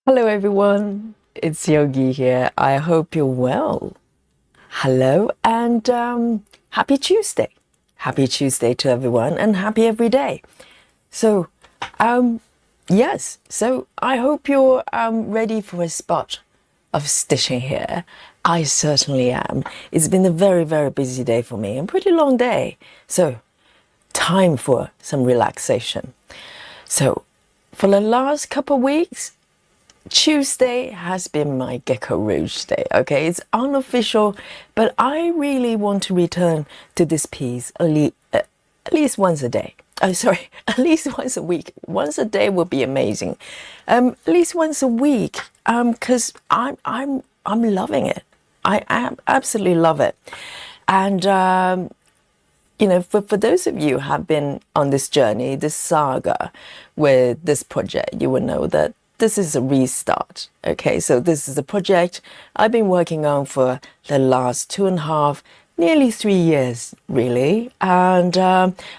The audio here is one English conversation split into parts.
Hello everyone, it's Yogi here. I hope you're well. Hello and happy Tuesday. Happy Tuesday to everyone and happy every day. So, um, yes, so I hope you're ready for a spot of stitching here. I certainly am. It's been a very, very busy day for me, a pretty long day. So, time for some relaxation. So, for the last couple of weeks, Tuesday has been my GeckoRouge day, okay? It's unofficial, but I really want to return to this piece at least once a day. Oh, sorry, at least once a week. Once a day would be amazing. At least once a week, because I'm loving it. I absolutely love it. And for those of you who have been on this journey, this saga with this project, you will know that this is a restart. Okay, so this is a project I've been working on for the last 2.5, nearly 3 years, really. And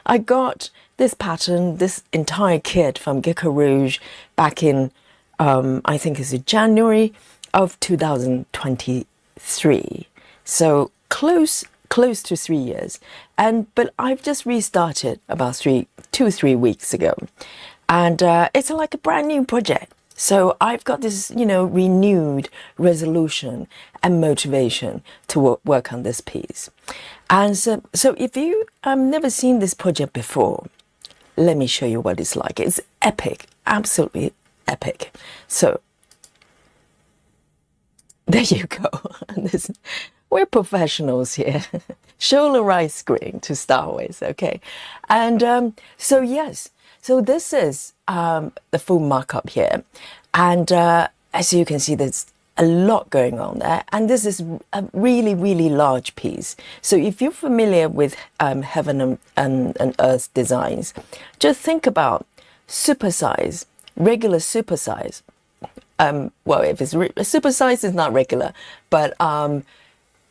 I got this pattern, this entire kit from GeckoRouge back in, I think it's January of 2023. So close to 3 years. But I've just restarted about 3 weeks ago. And it's like a brand new project. So I've got this, renewed resolution and motivation to work on this piece. And so if you never seen this project before, let me show you what it's like. It's epic, absolutely epic. So there you go. We're professionals here. Show the right screen to start with, okay? And so yes, so this is the full markup here. And as you can see, there's a lot going on there. And this is a really, really large piece. So if you're familiar with heaven and earth designs, just think about supersize, regular supersize. Well, if it's supersize, it's not regular. But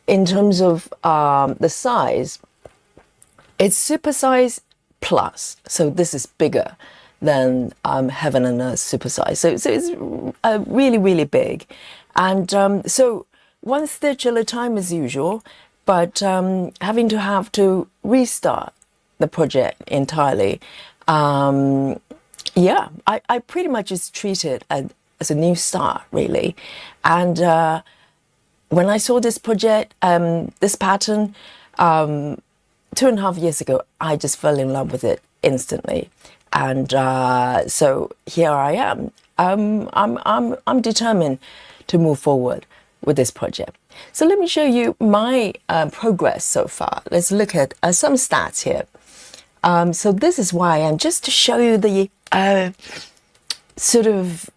in terms of the size, it's supersize plus. So this is bigger than heaven and earth supersize. So it's really, really big. And so one stitch at a time as usual, but having to restart the project entirely. Yeah, I pretty much just treat it as a new start, really. And when I saw this project, this pattern, 2.5 years ago, I just fell in love with it instantly. And so here I am. I'm determined to move forward with this project. So let me show you my progress so far. Let's look at some stats here. So this is why I am, just to show you the sort of,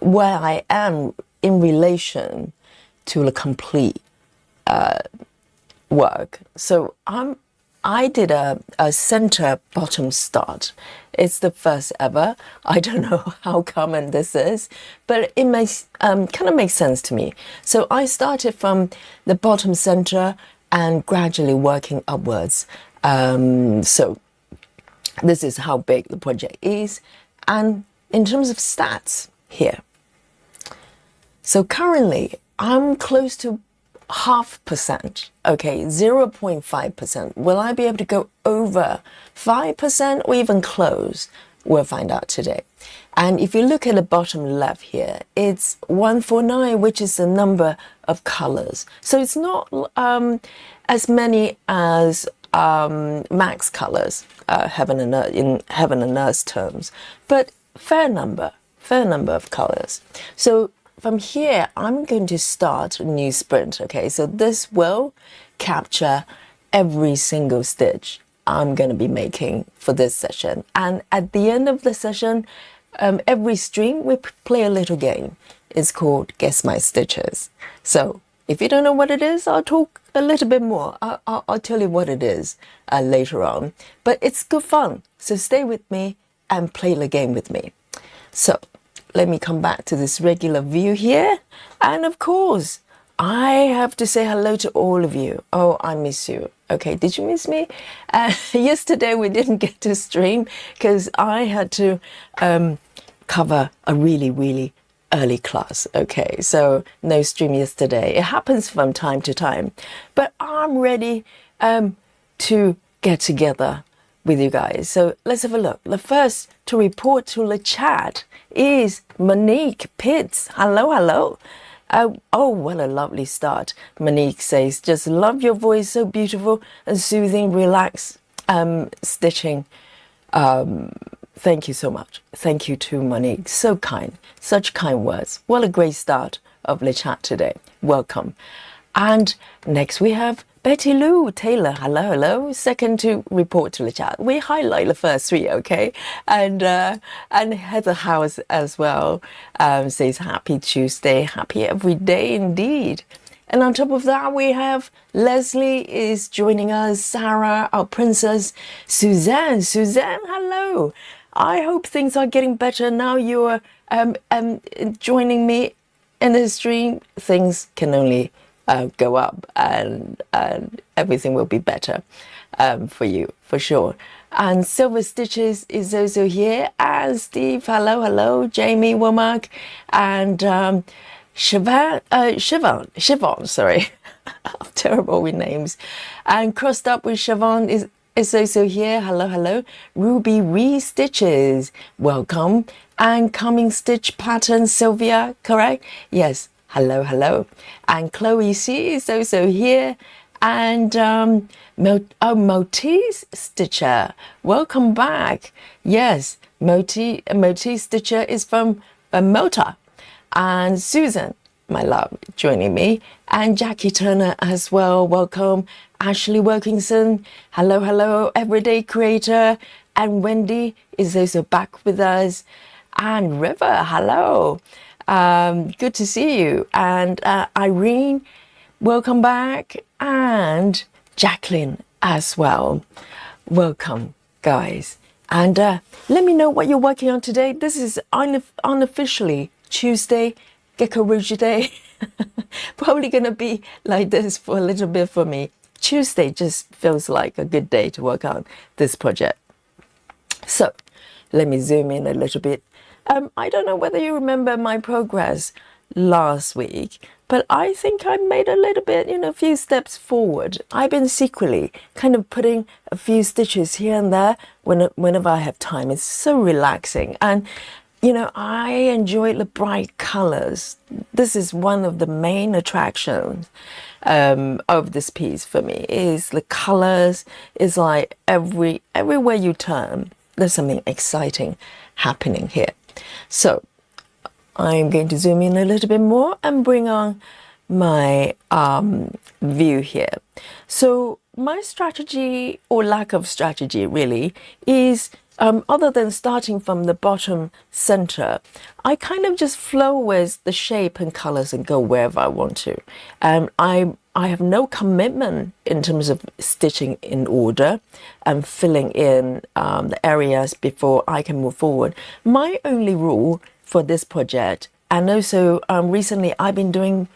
where I am in relation to the complete work. So I did a center bottom start. It's the first ever. I don't know how common this is, but it makes kind of makes sense to me. So I started from the bottom center and gradually working upwards. So this is how big the project is. And in terms of stats here, so currently I'm close to 0.5%, okay, 0.5%. Will I be able to go over 5% or even close? We'll find out today. And if you look at the bottom left here, it's 149, which is the number of colors. So it's not as many as max colors, heaven and earth, in heaven and earth terms, but fair number of colors. So from here, I'm going to start a new sprint, okay? So this will capture every single stitch I'm going to be making for this session. And at the end of the session, every stream, we play a little game. It's called Guess My Stitches. So if you don't know what it is, I'll talk a little bit more. I'll tell you what it is later on. But it's good fun. So stay with me and play the game with me. So let me come back to this regular view here. And of course, I have to say hello to all of you. Oh, I miss you. Okay, did you miss me? Yesterday we didn't get to stream because I had to cover a really, really early class. Okay, so no stream yesterday. It happens from time to time, but I'm ready to get together with you guys. So let's have a look. The first to report to the chat is Monique Pitts. Hello, hello. Oh, what a lovely start. Monique says, just love your voice, so beautiful and soothing, relax, stitching. Thank you so much. Thank you to Monique. So kind, such kind words. What a great start of the chat today. Welcome. And next we have Betty Lou Taylor. Hello, hello. Second to report to the chat. We highlight the first three, okay? And Heather House as well says happy Tuesday, happy every day indeed. And on top of that, we have Leslie is joining us, Sarah, our princess, Suzanne. Suzanne, hello. I hope things are getting better now you're joining me in the stream. Things can only go up and everything will be better for you, for sure. And Silver Stitches is also here. And Steve, hello, hello. Jamie Womack and Siobhan, sorry. I'm terrible with names. And Crossed Up with Siobhan is also here. Hello, hello. Ruby Re-Stitches, welcome. And Coming Stitch Pattern, Sylvia, correct? Yes. Hello, hello. And Chloe C is also here. And Moti Stitcher, welcome back. Yes, Moti Stitcher is from Mota. And Susan, my love, joining me. And Jackie Turner as well, welcome. Ashley Wilkinson, hello, hello. Everyday Creator. And Wendy is also back with us. And River, hello. Good to see you. And Irene, welcome back. And Jacqueline as well. Welcome, guys. And let me know what you're working on today. This is unofficially Tuesday, GeckoRouge Day. Probably going to be like this for a little bit for me. Tuesday just feels like a good day to work on this project. So let me zoom in a little bit. I don't know whether you remember my progress last week, but I think I made a little bit, a few steps forward. I've been secretly kind of putting a few stitches here and there whenever I have time. It's so relaxing. And, I enjoy the bright colors. This is one of the main attractions of this piece for me, is the colors. It's like everywhere you turn, there's something exciting happening here. So I'm going to zoom in a little bit more and bring on my view here. So my strategy, or lack of strategy really, is other than starting from the bottom center, I kind of just flow with the shape and colors and go wherever I want to. I have no commitment in terms of stitching in order and filling in the areas before I can move forward. My only rule for this project, and also recently I've been doing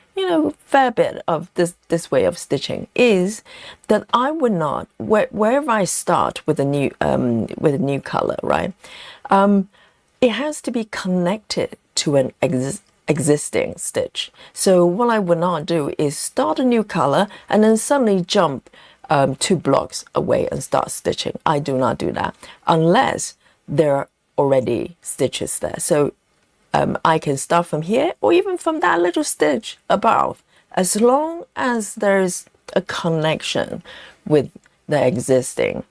fair bit of this way of stitching, is that I would not, wherever I start with a new color, right, it has to be connected to an existing stitch. So what I would not do is start a new color and then suddenly jump 2 blocks away and start stitching. I do not do that unless there are already stitches there. So I can start from here or even from that little stitch above, as long as there's a connection with the existing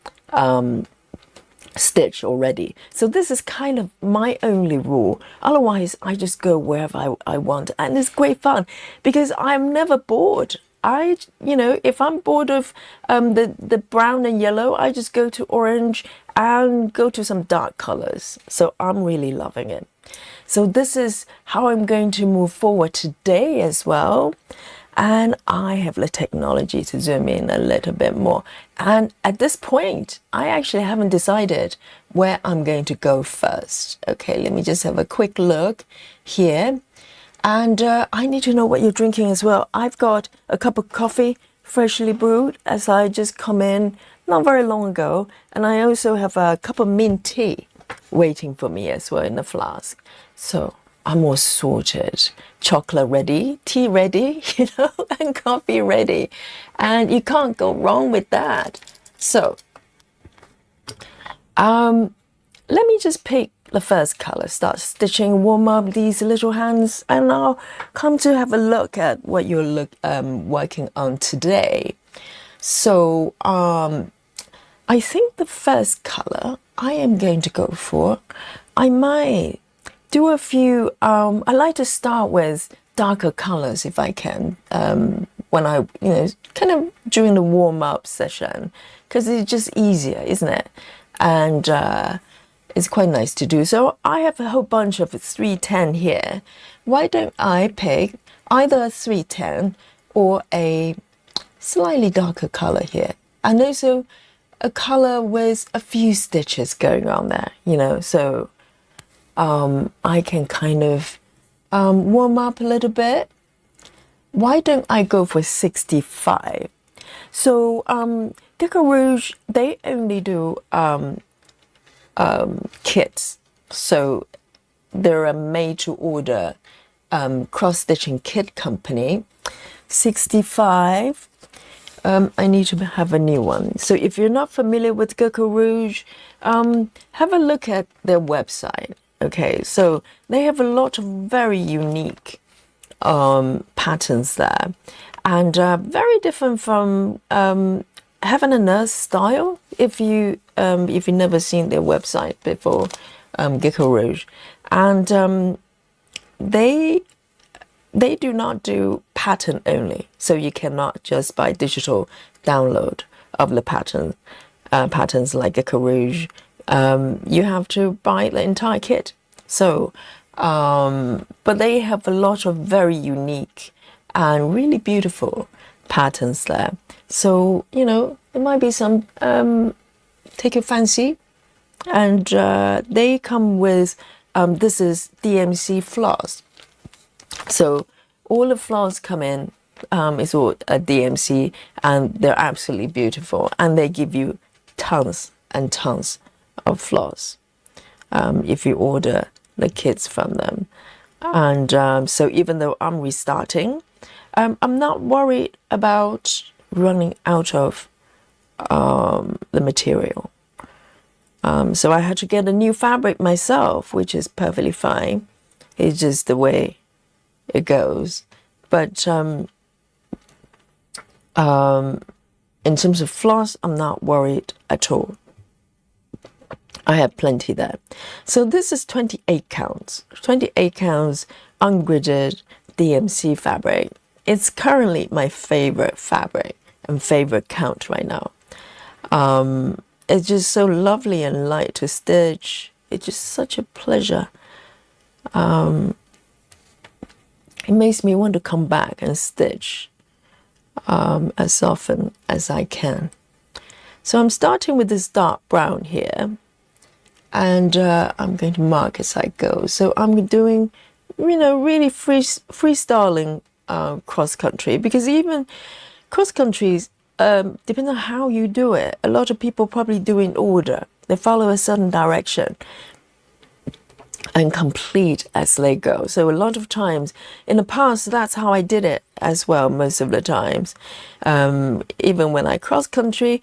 stitch already. So this is kind of my only rule. Otherwise, I just go wherever I want, and it's great fun because I'm never bored. If I'm bored of the brown and yellow, I just go to orange and go to some dark colors. So I'm really loving it. So this is how I'm going to move forward today as well. And I have the technology to zoom in a little bit more. And at this point, I actually haven't decided where I'm going to go first. Okay, let me just have a quick look here. And I need to know what you're drinking as well. I've got a cup of coffee, freshly brewed, as I just come in not very long ago. And I also have a cup of mint tea. waiting for me as well in the flask. So I'm all sorted. Chocolate ready, tea ready, and coffee ready. And you can't go wrong with that. So let me just pick the first color, start stitching, warm up these little hands, and I'll come to have a look at what you're working on today. So I think the first color I am going to go for, I might do a few, I like to start with darker colors if I can, when I, kind of during the warm-up session, because it's just easier, isn't it? And it's quite nice to do. So I have a whole bunch of 310 here. Why don't I pick either a 310 or a slightly darker color here? And also a color with a few stitches going on there, so I can kind of warm up a little bit. Why don't I go for 65? So GeckoRouge, they only do kits. So they're a made-to-order cross-stitching kit company. 65. I need to have a new one. So if you're not familiar with GeckoRouge, have a look at their website. Okay, so they have a lot of very unique patterns there, and very different from Heaven and Earth style. If you've never seen their website before, GeckoRouge, and they do not do pattern only, so you cannot just buy digital download of the patterns like GeckoRouge. You have to buy the entire kit. So, but they have a lot of very unique and really beautiful patterns there. So, there might be some take your fancy. And they come with, this is DMC floss. So all the floss come in, it's all a DMC, and they're absolutely beautiful. And they give you tons and tons of floss if you order the kits from them. And so even though I'm restarting, I'm not worried about running out of the material. So I had to get a new fabric myself, which is perfectly fine. It's just the way it goes. But in terms of floss, I'm not worried at all. I have plenty there. So this is 28 counts. 28 counts ungridded DMC fabric. It's currently my favorite fabric and favorite count right now. It's just so lovely and light to stitch. It's just such a pleasure. It makes me want to come back and stitch as often as I can. So I'm starting with this dark brown here, and I'm going to mark as I go. So I'm doing, really freestyling cross country, because even cross countries, depending on how you do it, a lot of people probably do in order. They follow a certain direction and complete as they go. So a lot of times in the past, that's how I did it as well, most of the times. Even when I cross country,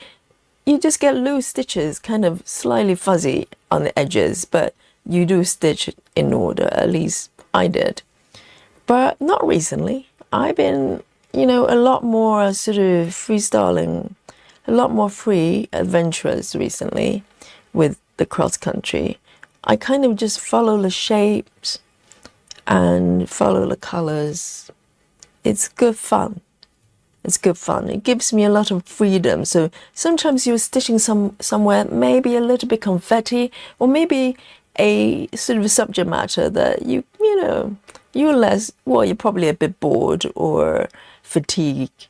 you just get loose stitches, kind of slightly fuzzy on the edges, but you do stitch in order, at least I did. But not recently. I've been, a lot more sort of freestyling, a lot more free, adventurous recently with the cross country. I kind of just follow the shapes and follow the colors. It's good fun. It's good fun. It gives me a lot of freedom. So sometimes you're stitching somewhere, maybe a little bit confetti, or maybe a sort of subject matter that you're probably a bit bored or fatigued,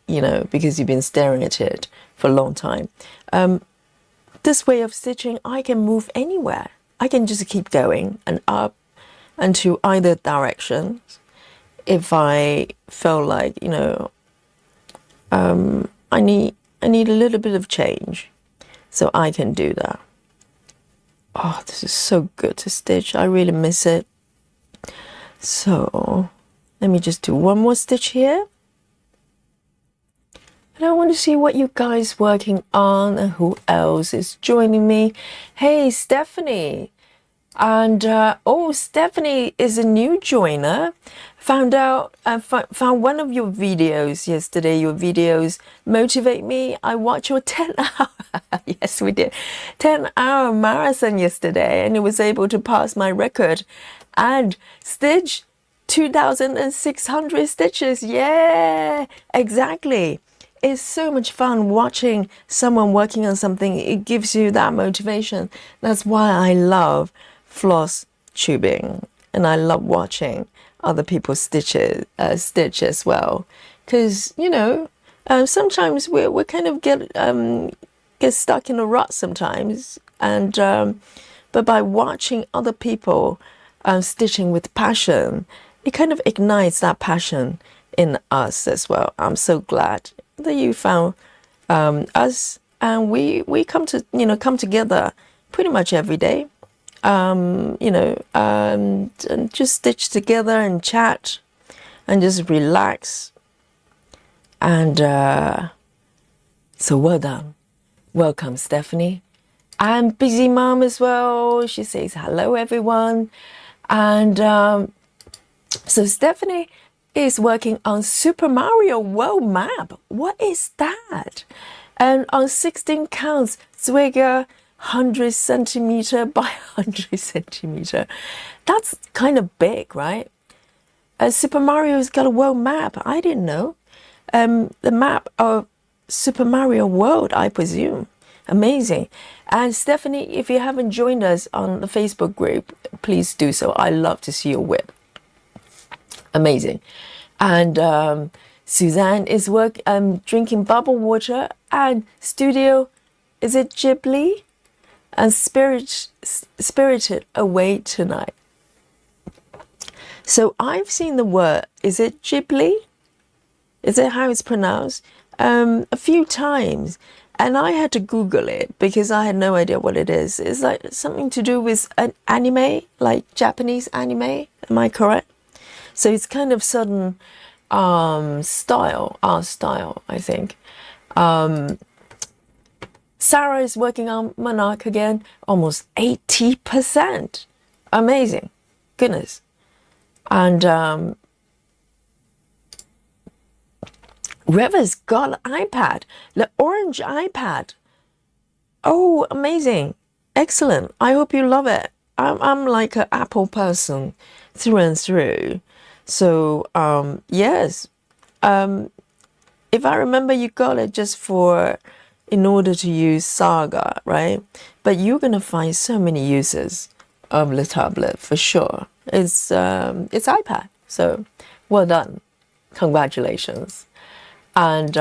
because you've been staring at it for a long time. This way of stitching, I can move anywhere. I can just keep going and up and to either direction. If I feel like, I need a little bit of change, so I can do that. Oh, this is so good to stitch. I really miss it. So let me just do one more stitch here. And I want to see what you guys working on and who else is joining me. Hey, Stephanie. And oh, Stephanie is a new joiner. Found one of your videos yesterday. Your videos motivate me. I watched your 10-hour, yes we did, 10-hour marathon yesterday, and I was able to pass my record and stitch 2,600 stitches. Yeah, exactly. It's so much fun watching someone working on something. It gives you that motivation. That's why I love floss tubing, and I love watching other people stitch as well, because sometimes we kind of get stuck in a rut sometimes, and but by watching other people stitching with passion, it kind of ignites that passion in us as well. I'm so glad that you found us, and we come together pretty much every day. And just stitch together and chat and just relax. And so well done. Welcome, Stephanie. And Busy Mom as well. She says, hello, everyone. And so Stephanie is working on Super Mario World map. What is that? And on 16 counts, Zwigger, 100 centimeter by 100 centimeter. That's kind of big, right? Super Mario's got a world map. I didn't know. The map of Super Mario World, I presume. Amazing. And Stephanie, if you haven't joined us on the Facebook group, please do so. I love to see your whip. Amazing. And Suzanne is drinking bubble water, and Studio, is it Ghibli? And spirited away tonight. So I've seen the word, is it Ghibli? Is it how it's pronounced? A few times. And I had to Google it because I had no idea what it is. It's like something to do with an anime, like Japanese anime. Am I correct? So it's kind of certain art style, I think. Sarah is working on Monarch again, almost 80%. Amazing. Goodness. And River's got an iPad, the orange iPad. Oh, amazing. Excellent. I hope you love it. I'm like an Apple person through and through. So, yes. If I remember, you got it just in order to use Saga, right? But you're going to find so many uses of the tablet for sure. It's iPad. So, well done. Congratulations. And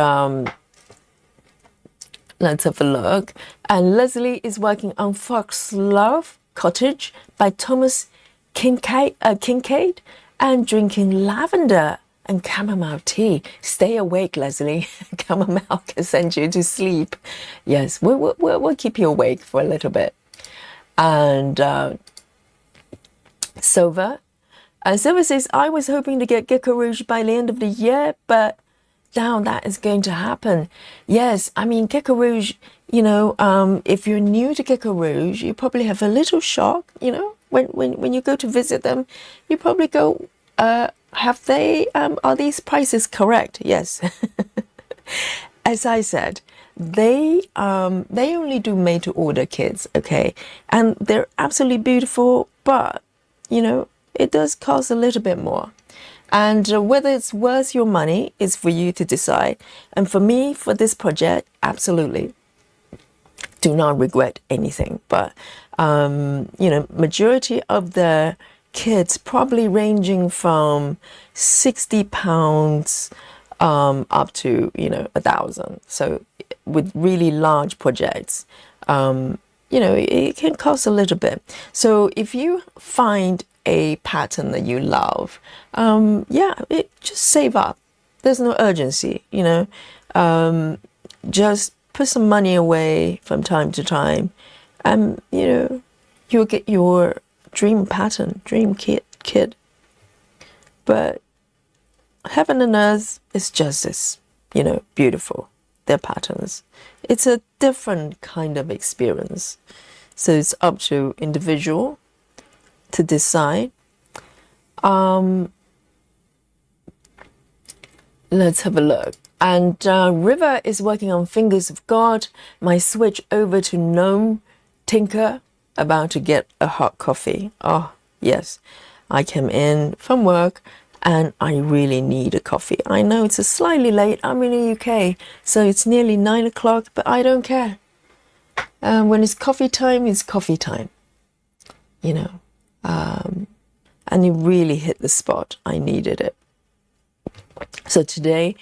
let's have a look. And Leslie is working on Foxglove Cottage by Thomas Kincaid and drinking lavender and chamomile tea. Stay awake, Leslie. Chamomile can send you to sleep. Yes, we'll keep you awake for a little bit. And Silver. And Silver says, I was hoping to get GeckoRouge by the end of the year, but now that is going to happen. Yes, I mean, GeckoRouge, if you're new to GeckoRouge, you probably have a little shock, when you go to visit them, you probably go, are these prices correct? Yes. As I said, they only do made to order kits, okay? And they're absolutely beautiful, but, it does cost a little bit more. And whether it's worth your money is for you to decide. And for me, for this project, absolutely. Do not regret anything. But, majority of the kits probably ranging from £60 up to, 1,000. So with really large projects, it can cost a little bit. So if you find a pattern that you love, just save up. There's no urgency, just put some money away from time to time, and you you'll get your dream pattern, dream kit. But heaven and earth is just as, beautiful. Their patterns. It's a different kind of experience. So it's up to individual to decide. Let's have a look. And River is working on Fingers of God. My switch over to Gnome Tinker, about to get a hot coffee. Oh, yes. I came in from work and I really need a coffee. I know it's slightly late. I'm in the UK, so it's nearly 9 o'clock, but I don't care. When it's coffee time, it's coffee time. And it really hit the spot. I needed it. So today,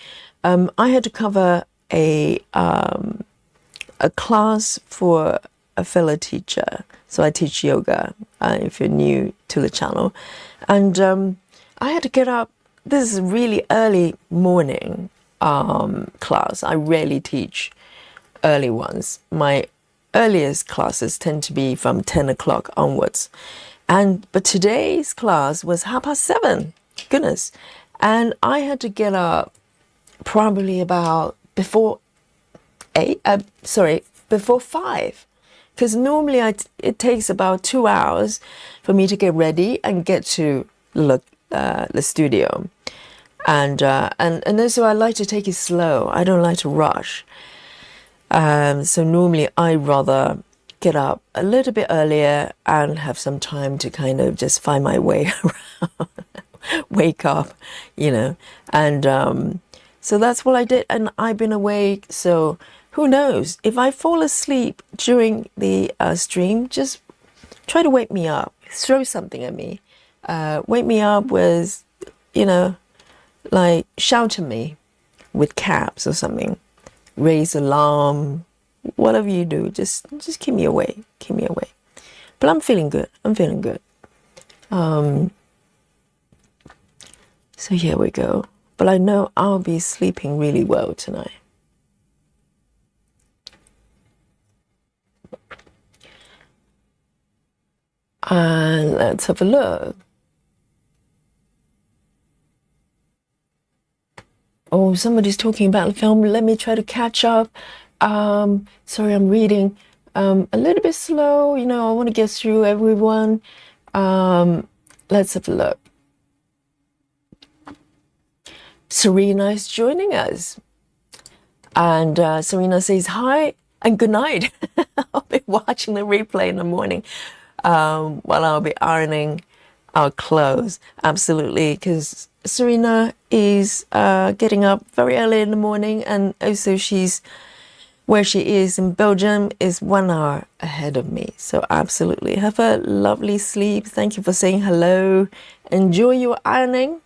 I had to cover a class for a fellow teacher. So I teach yoga, if you're new to the channel. And I had to get up. This is a really early morning class. I rarely teach early ones. My earliest classes tend to be from 10 o'clock onwards. But today's class was 7:30. Goodness. And I had to get up probably about before 5. Because normally it takes about 2 hours for me to get ready and get to the studio. And also I like to take it slow. I don't like to rush. So normally I rather get up a little bit earlier and have some time to kind of just find my way around, wake up, And so that's what I did. And I've been awake, so who knows? If I fall asleep during the stream, just try to wake me up. Throw something at me. Wake me up with, like shout at me with caps or something. Raise alarm, whatever you do, just keep me awake. Keep me awake. But I'm feeling good. So here we go. But I know I'll be sleeping really well tonight. And let's have a look. Oh, somebody's talking about the film. Let me try to catch up. Sorry, I'm reading a little bit slow. I want to get through everyone. Let's have a look. Serena is joining us. And Serena says hi and good night. I'll be watching the replay in the morning while I'll be ironing our clothes. Absolutely, because Serena is getting up very early in the morning, and also where she is in Belgium is 1 hour ahead of me. So absolutely, have a lovely sleep. Thank you for saying hello. Enjoy your ironing,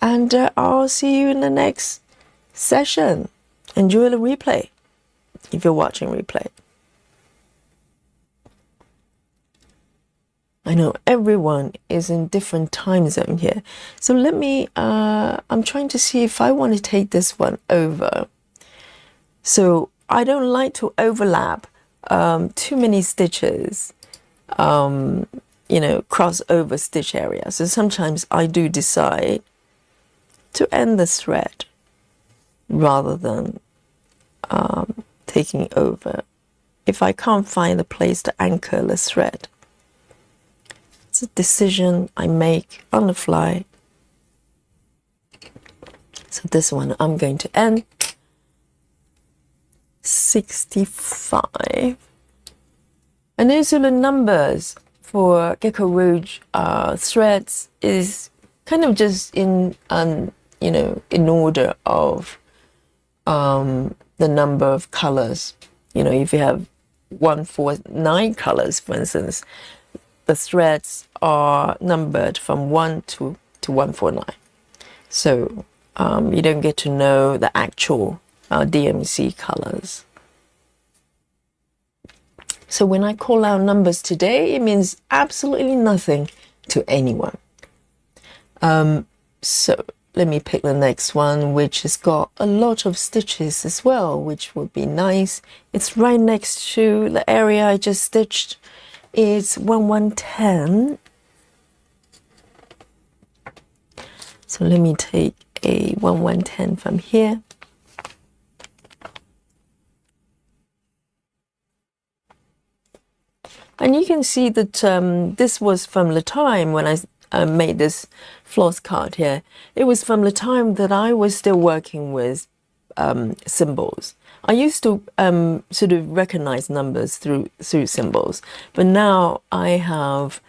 and I'll see you in the next session. Enjoy the replay if you're watching replay. I know everyone is in different time zone here. So let me, I'm trying to see if I want to take this one over. So I don't like to overlap too many stitches, crossover stitch area. So sometimes I do decide to end the thread rather than taking over if I can't find a place to anchor the thread. It's a decision I make on the fly. So this one I'm going to end 65. And those are the numbers for GeckoRouge threads is kind of just in order of the number of colors. If you have 149 colors, for instance, the threads are numbered from 1 to 149. So you don't get to know the actual DMC colors. So when I call out numbers today, it means absolutely nothing to anyone. So let me pick the next one, which has got a lot of stitches as well, which would be nice. It's right next to the area I just stitched. is 1110. So let me take a 1110 from here. And you can see that this was from the time when I made this floss card here. It was from the time that I was still working with symbols. I used to sort of recognize numbers through symbols, but now I have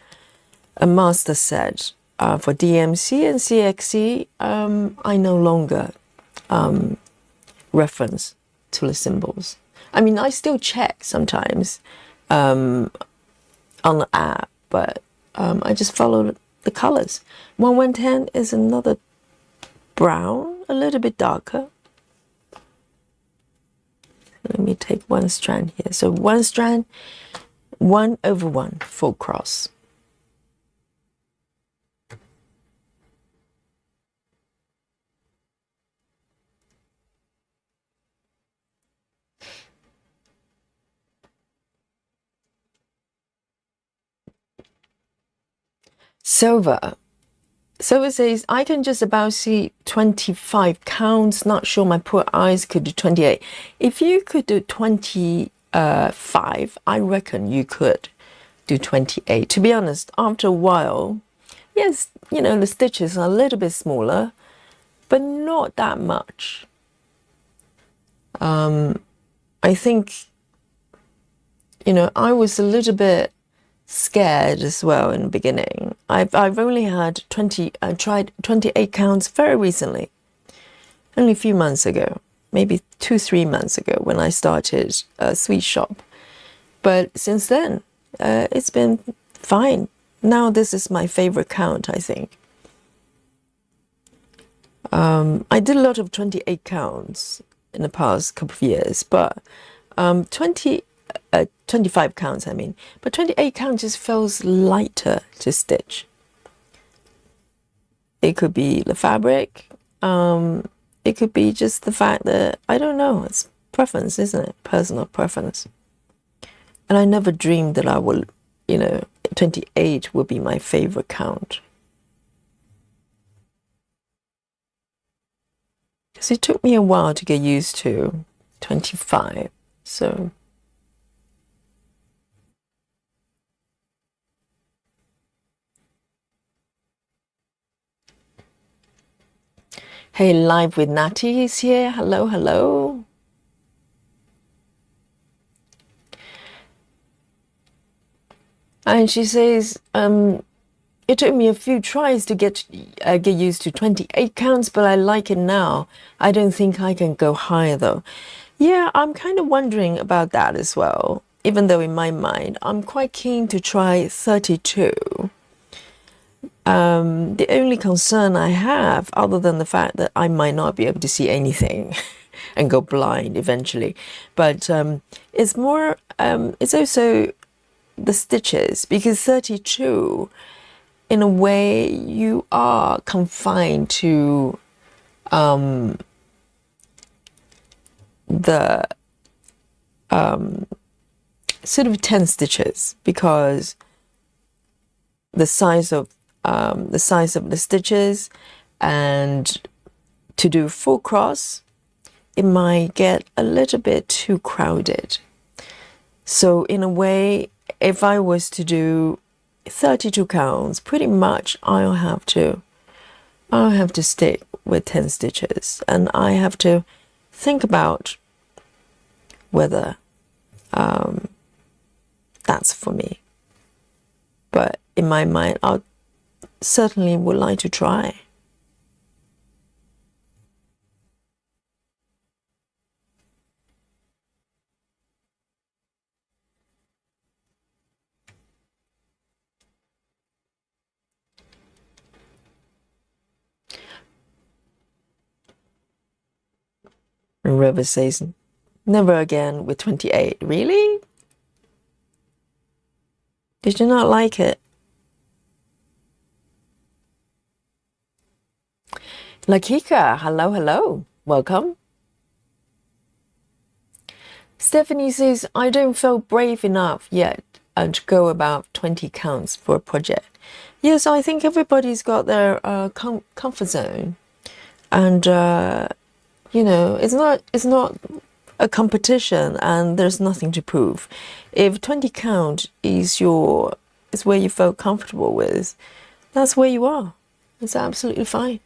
a master set for DMC and CXC. I no longer reference to the symbols. I mean, I still check sometimes on the app, but I just follow the colors. 1110 is another brown, a little bit darker. Let me take one strand here. So one strand, 1/1 full cross. Silver. Silver says, I can just about see 25 counts. Not sure my poor eyes could do 28. If you could do 25, I reckon you could do 28. To be honest, after a while, yes, you know, the stitches are a little bit smaller, but not that much. I think, you know, I was a little bit scared as well in the beginning. I've only had I tried 28 counts very recently, only a few months ago, maybe 2-3 months ago when I started a sweet shop. But since then, it's been fine. Now this is my favorite count, I think. I did a lot of 28 counts in the past couple of years, but 25 counts, I mean. But 28 counts just feels lighter to stitch. It could be the fabric. It could be just the fact that, I don't know, it's preference, isn't it? Personal preference. And I never dreamed that I would, you know, 28 would be my favorite count. Because it took me a while to get used to 25, so... Hey, Live with Natty is here. Hello, hello. And she says, it took me a few tries to get used to 28 counts, but I like it now. I don't think I can go higher though. Yeah, I'm kind of wondering about that as well. Even though in my mind, I'm quite keen to try 32. The only concern I have, other than the fact that I might not be able to see anything and go blind eventually, but it's more, it's also the stitches, because 32, in a way, you are confined to the sort of 10 stitches, because the size of the stitches, and to do full cross, it might get a little bit too crowded. So in a way, if I was to do 32 counts, pretty much I'll have to stick with 10 stitches, and I have to think about whether that's for me. But in my mind, I certainly would like to try. And River says, never again with 28. Really? Did you not like it? Lakika, hello, hello. Welcome. Stephanie says, I don't feel brave enough yet to go about 20 counts for a project. Yes, I think everybody's got their comfort zone, and you know, it's not a competition, and there's nothing to prove. If 20 count is where you felt comfortable with, that's where you are. It's absolutely fine.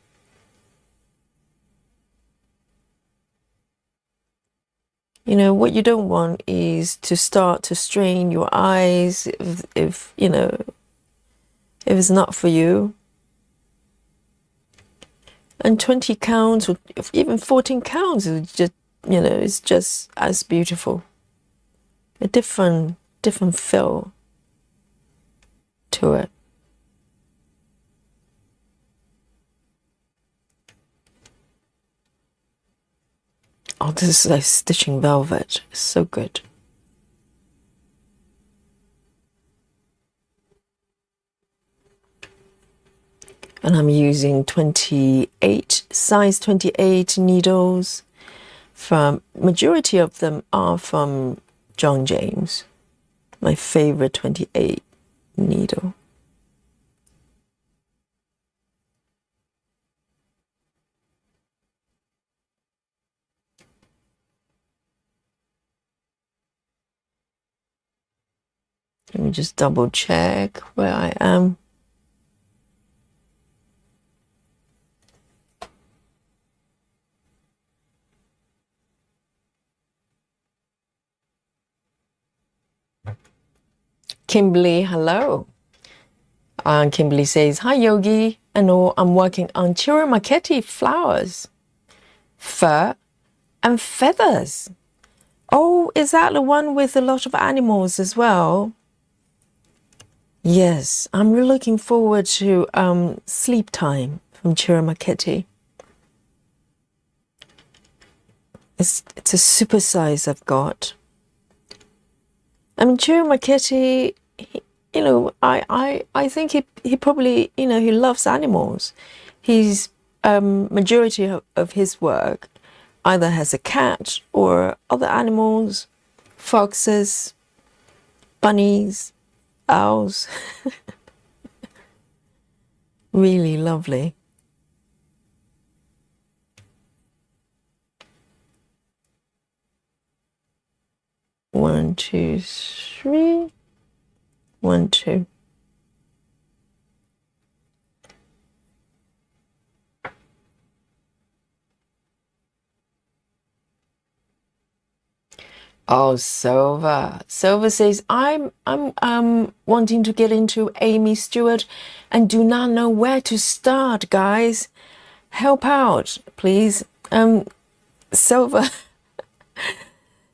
You know, what you don't want is to start to strain your eyes if you know, if it's not for you. And 20 counts or even 14 counts is just, you know, it's just as beautiful. A different feel to it. Oh, this is like stitching velvet. It's so good. And I'm using 28, size 28 needles. Majority of them are from John James, my favorite 28 needle. Let me just double check where I am. Kimberly, hello. And Kimberly says, hi Yogi, and all, I'm working on Chirimaketi flowers, fur and feathers. Oh, is that the one with a lot of animals as well? Yes, I'm really looking forward to Sleep Time from Chirimaketi. It's a super size I've got. I mean, Chirimaketi, you know, I think he probably, you know, he loves animals. He's majority of his work either has a cat or other animals, foxes, bunnies, owls. Really lovely. One, two, three. 1, 2. Oh, Silva. Silva says, I'm wanting to get into Amy Stewart and do not know where to start, guys. Help out, please. Silva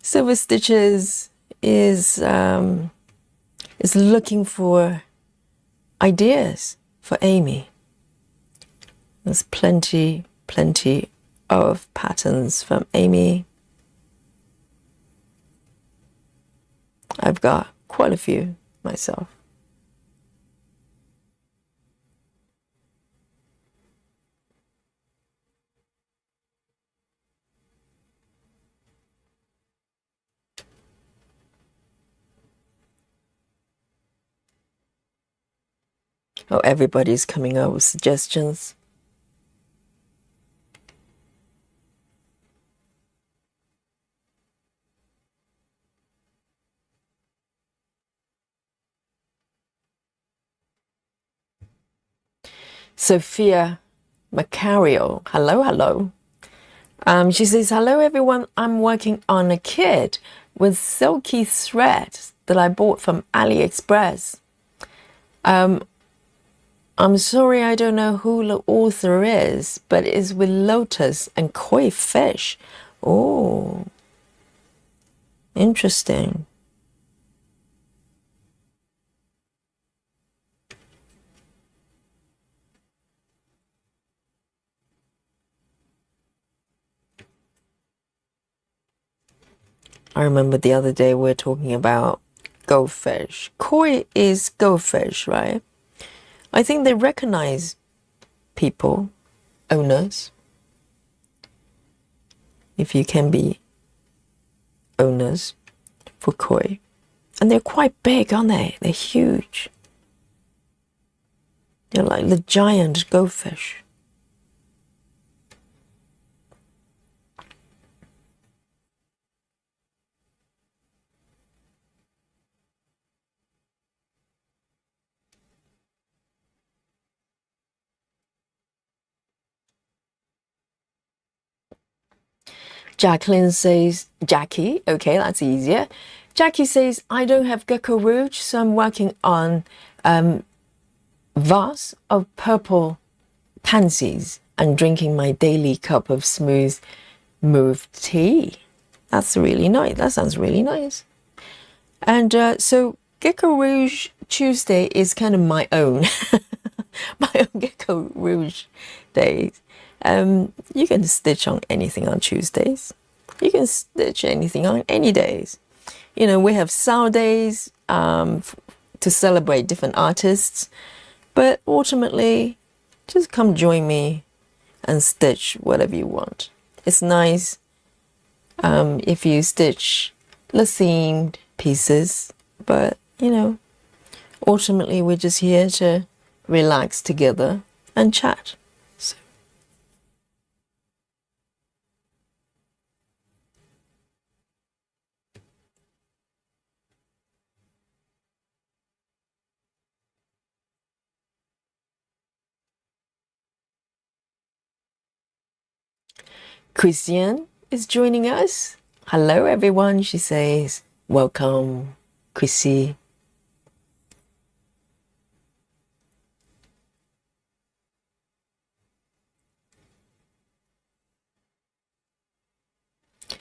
Silver Stitches is looking for ideas for Amy. There's plenty of patterns from Amy. I've got quite a few myself. Oh, everybody's coming up with suggestions. Sophia Macario, hello. She says, hello everyone, I'm working on a kit with silky thread that I bought from AliExpress. I'm sorry I don't know who the author is, but it's with lotus and koi fish. Oh, interesting. I remember the other day we were talking about goldfish. Koi is goldfish, right? I think they recognize people, owners, if you can be owners for koi. And they're quite big, aren't they? They're huge. They're like the giant goldfish. Jacqueline says, Jackie, okay, that's easier. Jackie says, I don't have GeckoRouge, so I'm working on vase of purple pansies and drinking my daily cup of smooth move tea. That's really nice. That sounds really nice. And so GeckoRouge Tuesday is kind of my own, my own GeckoRouge days. You can stitch on anything on Tuesdays. You can stitch anything on any days. You know, we have sour days to celebrate different artists, but ultimately, just come join me and stitch whatever you want. It's nice if you stitch the themed pieces, but you know, ultimately we're just here to relax together and chat. So. Christiane is joining us. Hello everyone, she says. Welcome, Chrissy.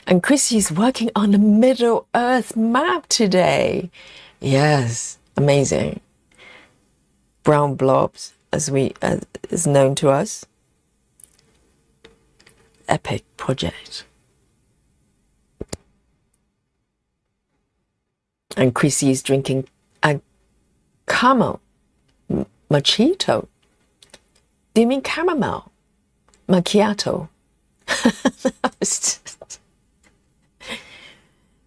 And Chrissy is working on the Middle Earth map today. Yes, amazing. Brown blobs, as is known to us. Epic project. And Chrissy is drinking a caramel macchiato. Do you mean caramel macchiato?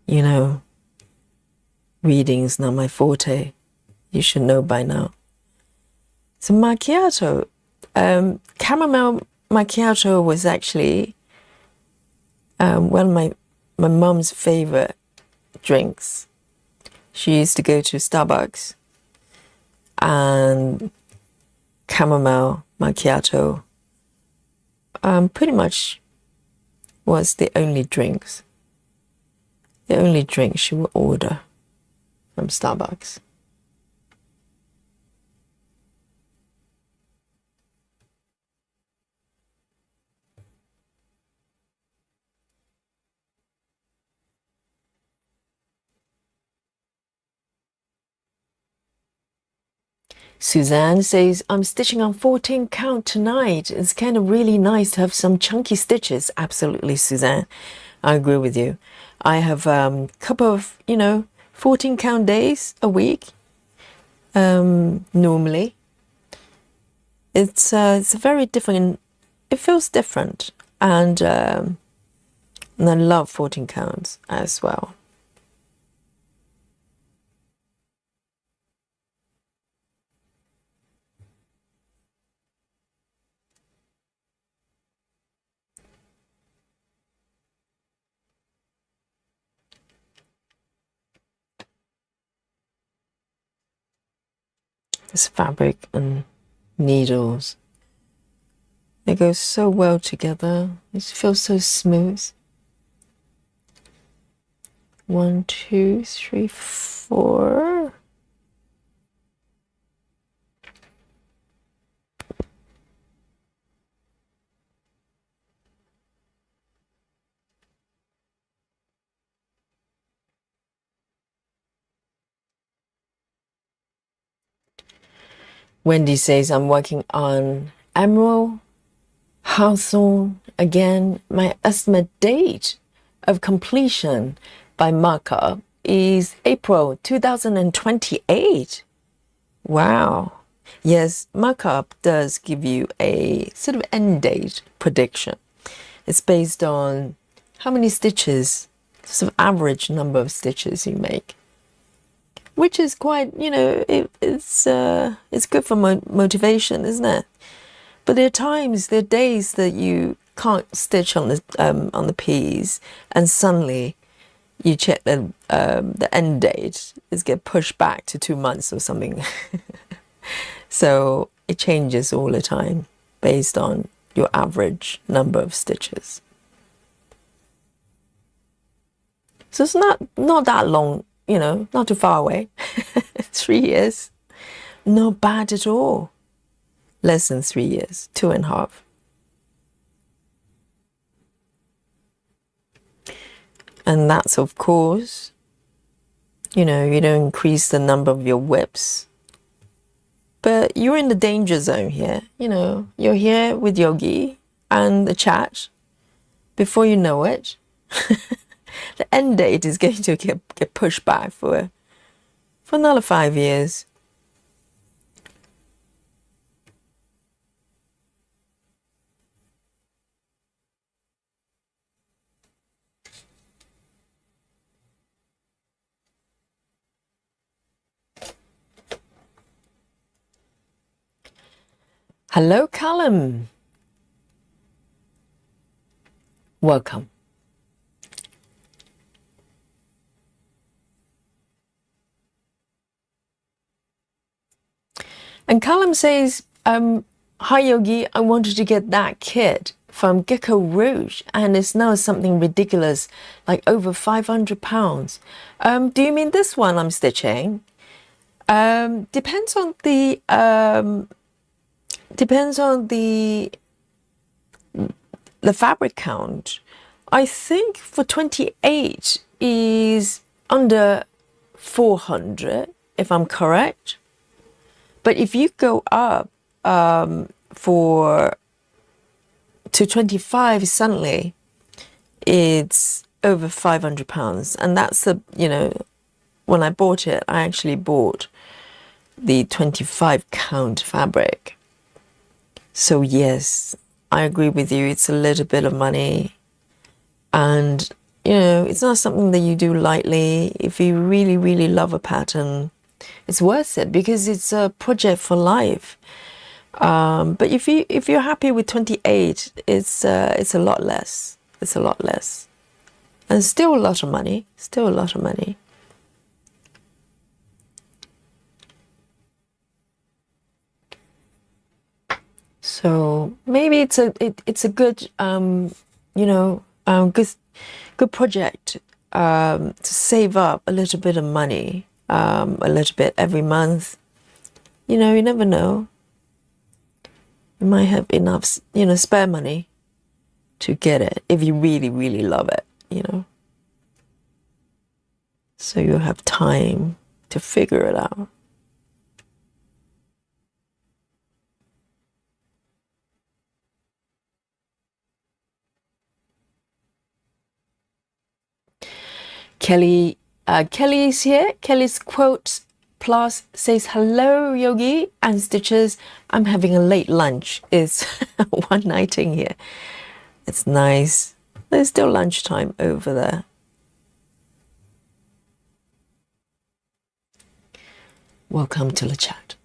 You know, reading's not my forte. You should know by now. So macchiato, caramel macchiato was actually one of my mom's favorite drinks. She used to go to Starbucks, and caramel macchiato pretty much was the only drink she would order from Starbucks. Suzanne says, I'm stitching on 14 count tonight. It's kind of really nice to have some chunky stitches. Absolutely, Suzanne. I agree with you. I have a couple of, 14 count days a week. Normally. It's very different. It feels different. And I love 14 counts as well. This fabric and needles, they go so well together. It feels so smooth. 1, 2, 3, 4. Wendy says, I'm working on Emerald Hawthorne again. My estimate date of completion by markup is April 2028. Wow. Yes, markup does give you a sort of end date prediction. It's based on how many stitches, sort of average number of stitches you make. which is quite, it's good for motivation, isn't it? But there are days that you can't stitch on the piece, and suddenly you check the end date is get pushed back to 2 months or something. So it changes all the time based on your average number of stitches. So it's not that long, not too far away. 3 years, not bad at all. Less than 3 years, 2.5. And that's, of course, you don't increase the number of your whips. But you're in the danger zone here. You're here with Yogi and the chat. Before you know it, the end date is going to get pushed back for another 5 years. Hello, Collin. Welcome. And Collin says, hi Yogi, I wanted to get that kit from GeckoRouge, and it's now something ridiculous, like over £500. Do you mean this one I'm stitching? Depends on the fabric count. I think for 28 is under 400, if I'm correct. But if you go up to 25, suddenly it's over £500. And that's when I bought it, I actually bought the 25 count fabric. So yes, I agree with you. It's a little bit of money, and it's not something that you do lightly. If you really, really love a pattern, it's worth it because it's a project for life. But if you're happy with 28, it's a lot less. It's a lot less, and still a lot of money. Still a lot of money. So maybe it's a good good project to save up a little bit of money, a little bit every month. You never know. You might have enough, spare money to get it if you really, really love it. So you have time to figure it out. Kelly's here. Kelly's quote plus says, hello Yogi and stitches. I'm having a late lunch. It's one nighting here. It's nice. There's still lunchtime over there. Welcome to the chat.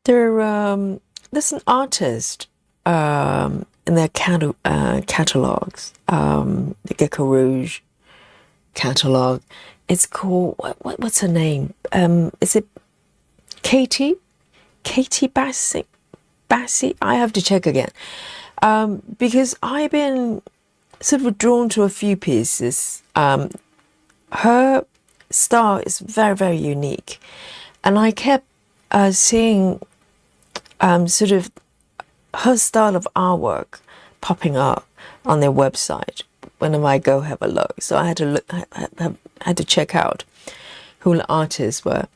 There's an artist in their catalogs, the GeckoRouge catalog. It's called what's her name? Is it Katie Bassi? I have to check again, because I've been sort of drawn to a few pieces. Her style is very, very unique, and I kept seeing sort of her style of artwork popping up on their website whenever I go have a look. So I had to look, had to check out who the artists were,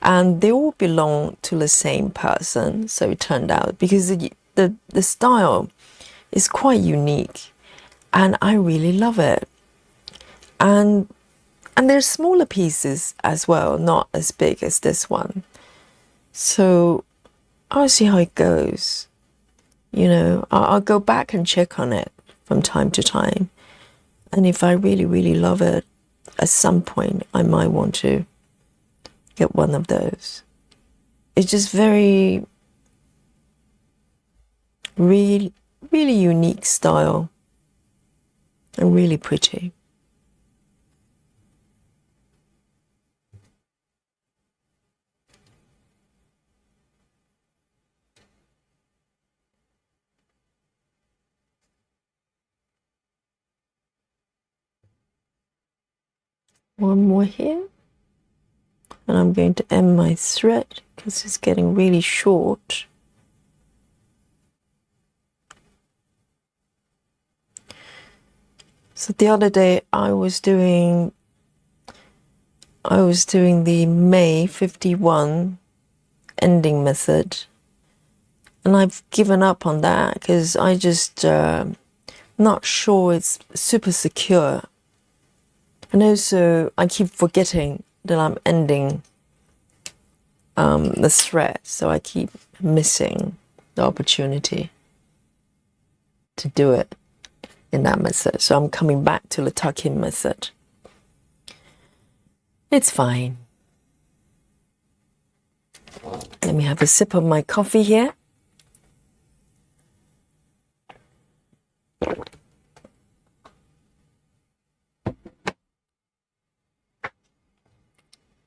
and they all belong to the same person. So it turned out, because the style is quite unique, and I really love it. And there's smaller pieces as well, not as big as this one. So I'll see how it goes. You know, I'll go back and check on it from time to time. And if I really, really love it, at some point I might want to get one of those. It's just very, really, really unique style and really pretty. One more here. And I'm going to end my thread because it's getting really short. So the other day I was doing the May 51 ending method, and I've given up on that because I just not sure it's super secure. And also I keep forgetting that I'm ending the thread, so I keep missing the opportunity to do it in that method. So I'm coming back to the tuck-in method. It's fine. Let me have a sip of my coffee here.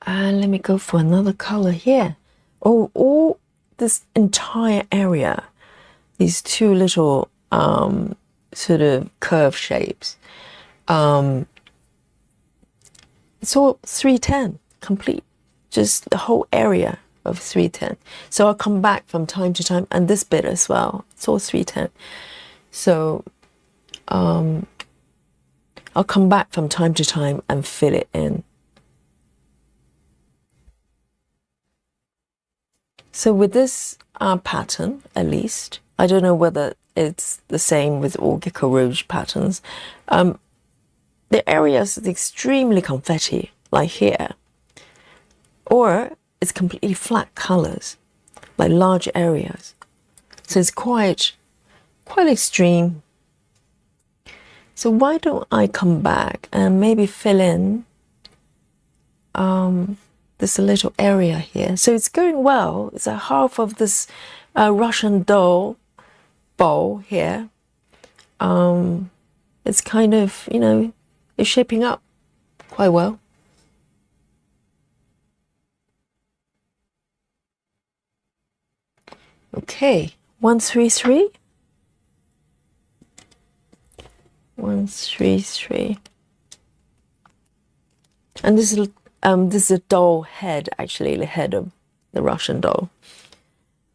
And let me go for another color here. Oh, all this entire area, these two little sort of curve shapes. It's all 310 complete, just the whole area of 310. So I'll come back from time to time, and this bit as well. It's all 310. So I'll come back from time to time and fill it in. So with this pattern, at least, I don't know whether it's the same with all GeckoRouge patterns, the areas is extremely confetti, like here, or it's completely flat colors, like large areas. So it's quite extreme. So why don't I come back and maybe fill in this little area here. So it's going well. It's a half of this Russian doll bowl here. It's kind of, you know, it's shaping up quite well. Okay, 133. 133. And this is a doll head, actually, the head of the Russian doll.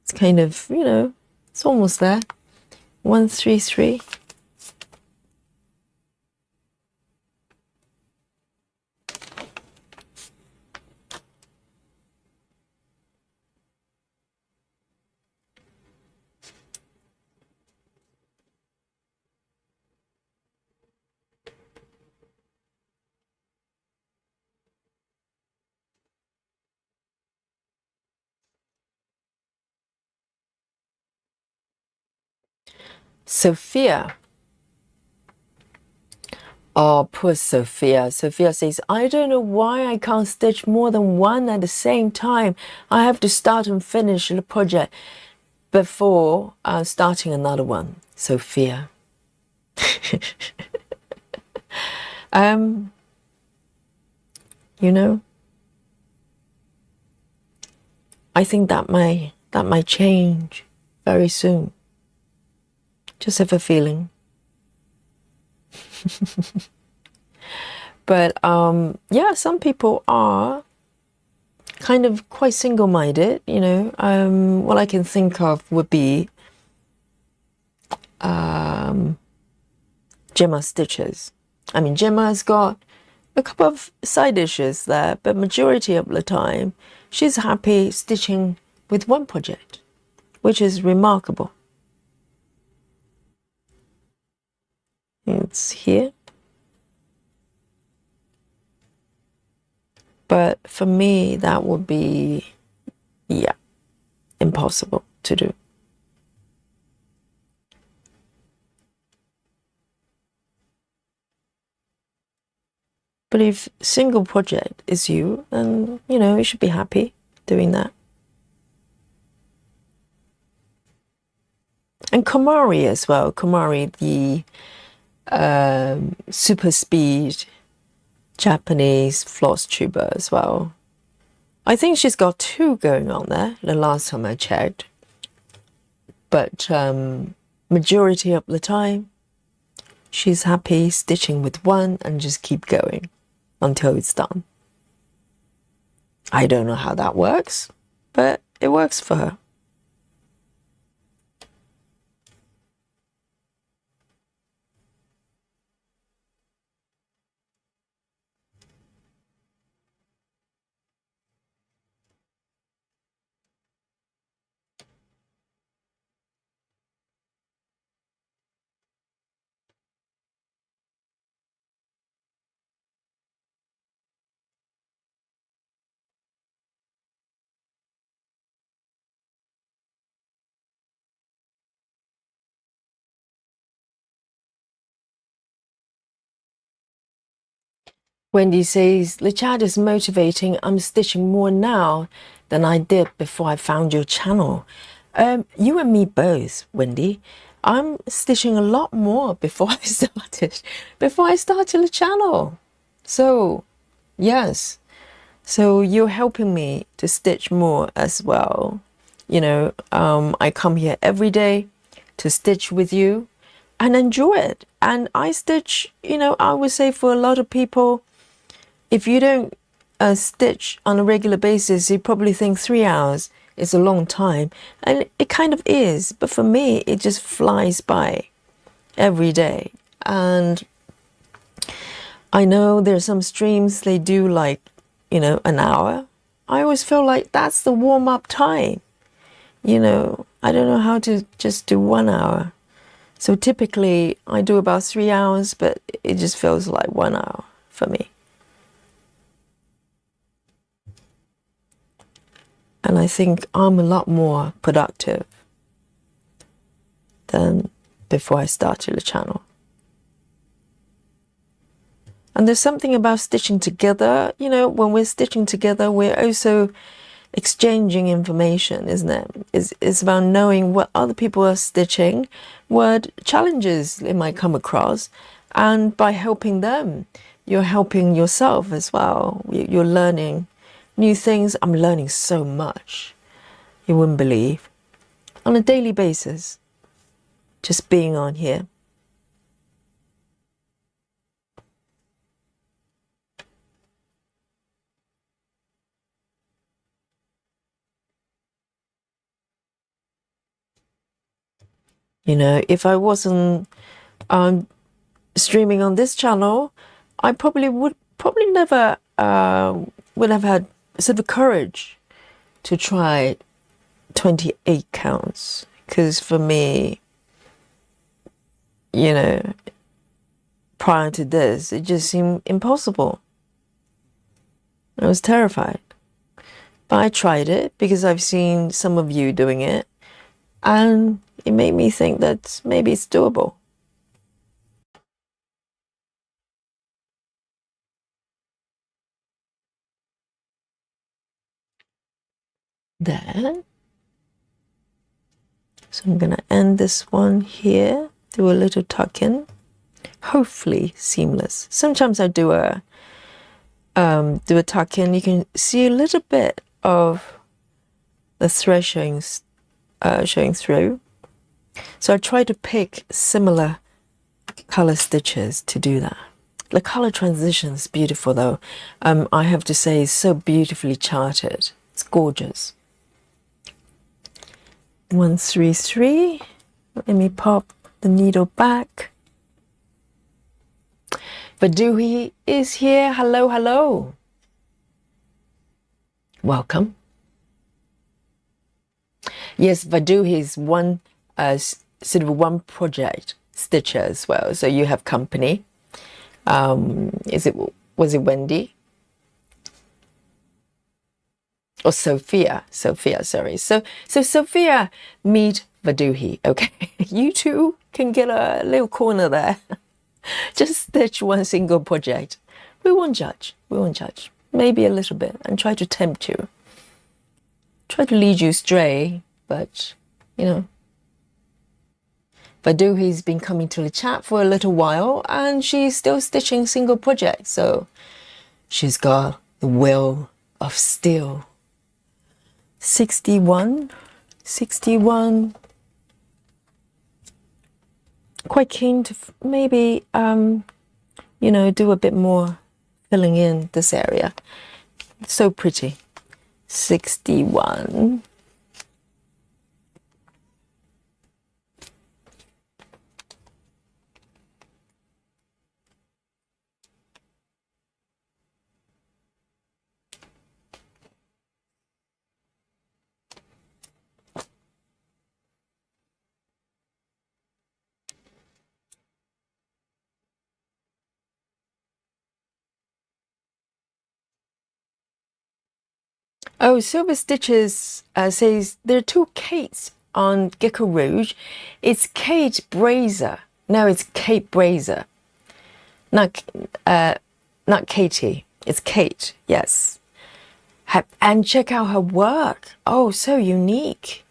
It's kind of, you know, it's almost there. 133. Sophia. Oh, poor Sophia. Sophia says, I don't know why I can't stitch more than one at the same time. I have to start and finish the project before starting another one. Sophia. You know, I think that might change very soon. Just have a feeling. But yeah, some people are kind of quite single-minded, you know. What I can think of would be Gemma Stitches. I mean, Gemma has got a couple of side dishes there, but majority of the time she's happy stitching with one project, which is remarkable. It's here. But for me, that would be, yeah, impossible to do. But if single project is you, then, you know, you should be happy doing that. And Komari as well. Komari, the super speed Japanese floss tuber as well. I think she's got 2 going on there, the last time I checked. But majority of the time, she's happy stitching with 1 and just keep going until it's done. I don't know how that works, but it works for her. Wendy says, the chat is motivating. I'm stitching more now than I did before I found your channel. You and me both, Wendy. I'm stitching a lot more before I started the channel. So, yes. So you're helping me to stitch more as well. You know, I come here every day to stitch with you and enjoy it. And I stitch, you know, I would say for a lot of people, if you don't stitch on a regular basis, you probably think 3 hours is a long time. And it kind of is. But for me, it just flies by every day. And I know there's some streams, they do like, you know, an hour. I always feel like that's the warm-up time. You know, I don't know how to just do 1 hour. So typically, I do about 3 hours, but it just feels like 1 hour for me. And I think I'm a lot more productive than before I started the channel. And there's something about stitching together. You know, when we're stitching together, we're also exchanging information, isn't it? It's about knowing what other people are stitching, what challenges they might come across. And by helping them, you're helping yourself as well. You're learning new things. I'm learning so much, you wouldn't believe, on a daily basis, just being on here. You know, if I wasn't streaming on this channel, I probably never would have had sort of courage to try 28 counts. Because for me, you know, prior to this, it just seemed impossible. I was terrified. But I tried it because I've seen some of you doing it, and it made me think that maybe it's doable. There. So I'm going to end this one here, do a little tuck in, hopefully seamless. Sometimes I do a tuck in. You can see a little bit of the thread showing through. So I try to pick similar color stitches to do that. The color transition is beautiful though. I have to say, it's so beautifully charted. It's gorgeous. 133. Let me pop the needle back. Vaduhi is here. Hello, hello. Welcome. Yes, Vaduhi is one sort of one project stitcher as well. So you have company. Was it Wendy? or Sophia, sorry. So Sophia, meet Vaduhi, okay? You two can get a little corner there. Just stitch one single project. We won't judge. Maybe a little bit, and try to tempt you. Try to lead you astray, but, you know. Vaduhi's been coming to the chat for a little while, and she's still stitching single projects, so she's got the will of steel. 61. Quite keen to maybe, you know, do a bit more filling in this area. So pretty. 61. Oh, Silver Stitches says there are two Kates on GeckoRouge. It's Kate Brazier. No, it's Kate Brazier. Not Katie. It's Kate. Yes. And check out her work. Oh, so unique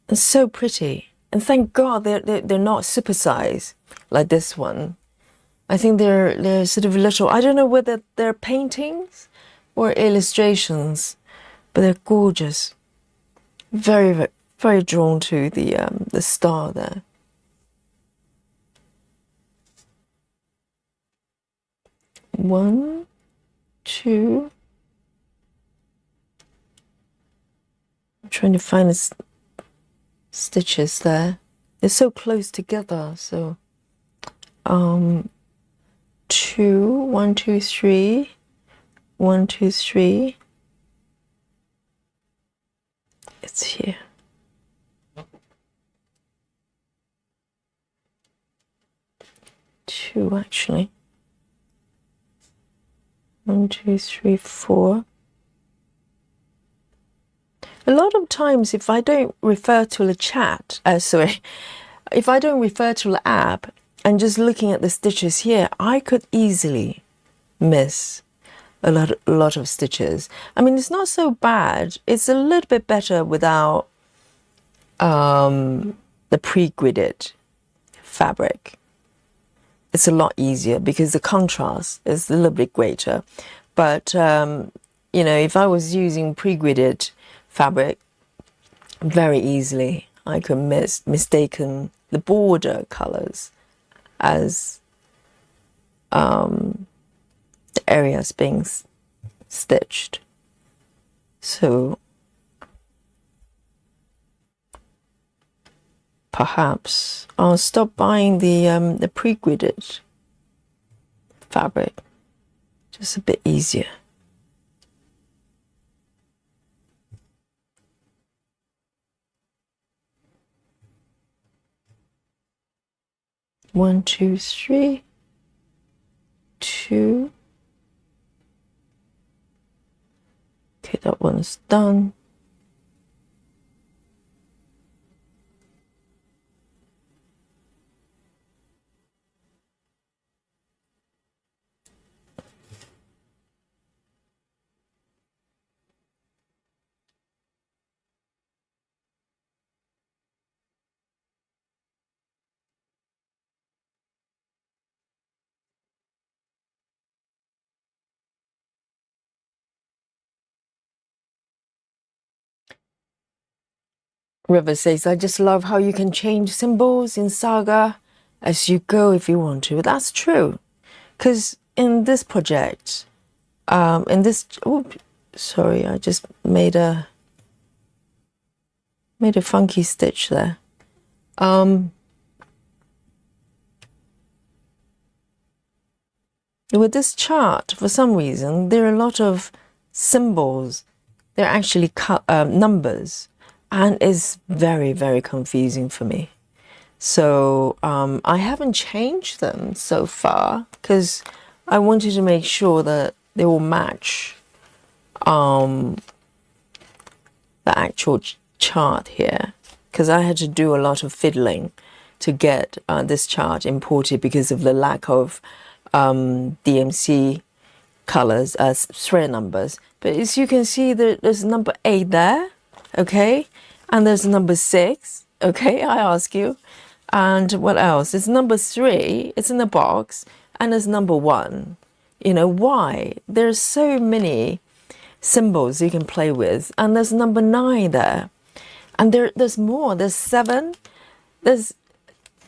and so pretty. And thank God they're not supersized like this one. I think they're sort of little. I don't know whether they're paintings or illustrations, but they're gorgeous. Very, very, very drawn to the star there. One, two. I'm trying to find the stitches there. They're so close together. So, 2, 1, 2, 3. 1, 2, 3. It's here. Two, actually. 1, 2, 3, 4. A lot of times, if I don't refer to the chat, if I don't refer to the app and just looking at the stitches here, I could easily miss a lot of stitches. I mean, it's not so bad. It's a little bit better without the pre-gridded fabric. It's a lot easier because the contrast is a little bit greater. But, you know, if I was using pre-gridded fabric, very easily I could mistaken the border colors as the areas being stitched. So perhaps I'll stop buying the pre-gridded fabric. Just a bit easier. One, two, three, 2. Okay, that one's done. River says, I just love how you can change symbols in Saga as you go if you want to. That's true. Because in this project, sorry, I just made a funky stitch there. With this chart, for some reason, there are a lot of symbols. They're actually numbers. And it's very, very confusing for me. So I haven't changed them so far because I wanted to make sure that they will match the actual chart here, because I had to do a lot of fiddling to get this chart imported because of the lack of DMC colors as thread numbers. But as you can see, there's number 8 there, okay, and there's number 6, okay, I ask you, and what else? It's number 3, it's in the box, and there's number 1. You know why? There's so many symbols you can play with, and there's number 9 there, and there's more. There's 7, there's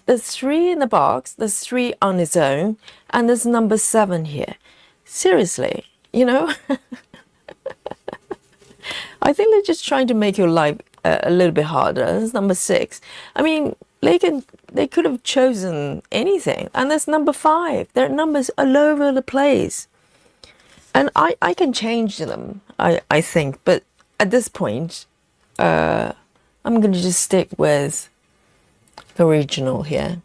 3 in the box, there's 3 on its own, and there's number 7 here. Seriously, you know, I think they're just trying to make your life a little bit harder. There's number 6. I mean, they could have chosen anything. And there's number 5. There are numbers all over the place. And I can change them, I think. But at this point, I'm going to just stick with the original here,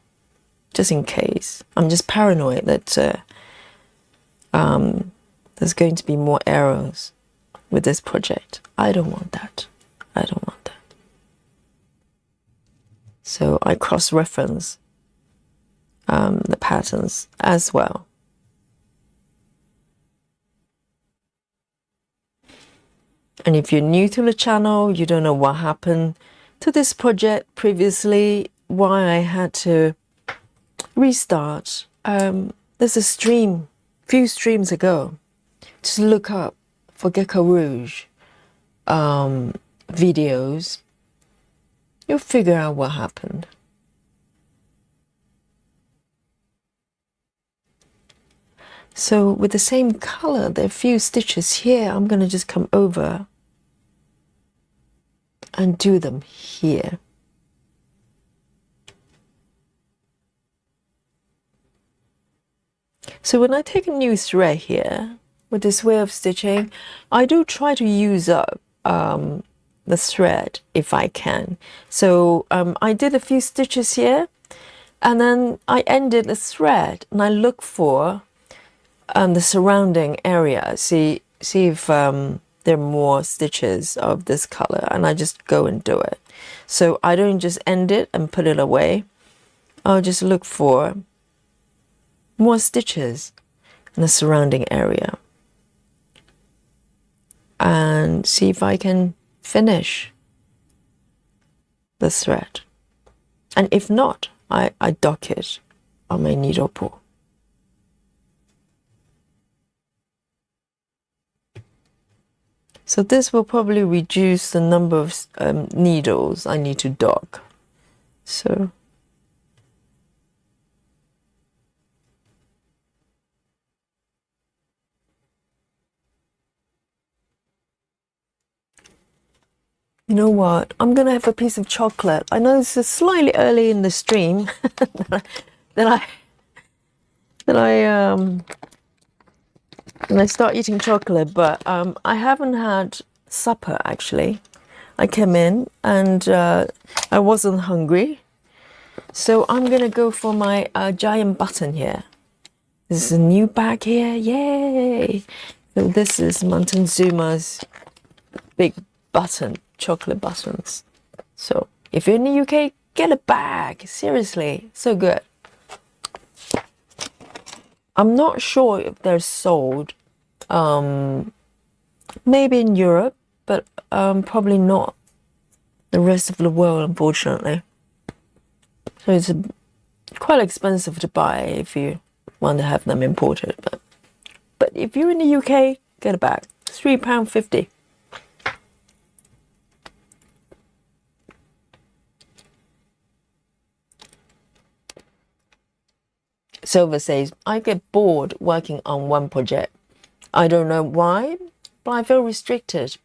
just in case. I'm just paranoid that there's going to be more errors with this project. I don't want that. I don't want that. So I cross-reference the patterns as well. And if you're new to the channel, you don't know what happened to this project previously, why I had to restart. There's a few streams ago. Just look up for GeckoRouge videos. You'll figure out what happened. So with the same color, there are a few stitches here. I'm going to just come over and do them here. So when I take a new thread here, with this way of stitching, I do try to use up the thread if I can. So I did a few stitches here, and then I ended the thread, and I look for the surrounding area, see if there are more stitches of this color, and I just go and do it. So I don't just end it and put it away. I'll just look for more stitches in the surrounding area and see if I can finish the thread. And if not, I dock it on my needle pull. So this will probably reduce the number of needles I need to dock. So you know what? I'm gonna have a piece of chocolate. I know this is slightly early in the stream that I start eating chocolate, but I haven't had supper actually. I came in and I wasn't hungry, so I'm gonna go for my giant button here. This is a new bag here, yay! So this is Montezuma's big button, chocolate buttons. So if you're in the UK, get a bag. Seriously, so good. I'm not sure if they're sold, maybe in Europe, but probably not the rest of the world, unfortunately. So it's quite expensive to buy if you want to have them imported. But if you're in the UK, get a bag. £3.50. Silver says, I get bored working on one project. I don't know why, but I feel restricted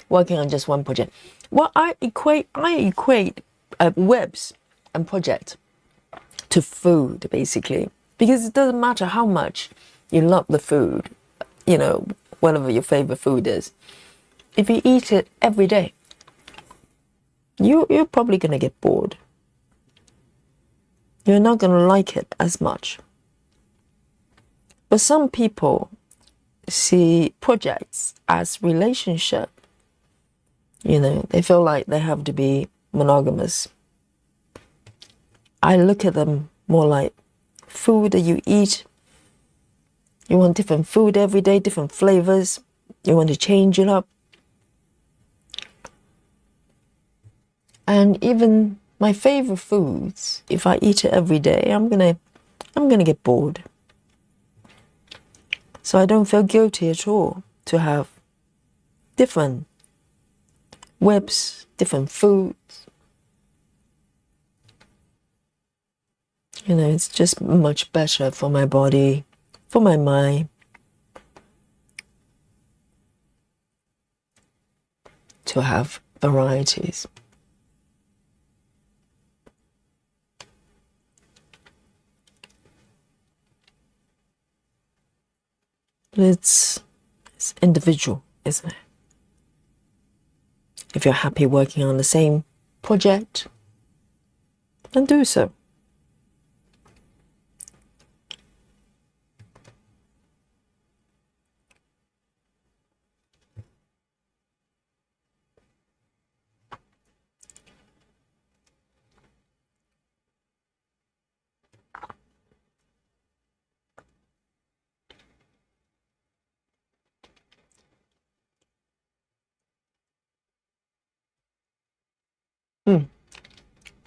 working on just one project. Well, I equate webs and project to food, basically, because it doesn't matter how much you love the food, you know, whatever your favorite food is. If you eat it every day, you're probably going to get bored. You're not going to like it as much. But some people see projects as relationship. You know, they feel like they have to be monogamous. I look at them more like food that you eat. You want different food every day, different flavors. You want to change it up. And even my favorite foods, if I eat it every day, I'm gonna get bored. So I don't feel guilty at all to have different whips, different foods. You know, it's just much better for my body, for my mind, to have varieties. But it's individual, isn't it? If you're happy working on the same project, then do so.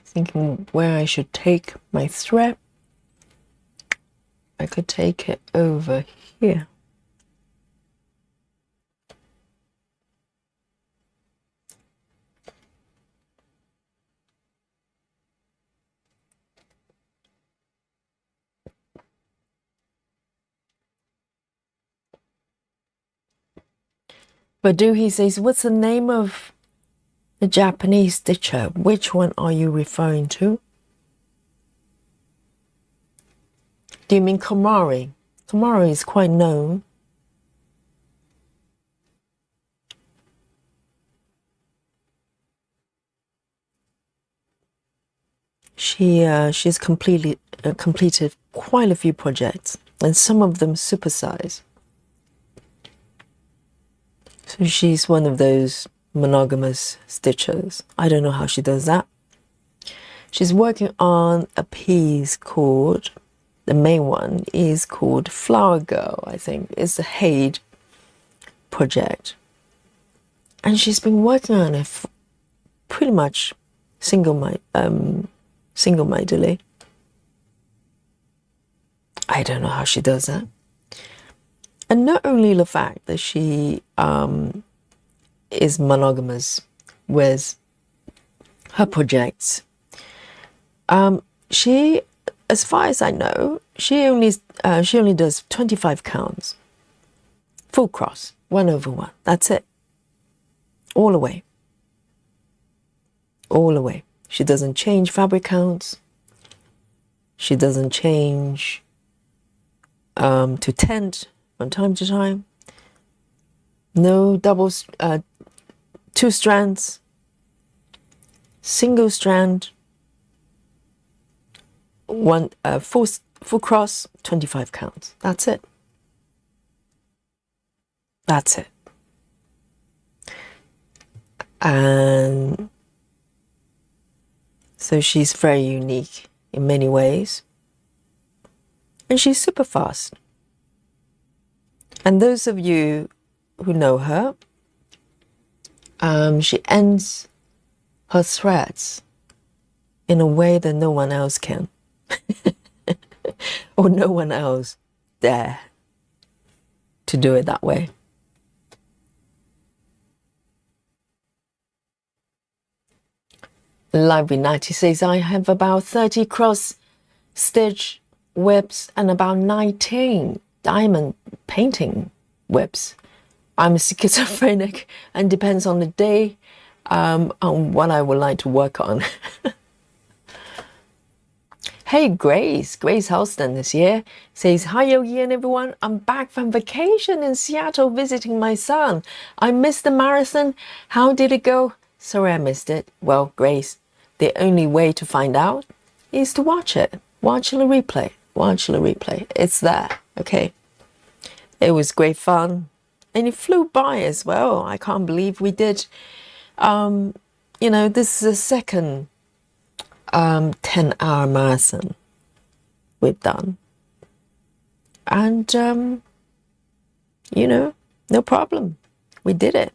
Thinking where I should take my thread. I could take it over here. But he says, what's the name of the Japanese stitcher? Which one are you referring to? Do you mean Komari? Komari is quite known. She's completed quite a few projects, and some of them supersize. So she's one of those monogamous stitchers. I don't know how she does that. She's working on a piece called, the main one is called Flower Girl, I think. It's the Hade project. And she's been working on it pretty much single-mindedly. I don't know how she does that. And not only the fact that she is monogamous with her projects, she, as far as I know, she only does 25 counts, full cross, 1/1. That's it. All the way. All the way. She doesn't change fabric counts. She doesn't change to tent from time to time. No doubles, 2 strands, single strand, one full cross, 25 counts. That's it. That's it. And so she's very unique in many ways. And she's super fast. And those of you who know her, she ends her threads in a way that no one else can. Or no one else dare to do it that way. Library 90 says, I have about 30 cross stitch whips and about 19 diamond painting whips. I'm schizophrenic and depends on the day, on what I would like to work on. Hey, Grace Halston this year says, hi Yogi and everyone, I'm back from vacation in Seattle visiting my son. I missed the marathon. How did it go? Sorry I missed it. Well, Grace, the only way to find out is to watch it. Watch the replay. Watch the replay. It's there, okay? It was great fun. And it flew by as well. I can't believe we did You know, this is the second 10-hour marathon we've done. And, you know, no problem. We did it.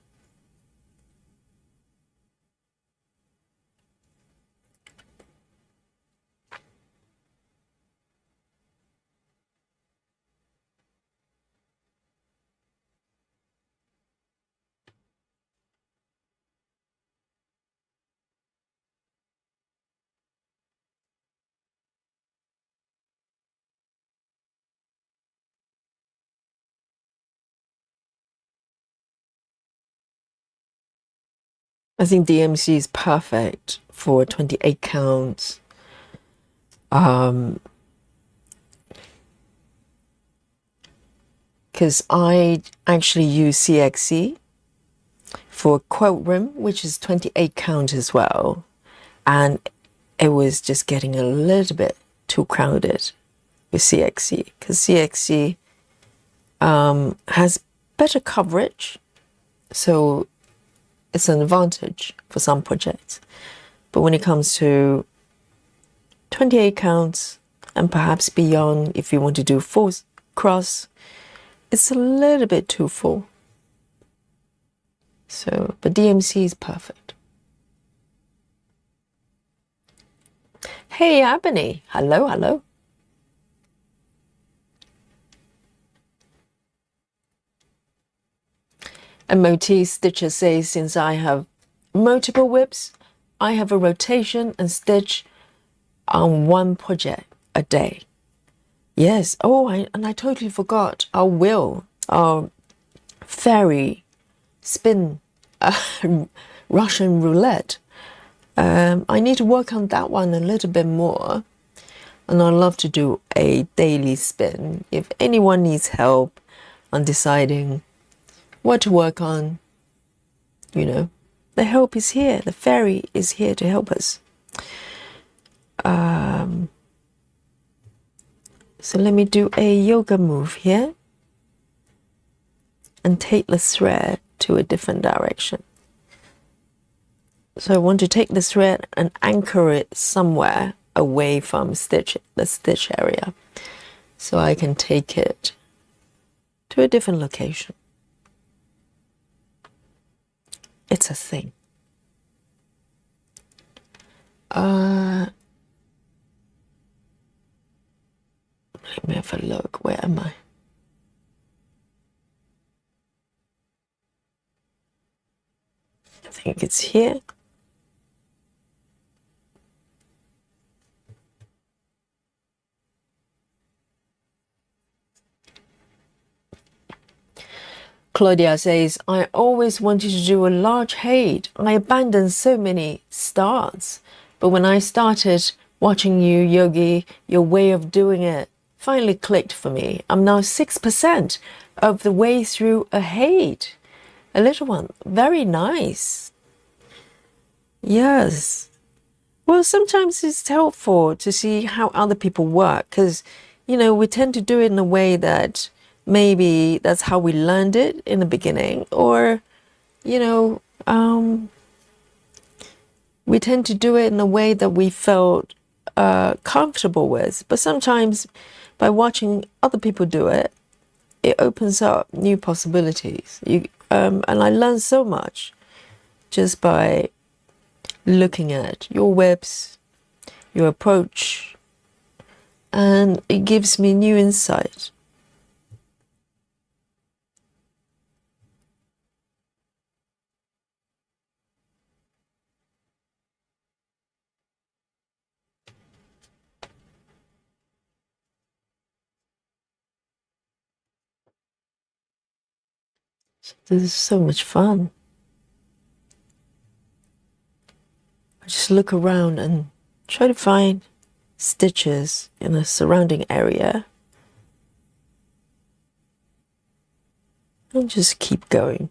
I think DMC is perfect for 28 counts. Because I actually use CXC for quote rim, which is 28 count as well. And it was just getting a little bit too crowded with CXC, because CXC has better coverage. So it's an advantage for some projects. But when it comes to 28 counts and perhaps beyond, if you want to do full cross, it's a little bit too full. So, but DMC is perfect. Hey, Ebony. Hello, hello. And Moti Stitcher says, since I have multiple whips, I have a rotation and stitch on one project a day. Yes. Oh, and I totally forgot our wheel, our fairy spin Russian roulette. I need to work on that one a little bit more. And I'd love to do a daily spin. If anyone needs help on deciding what to work on, you know, the help is here. The fairy is here to help us. So let me do a yoga move here and take the thread to a different direction. So I want to take the thread and anchor it somewhere away from the stitch area, so I can take it to a different location. It's a thing. Let me have a look. Where am I? I think it's here. Claudia says, I always wanted to do a large height. I abandoned so many starts. But when I started watching you, Yogi, your way of doing it finally clicked for me. I'm now 6% of the way through a height. A little one. Very nice. Yes. Well, sometimes it's helpful to see how other people work, because, you know, we tend to do it in a way that maybe that's how we learned it in the beginning, or, you know, we tend to do it in a way that we felt comfortable with. But sometimes by watching other people do it, it opens up new possibilities. And I learned so much just by looking at your whips, your approach, and it gives me new insight. This is so much fun. I just look around and try to find stitches in the surrounding area and just keep going.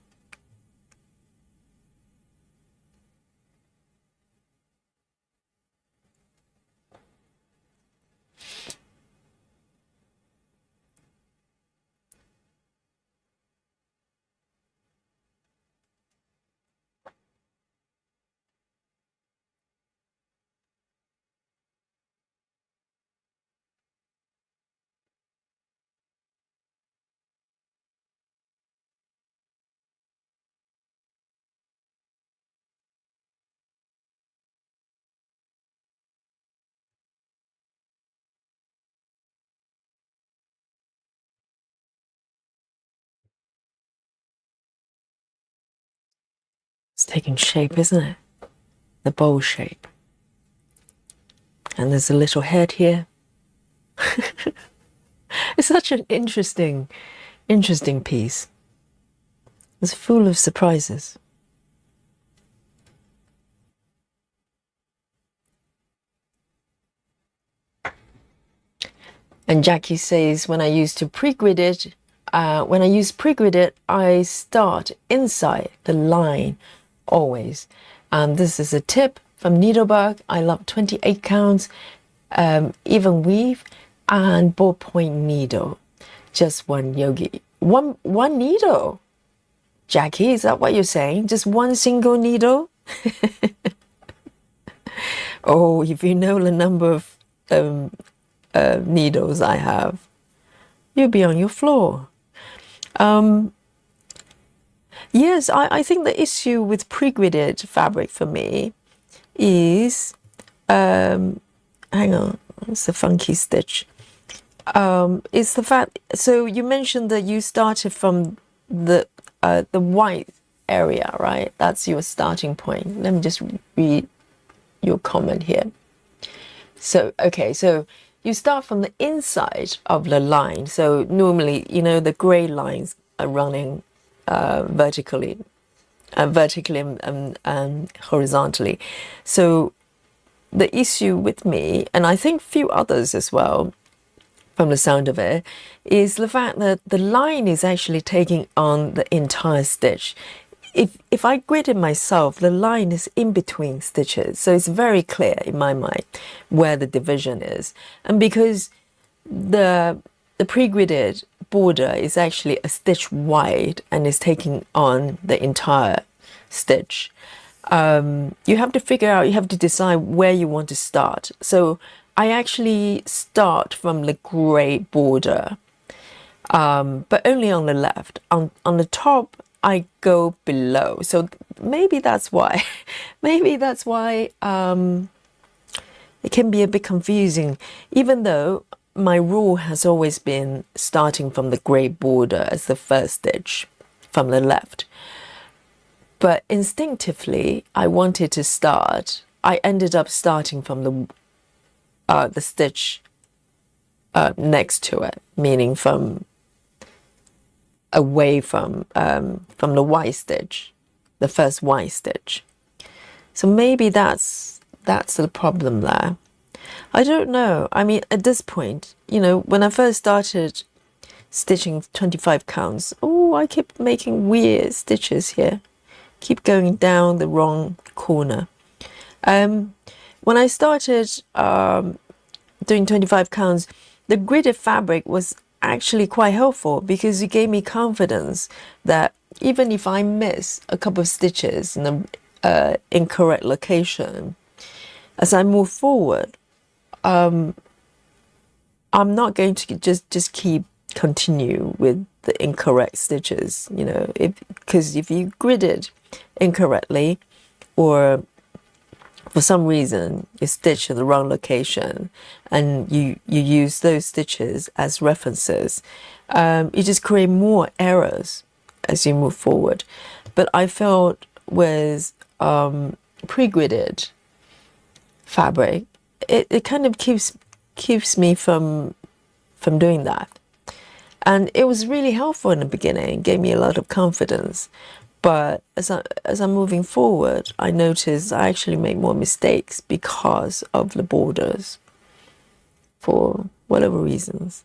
It's taking shape, isn't it? The bowl shape. And there's a little head here. It's such an interesting piece. It's full of surprises. And Jackie says, when I use pre-gridded, I start inside the line always. And this is a tip from Needleberg. I love 28 counts, even weave, and ballpoint needle. Just one yogi. One needle. Jackie, is that what you're saying? Just one single needle? Oh, if you know the number of needles I have, you'll be on your floor. Yes, I think the issue with pre-gridded fabric for me is, hang on, it's a funky stitch. It's the fact, so you mentioned that you started from the white area, right? That's your starting point. Let me just read your comment here. So, okay, so you start from the inside of the line. So normally, you know, the gray lines are running vertically and horizontally. So the issue with me, and I think few others as well, from the sound of it, is the fact that the line is actually taking on the entire stitch. If I grid it myself, the line is in between stitches, so it's very clear in my mind where the division is. And because the pre-gridded border is actually a stitch wide and is taking on the entire stitch, you have to figure out, you have to decide where you want to start. So I actually start from the grey border, but only on the left. On the top, I go below. So maybe that's why. Maybe that's why it can be a bit confusing, even though my rule has always been starting from the grey border as the first stitch from the left. But instinctively, I wanted to start. I ended up starting from the stitch next to it, meaning from away from the Y stitch, the first Y stitch. So maybe that's the problem there. I don't know. I mean, at this point, you know, when I first started stitching 25 counts, oh, I keep making weird stitches here. Keep going down the wrong corner. When I started doing 25 counts, the gridded fabric was actually quite helpful because it gave me confidence that even if I miss a couple of stitches in the incorrect location, as I move forward, I'm not going to just continue with the incorrect stitches, you know, because if you grid it incorrectly, or for some reason you stitch in the wrong location and you use those stitches as references, you just create more errors as you move forward. But I felt with pre-gridded fabric, it kind of keeps me from doing that. And it was really helpful in the beginning, gave me a lot of confidence. But as I'm moving forward, I noticed I actually make more mistakes because of the borders, for whatever reasons.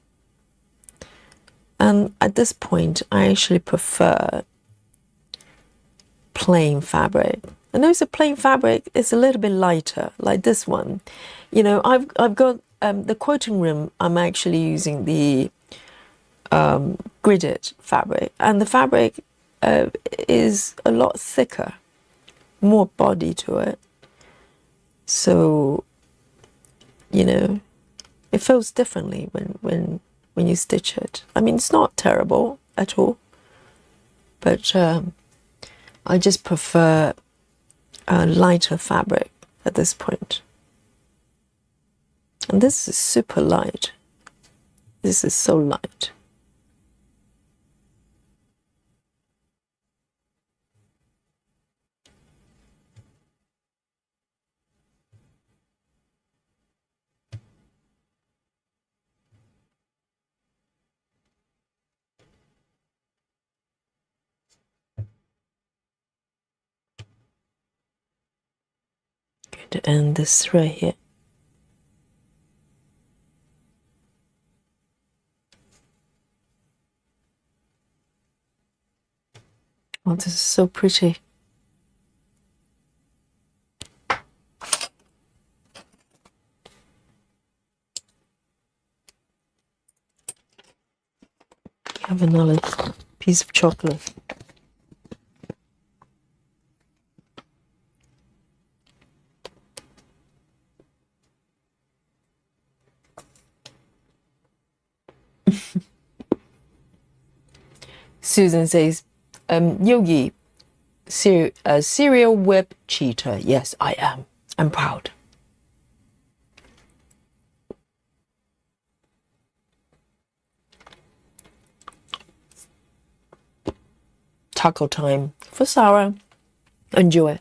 And at this point, I actually prefer plain fabric. I notice the plain fabric is a little bit lighter, like this one. You know, I've got the quilting room. I'm actually using the gridded fabric, and the fabric is a lot thicker, more body to it. So, you know, it feels differently when you stitch it. I mean, it's not terrible at all, but I just prefer a lighter fabric at this point. And this is super light. This is so light. thread and this thread here. Oh, this is so pretty. Have another piece of chocolate. Susan says, Yogi, serial web cheater. Yes, I am. I'm proud. Taco time for Sarah. Enjoy.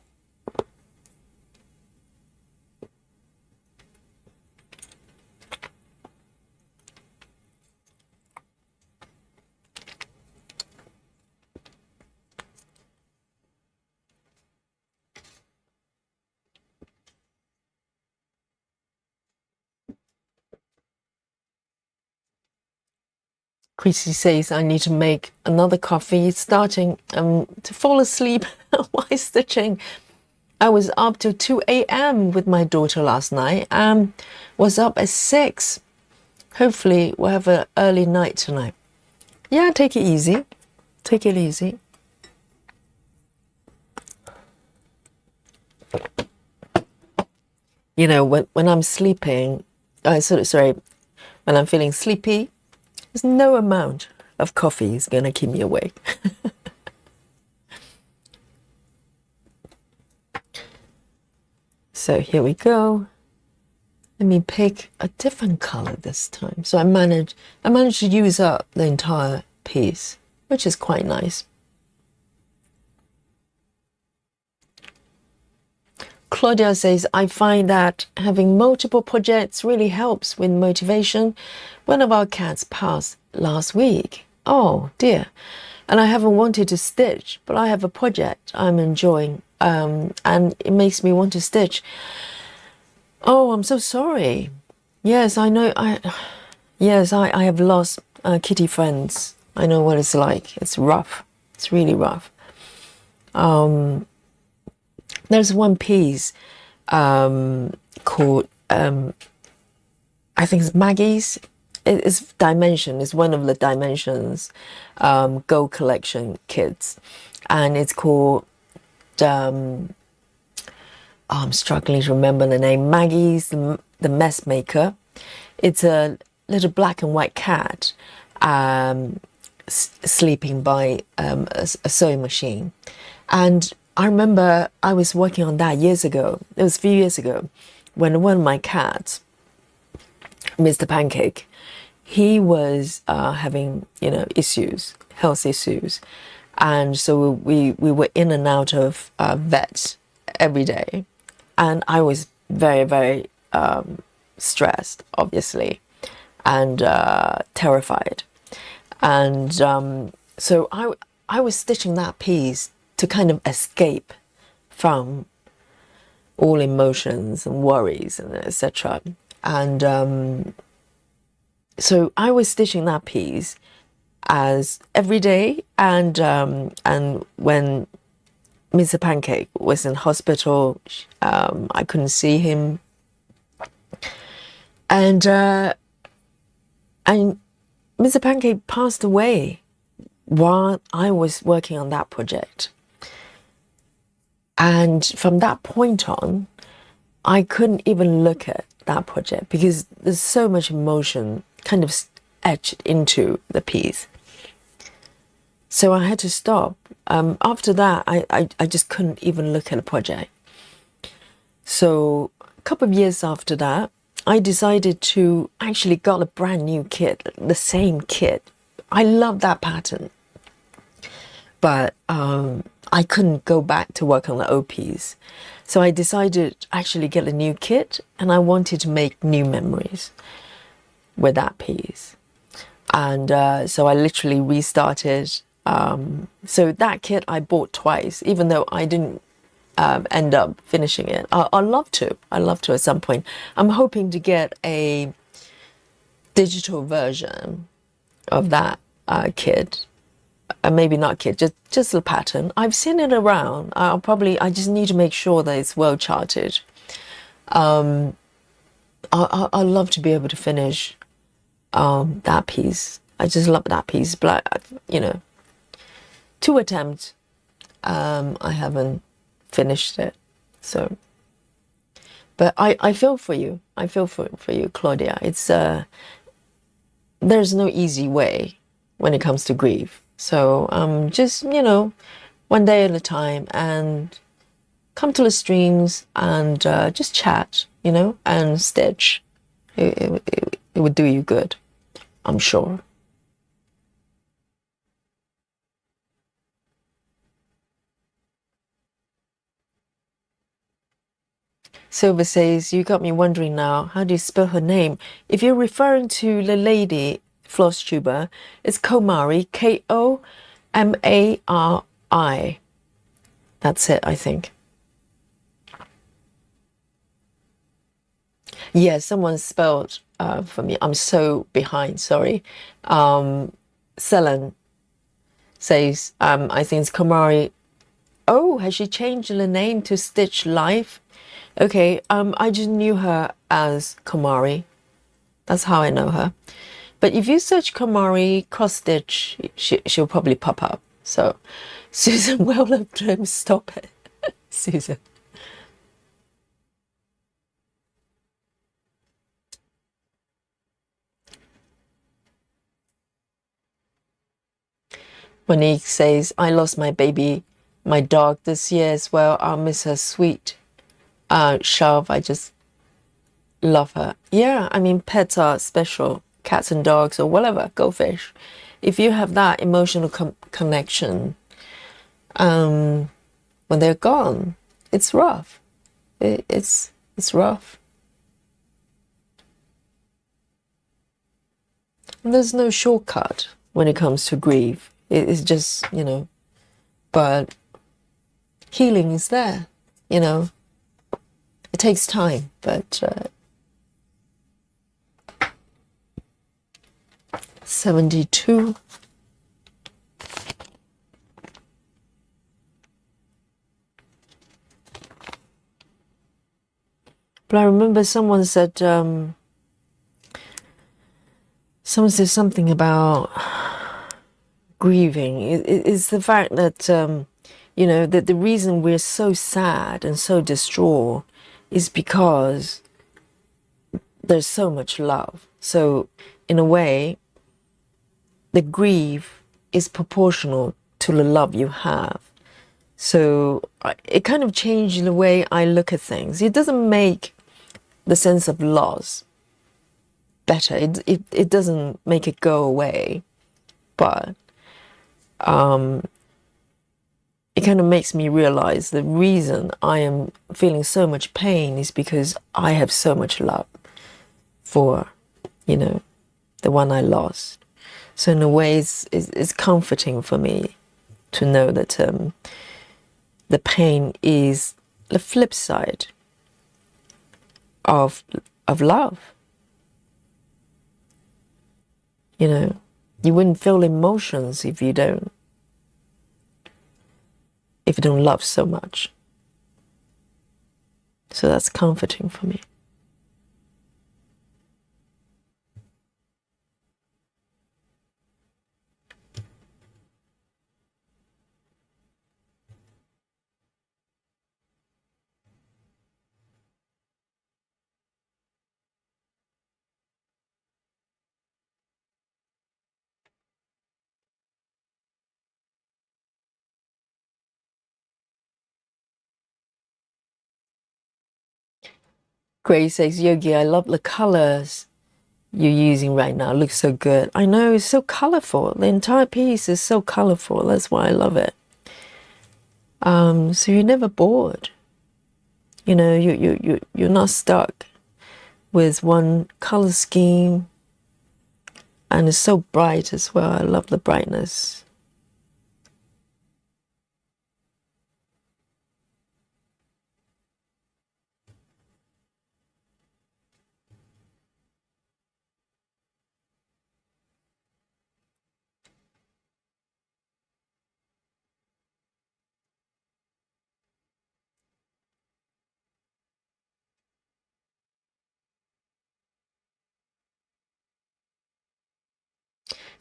Chrissy says, I need to make another coffee. It's starting to fall asleep while stitching. I was up till 2 a.m. with my daughter last night. Was up at 6. Hopefully we'll have an early night tonight. Yeah, take it easy. Take it easy. You know, when I'm sleeping, when I'm feeling sleepy, there's no amount of coffee is going to keep me awake. So here we go. Let me pick a different color this time. So I managed to use up the entire piece, which is quite nice. Claudia says, I find that having multiple projects really helps with motivation. One of our cats passed last week. Oh dear. And I haven't wanted to stitch, but I have a project I'm enjoying, and it makes me want to stitch. Oh, I'm so sorry. Yes, I know. I have lost kitty friends. I know what it's like. It's rough. It's really rough. There's one piece called, I think it's Maggie's. It's Dimension. It's one of the Dimensions Go Collection kits. And it's called, I'm struggling to remember the name, Maggie's the Mess Maker. It's a little black and white cat sleeping by a sewing machine. And I remember I was working on that years ago. It was a few years ago when one of my cats, Mr. Pancake, he was having, health issues. And so we were in and out of vets every day. And I was very, very stressed, obviously, and terrified. And so I was stitching that piece to kind of escape from all emotions and worries and etc. And so I was stitching that piece as every day, and when Mr. Pancake was in hospital, I couldn't see him, and Mr. Pancake passed away while I was working on that project. And from that point on, I couldn't even look at that project because there's so much emotion kind of etched into the piece. So I had to stop. After that, I just couldn't even look at the project. So a couple of years after that, I decided to actually got a brand new kit, the same kit. I love that pattern. But I couldn't go back to work on the OPs. So I decided to actually get a new kit, and I wanted to make new memories with that piece. And so I literally restarted. So that kit I bought twice, even though I didn't end up finishing it. I'd love to. I'd love to at some point. I'm hoping to get a digital version of that kit. Maybe not kit, just the pattern. I've seen it around. I just need to make sure that it's well charted. I'd love to be able to finish that piece. I just love that piece, but you know, 2 attempts, I haven't finished it. So, but I feel for you. I feel for you, Claudia. It's there's no easy way when it comes to grief. So just, you know, one day at a time, and come to the streams and just chat, you know, and stitch. It would do you good, I'm sure. Silver says, you got me wondering now, how do you spell her name? If you're referring to the lady floss tuber, it's Komari, Komari. That's it, I think. Yeah, someone spelled for me. I'm so behind, sorry. Selen says, I think it's Komari. Oh, has she changed the name to Stitch Life? Okay, I just knew her as Komari. That's how I know her. But if you search Komari cross stitch, she'll probably pop up. So, Susan, well of dreams, stop it, Susan. Monique says, I lost my baby, my dog this year as well. I'll miss her sweet Shelf. I just love her. Yeah, I mean, pets are special. Cats and dogs or whatever, goldfish. If you have that emotional connection, when they're gone, it's rough. It's rough. And there's no shortcut when it comes to grief. It's just, you know, but healing is there, you know. It takes time, but 72. But I remember someone said something about grieving. It's the fact that you know, that the reason we're so sad and so distraught is because there's so much love. So in a way, the grief is proportional to the love you have. So it kind of changed the way I look at things. It doesn't make the sense of loss better. It doesn't make it go away, but it kind of makes me realize the reason I am feeling so much pain is because I have so much love for, you know, the one I lost. So in a way, it's comforting for me to know that the pain is the flip side of love. You know, you wouldn't feel emotions if you don't love so much. So that's comforting for me. Grace says, Yogi, I love the colors you're using right now. It looks so good. I know, it's so colorful. The entire piece is so colorful. That's why I love it. So you're never bored. You know, you're not stuck with one color scheme. And it's so bright as well. I love the brightness.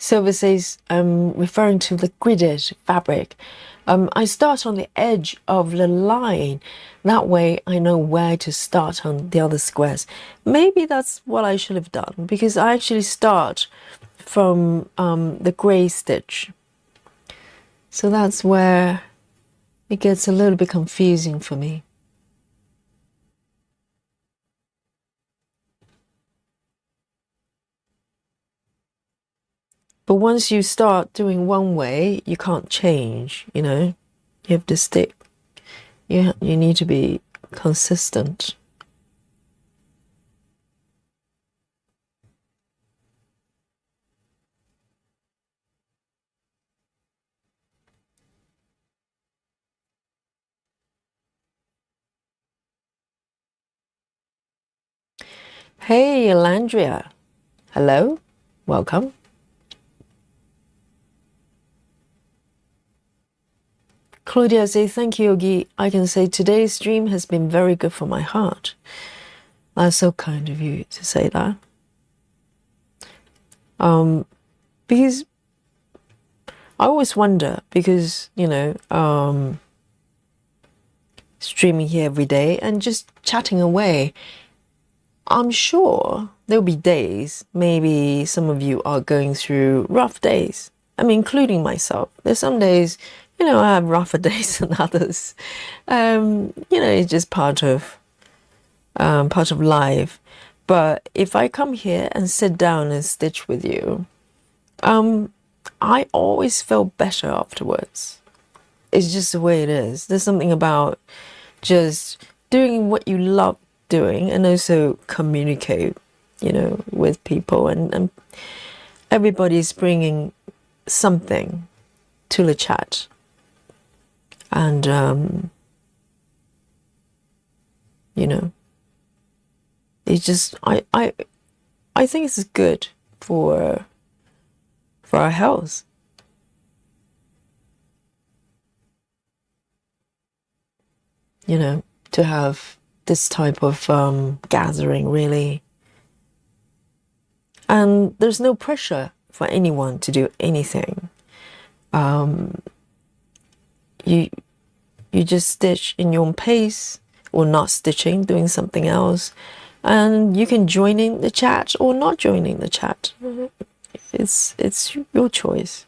Silver says, referring to the gridded fabric, I start on the edge of the line. That way I know where to start on the other squares. Maybe that's what I should have done, because I actually start from the grey stitch. So that's where it gets a little bit confusing for me. But once you start doing one way, you can't change, you know. You have to stick. You need to be consistent. Hey, Elandria. Hello. Welcome. Claudia says, thank you, Yogi. I can say today's stream has been very good for my heart. That's so kind of you to say that. Because I always wonder, because, you know, streaming here every day and just chatting away, I'm sure there'll be days, maybe some of you are going through rough days. I mean, including myself. There's some days, you know, I have rougher days than others. You know, it's just part of life. But if I come here and sit down and stitch with you, I always feel better afterwards. It's just the way it is. There's something about just doing what you love doing and also communicate, you know, with people, and everybody's bringing something to the chat. And, you know, it's just, I think it's good for our health. You know, to have this type of gathering, really. And there's no pressure for anyone to do anything. You just stitch in your own pace, or not stitching, doing something else, and you can join in the chat or not joining the chat. It's your choice.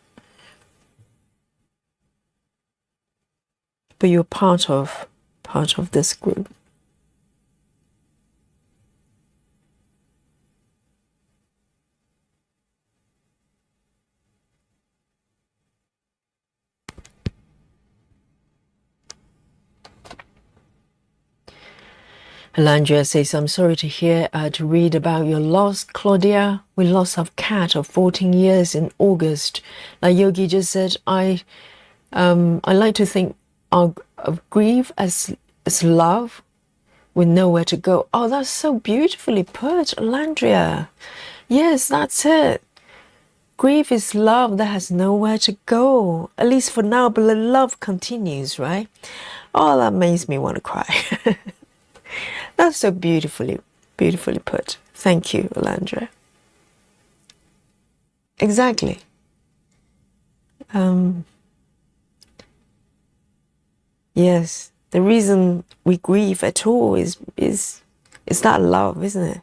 But you're part of this group. Elandria says, I'm sorry to read about your loss, Claudia. We lost our cat of 14 years in August. Like Yogi just said, I like to think of grief as love with nowhere to go. Oh, that's so beautifully put, Elandria. Yes, that's it. Grief is love that has nowhere to go, at least for now, but the love continues, right? Oh, that makes me want to cry. That's so beautifully put. Thank you, Elandria. Exactly. Yes, the reason we grieve at all is that love, isn't it?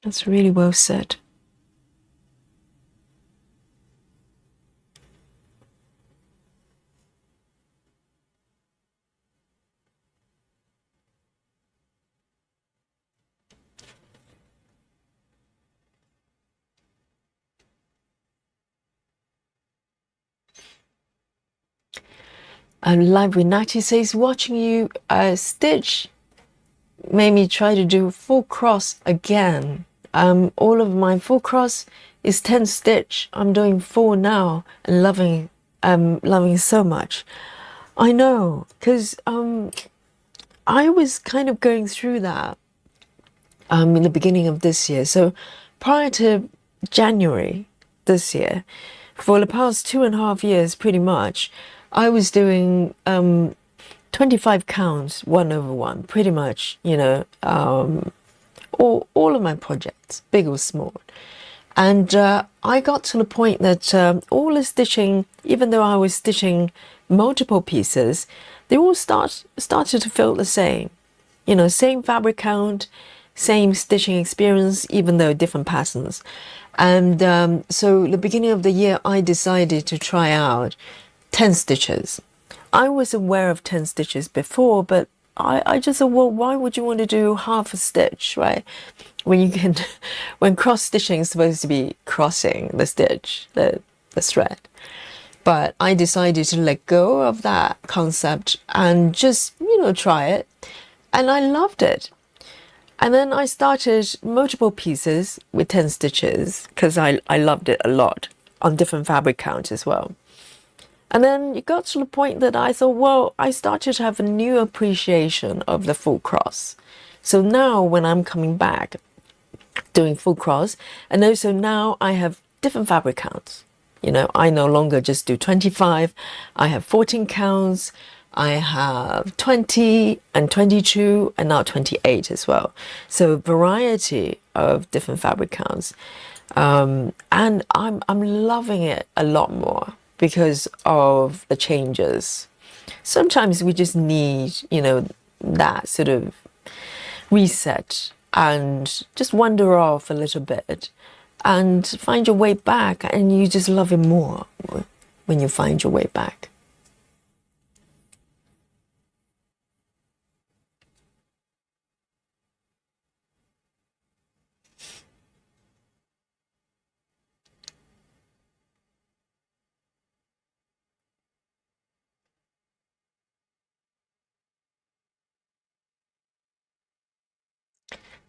That's really well said. Live with Natty says, watching you stitch made me try to do full cross again. All of my full cross is 10 stitch. I'm doing 4 now and loving it so much. I know, because I was kind of going through that in the beginning of this year. So prior to January this year, for the past 2.5 years, pretty much, I was doing 25 counts 1/1, pretty much, all of my projects, big or small. And I got to the point that all the stitching, even though I was stitching multiple pieces, they all started to feel the same. Same fabric count, same stitching experience, even though different patterns. And so the beginning of the year, I decided to try out 10 stitches. I was aware of 10 stitches before, but I just thought, well, why would you want to do half a stitch, right? When you can, when cross stitching is supposed to be crossing the stitch, the thread. But I decided to let go of that concept and just, try it. And I loved it. And then I started multiple pieces with 10 stitches because I loved it a lot on different fabric counts as well. And then it got to the point that I thought, well, I started to have a new appreciation of the full cross. So now when I'm coming back doing full cross, and also now I have different fabric counts. I no longer just do 25, I have 14 counts, I have 20 and 22 and now 28 as well. So variety of different fabric counts. And I'm loving it a lot more because of the changes. Sometimes we just need, that sort of reset and just wander off a little bit and find your way back, and you just love it more when you find your way back.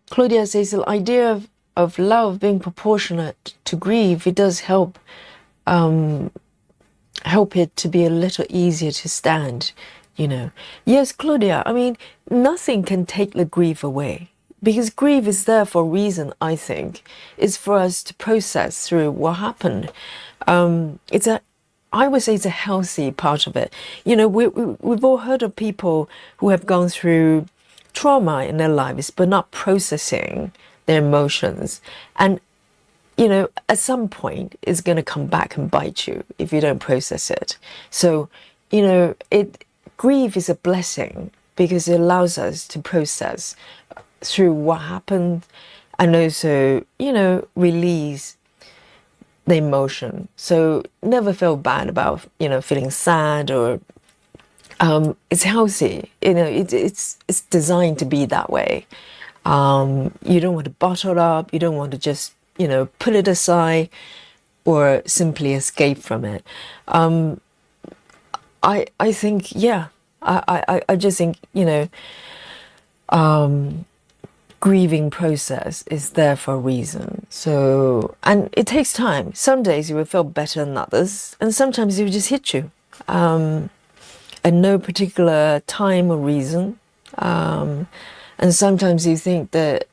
Claudia says the idea of love being proportionate to grief, it does help it to be a little easier to stand, Yes, Claudia, I mean, nothing can take the grief away because grief is there for a reason, I think. It's for us to process through what happened. I would say it's a healthy part of it. We've all heard of people who have gone through trauma in their lives but not processing their emotions, and at some point it's going to come back and bite you if you don't process it. So grief is a blessing because it allows us to process through what happened and also release the emotion. So never feel bad about feeling sad, or it's healthy. It's designed to be that way. You don't want to bottle it up. You don't want to just put it aside or simply escape from it. I think, yeah, I just think grieving process is there for a reason. So, and it takes time. Some days you will feel better than others, and sometimes it will just hit you. At no particular time or reason. And sometimes you think that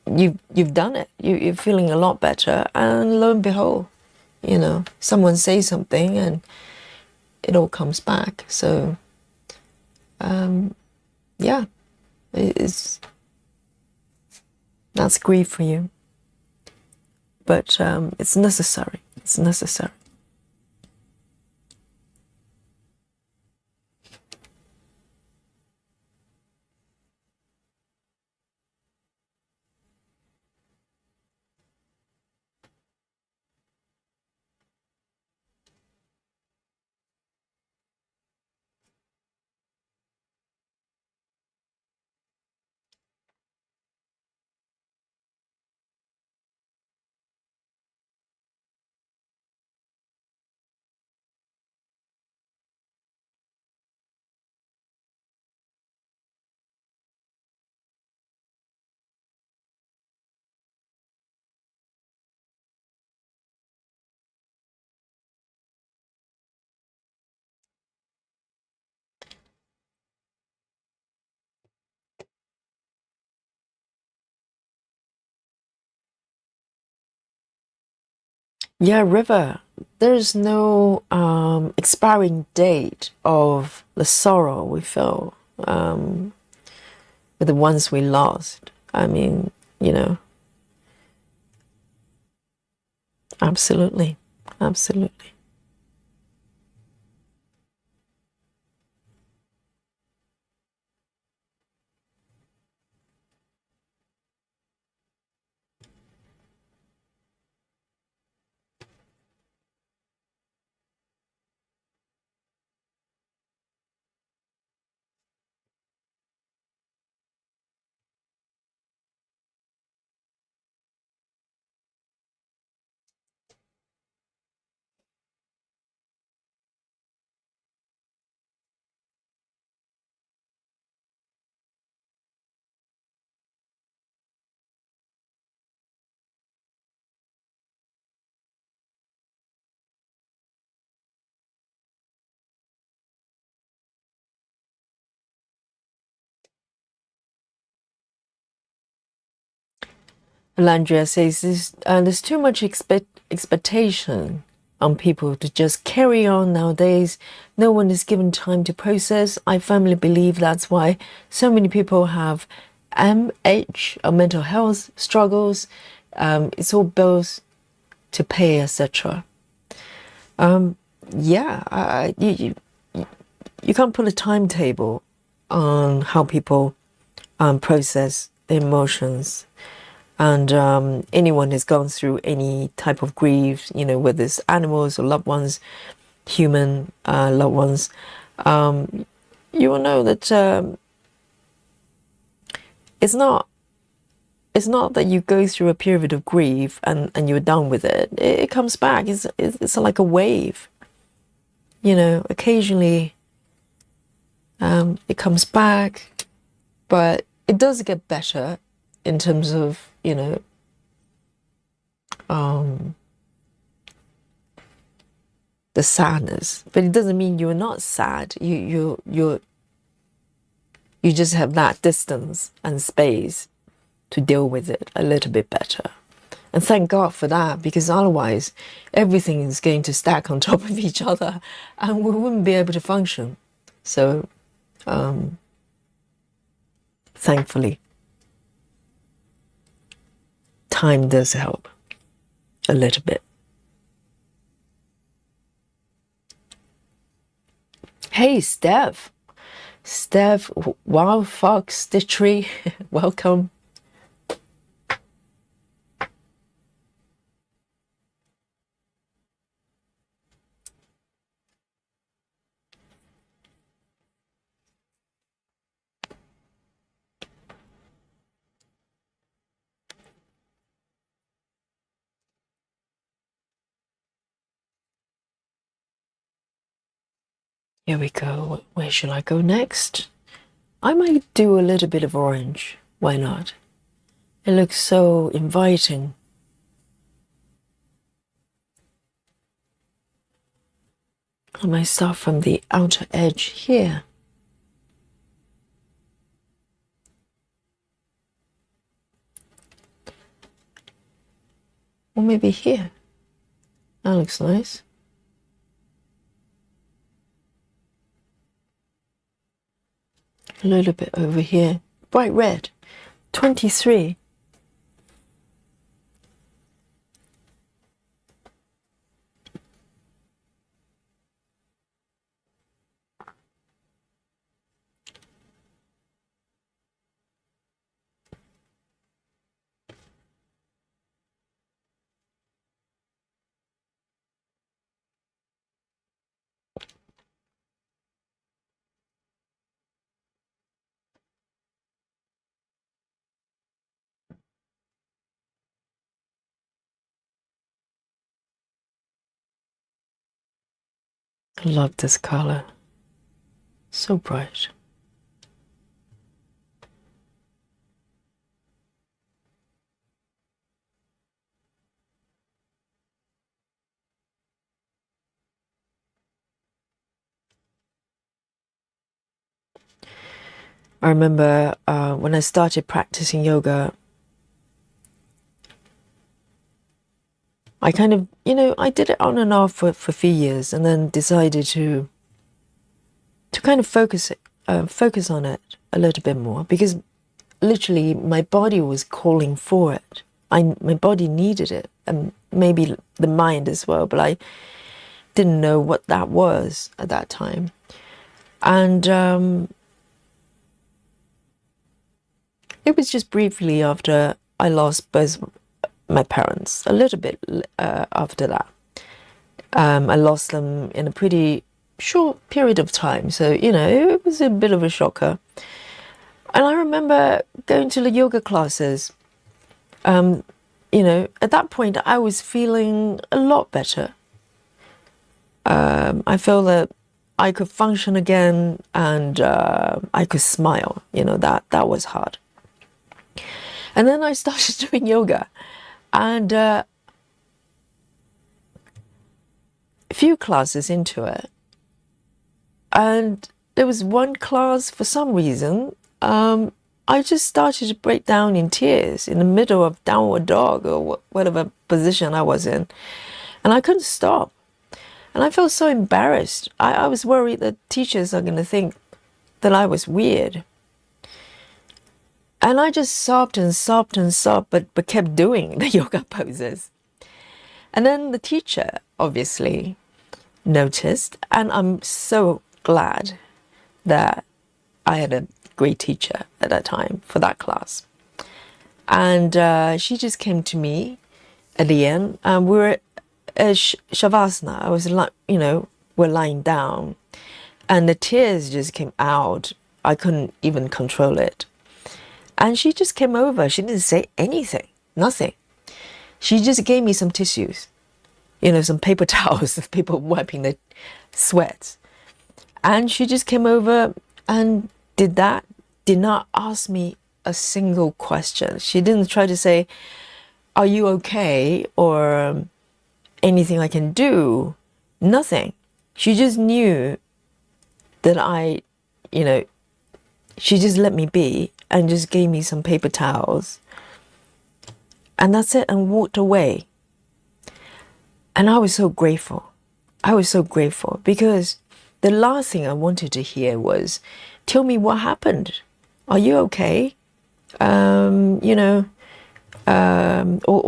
you've done it. You're feeling a lot better, and lo and behold, someone says something and it all comes back. So, yeah, that's grief for you. But it's necessary. It's necessary. Yeah, River. There's no expiring date of the sorrow we feel with the ones we lost. I mean, you know, absolutely, absolutely. Landria says there's too much expectation on people to just carry on nowadays. No one is given time to process. I firmly believe that's why so many people have MH or mental health struggles. It's all bills to pay, etc. Yeah, you can't put a timetable on how people process their emotions. And anyone who's gone through any type of grief, you know, whether it's animals or loved ones, human loved ones, you will know that it's not that you go through a period of grief and you're done with it. It comes back. It's like a wave. You know, occasionally it comes back, but it does get better in terms of, you know, the sadness. But it doesn't mean you're not sad. You just have that distance and space to deal with it a little bit better. And thank God for that, because otherwise everything is going to stack on top of each other and we wouldn't be able to function. So, thankfully, time does help a little bit. Hey, Steph. Steph, Wild Fox Stitchery, welcome. Here we go. Where should I go next? I might do a little bit of orange. Why not? It looks so inviting. I might start from the outer edge here. Or maybe here. That looks nice. A little bit over here. Bright red. 23. I love this color. So bright. I remember when I started practicing yoga, I kind of, I did it on and off for a few years, and then decided to kind of focus on it a little bit more, because literally my body was calling for it. My body needed it, and maybe the mind as well, but I didn't know what that was at that time. And it was just briefly after I lost both my parents, a little bit after that. I lost them in a pretty short period of time, so it was a bit of a shocker. And I remember going to the yoga classes. At that point I was feeling a lot better. I felt that I could function again, and I could smile. That was hard. And then I started doing yoga, and a few classes into it, and there was one class, for some reason, I just started to break down in tears in the middle of downward dog or whatever position I was in, and I couldn't stop. And I felt so embarrassed. I was worried that teachers are going to think that I was weird. And I just sobbed and sobbed and sobbed, but kept doing the yoga poses. And then the teacher obviously noticed, and I'm so glad that I had a great teacher at that time for that class. And she just came to me at the end, and we were Shavasana. I was like, we're lying down, and the tears just came out. I couldn't even control it. And she just came over. She didn't say anything, nothing. She just gave me some tissues, some paper towels of people wiping the sweat. And she just came over and did that, did not ask me a single question. She didn't try to say, are you okay? Or anything I can do. Nothing. She just knew that she just let me be and just gave me some paper towels. And that's it, and walked away. And I was so grateful. I was so grateful, because the last thing I wanted to hear was, tell me what happened. Are you okay? Or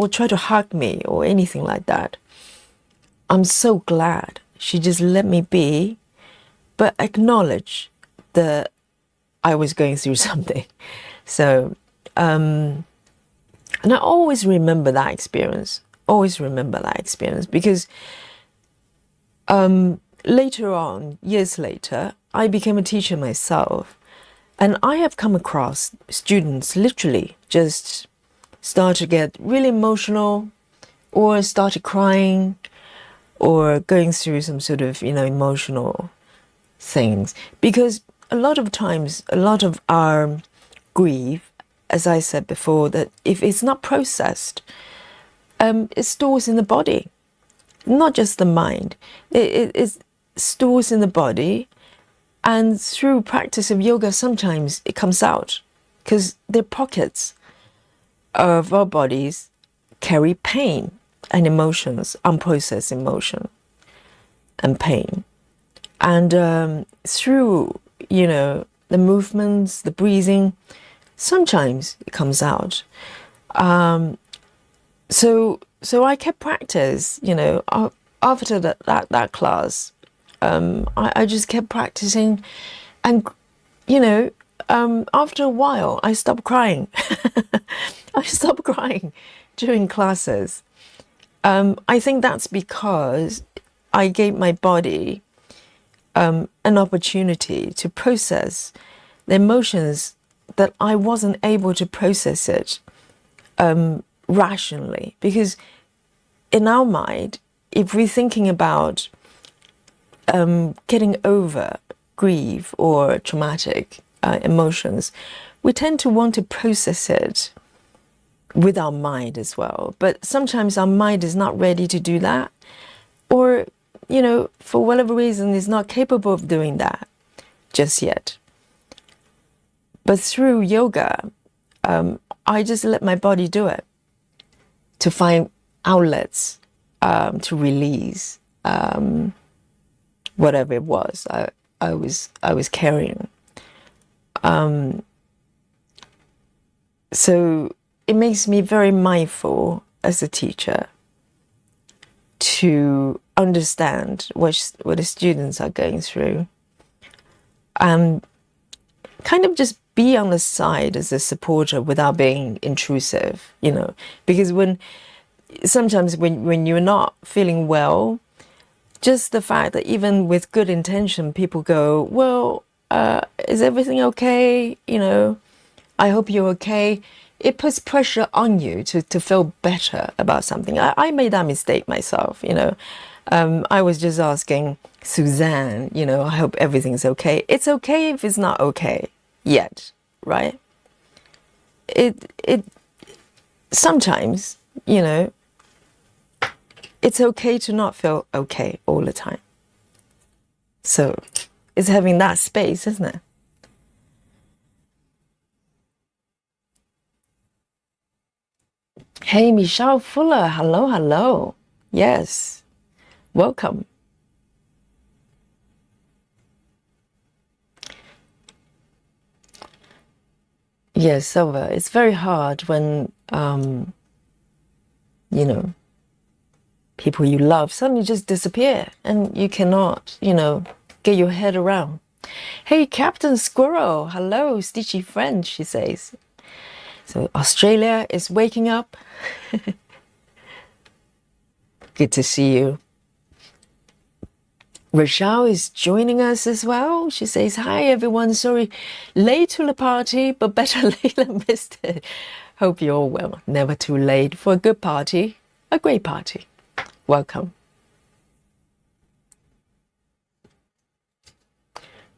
try to hug me or anything like that. I'm so glad she just let me be, but acknowledge that I was going through something. So, and I always remember that experience. Always remember that experience, because later on, years later, I became a teacher myself, and I have come across students literally just start to get really emotional, or started crying, or going through some sort of, emotional things. Because a lot of times, a lot of our grief, as I said before, that if it's not processed, it stores in the body, not just the mind. It stores in the body, and through practice of yoga, sometimes it comes out, because the pockets of our bodies carry pain and emotions, unprocessed emotion and pain. And through, the movements, the breathing, sometimes it comes out. So I kept practice, after that class. I just kept practicing, and, after a while, I stopped crying. I stopped crying during classes. I think that's because I gave my body an opportunity to process the emotions that I wasn't able to process it rationally. Because in our mind, if we're thinking about getting over grief or traumatic emotions, we tend to want to process it with our mind as well. But sometimes our mind is not ready to do that, or, for whatever reason, is not capable of doing that just yet. But through yoga, I just let my body do it, to find outlets to release whatever it was I was carrying. So it makes me very mindful as a teacher to understand what the students are going through, and kind of just be on the side as a supporter without being intrusive, because sometimes when you're not feeling well, just the fact that even with good intention, people go, well, is everything okay? I hope you're okay. It puts pressure on you to feel better about something. I made that mistake myself, I was just asking Suzanne, I hope everything's okay. It's okay if it's not okay yet, right? It sometimes, it's okay to not feel okay all the time. So it's having that space, isn't it? Hey, Michelle Fuller. Hello, hello. Yes. Welcome. Yes, Silva. It's very hard when, people you love suddenly just disappear and you cannot, get your head around. Hey, Captain Squirrel. Hello, Stitchy friend, she says. So Australia is waking up. Good to see you. Rochelle is joining us as well. She says, hi everyone, sorry, late to the party, but better late than missed it. Hope you're all well. Never too late for a good party, a great party. Welcome.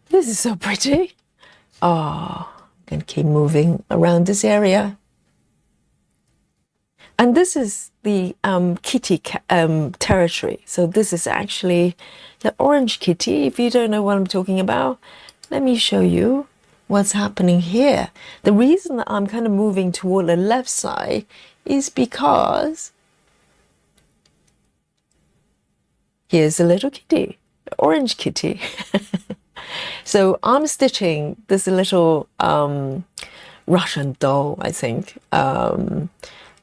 This is so pretty. Oh, I'm going to keep moving around this area. And this is the kitty territory. So this is actually the orange kitty. If you don't know what I'm talking about, let me show you what's happening here. The reason that I'm kind of moving toward the left side is because here's a little kitty, orange kitty. So I'm stitching this little Russian doll, I think.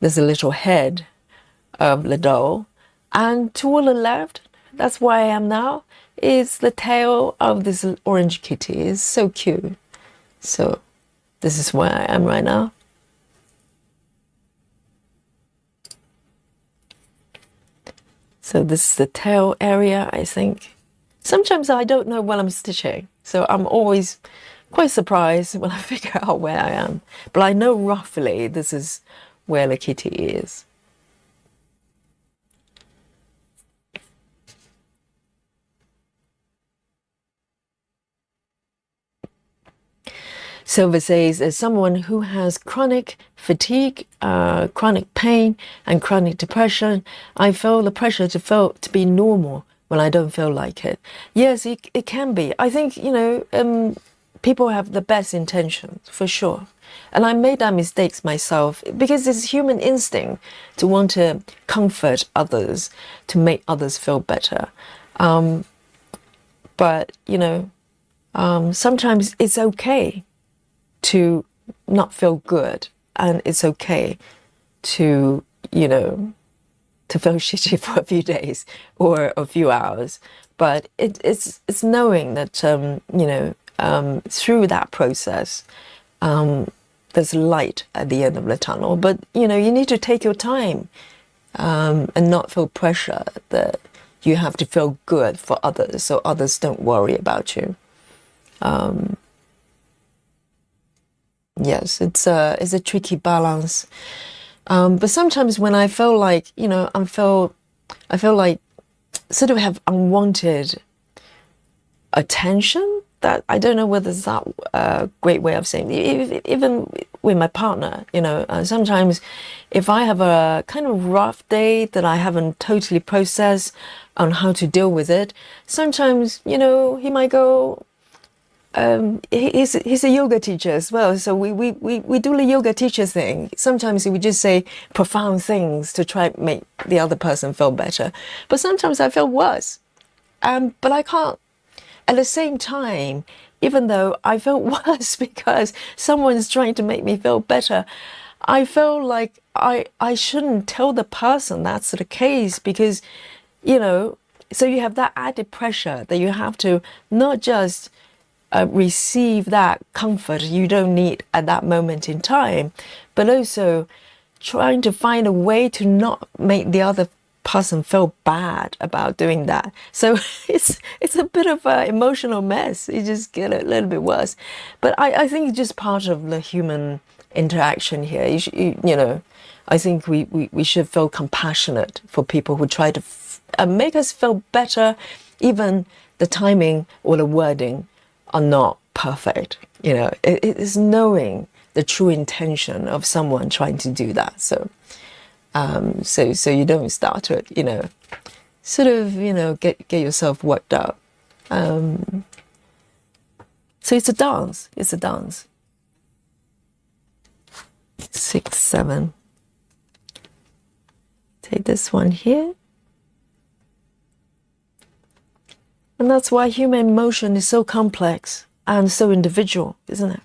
There's a little head of the doll. And toward the left, that's where I am now, is the tail of this orange kitty. It's so cute. So this is where I am right now. So this is the tail area, I think. Sometimes I don't know what I'm stitching. So I'm always quite surprised when I figure out where I am. But I know roughly this is where the kitty is. Silver says, as someone who has chronic fatigue, chronic pain, and chronic depression, I feel the pressure to be normal when I don't feel like it. Yes, it can be. I think, people have the best intentions, for sure. And I made that mistakes myself because it's human instinct to want to comfort others, to make others feel better. But, sometimes it's okay to not feel good, and it's okay to, to feel shitty for a few days or a few hours. But it's knowing that, through that process, there's light at the end of the tunnel. But, you need to take your time and not feel pressure that you have to feel good for others so others don't worry about you. Yes, it's a tricky balance. But sometimes when I feel like, I feel like sort of have unwanted attention, that I don't know whether it's that a great way of saying it. Even with my partner, sometimes if I have a kind of rough day that I haven't totally processed on how to deal with it, sometimes, he might go, he's a yoga teacher as well. So we do the yoga teacher thing. Sometimes we just say profound things to try to make the other person feel better. But sometimes I feel worse. But I can't, at the same time, even though I felt worse because someone's trying to make me feel better, I feel like I shouldn't tell the person that's the case because, so you have that added pressure that you have to not just receive that comfort you don't need at that moment in time, but also trying to find a way to not make the other person feel bad about doing that. So it's a bit of an emotional mess. It just get a little bit worse. But I think it's just part of the human interaction here. I think we should feel compassionate for people who try to make us feel better, even the timing or the wording are not perfect. It is knowing the true intention of someone trying to do that. So you don't start to, sort of, get yourself worked up. So it's a dance. It's a dance. 6, 7. Take this one here. And that's why human emotion is so complex and so individual, isn't it?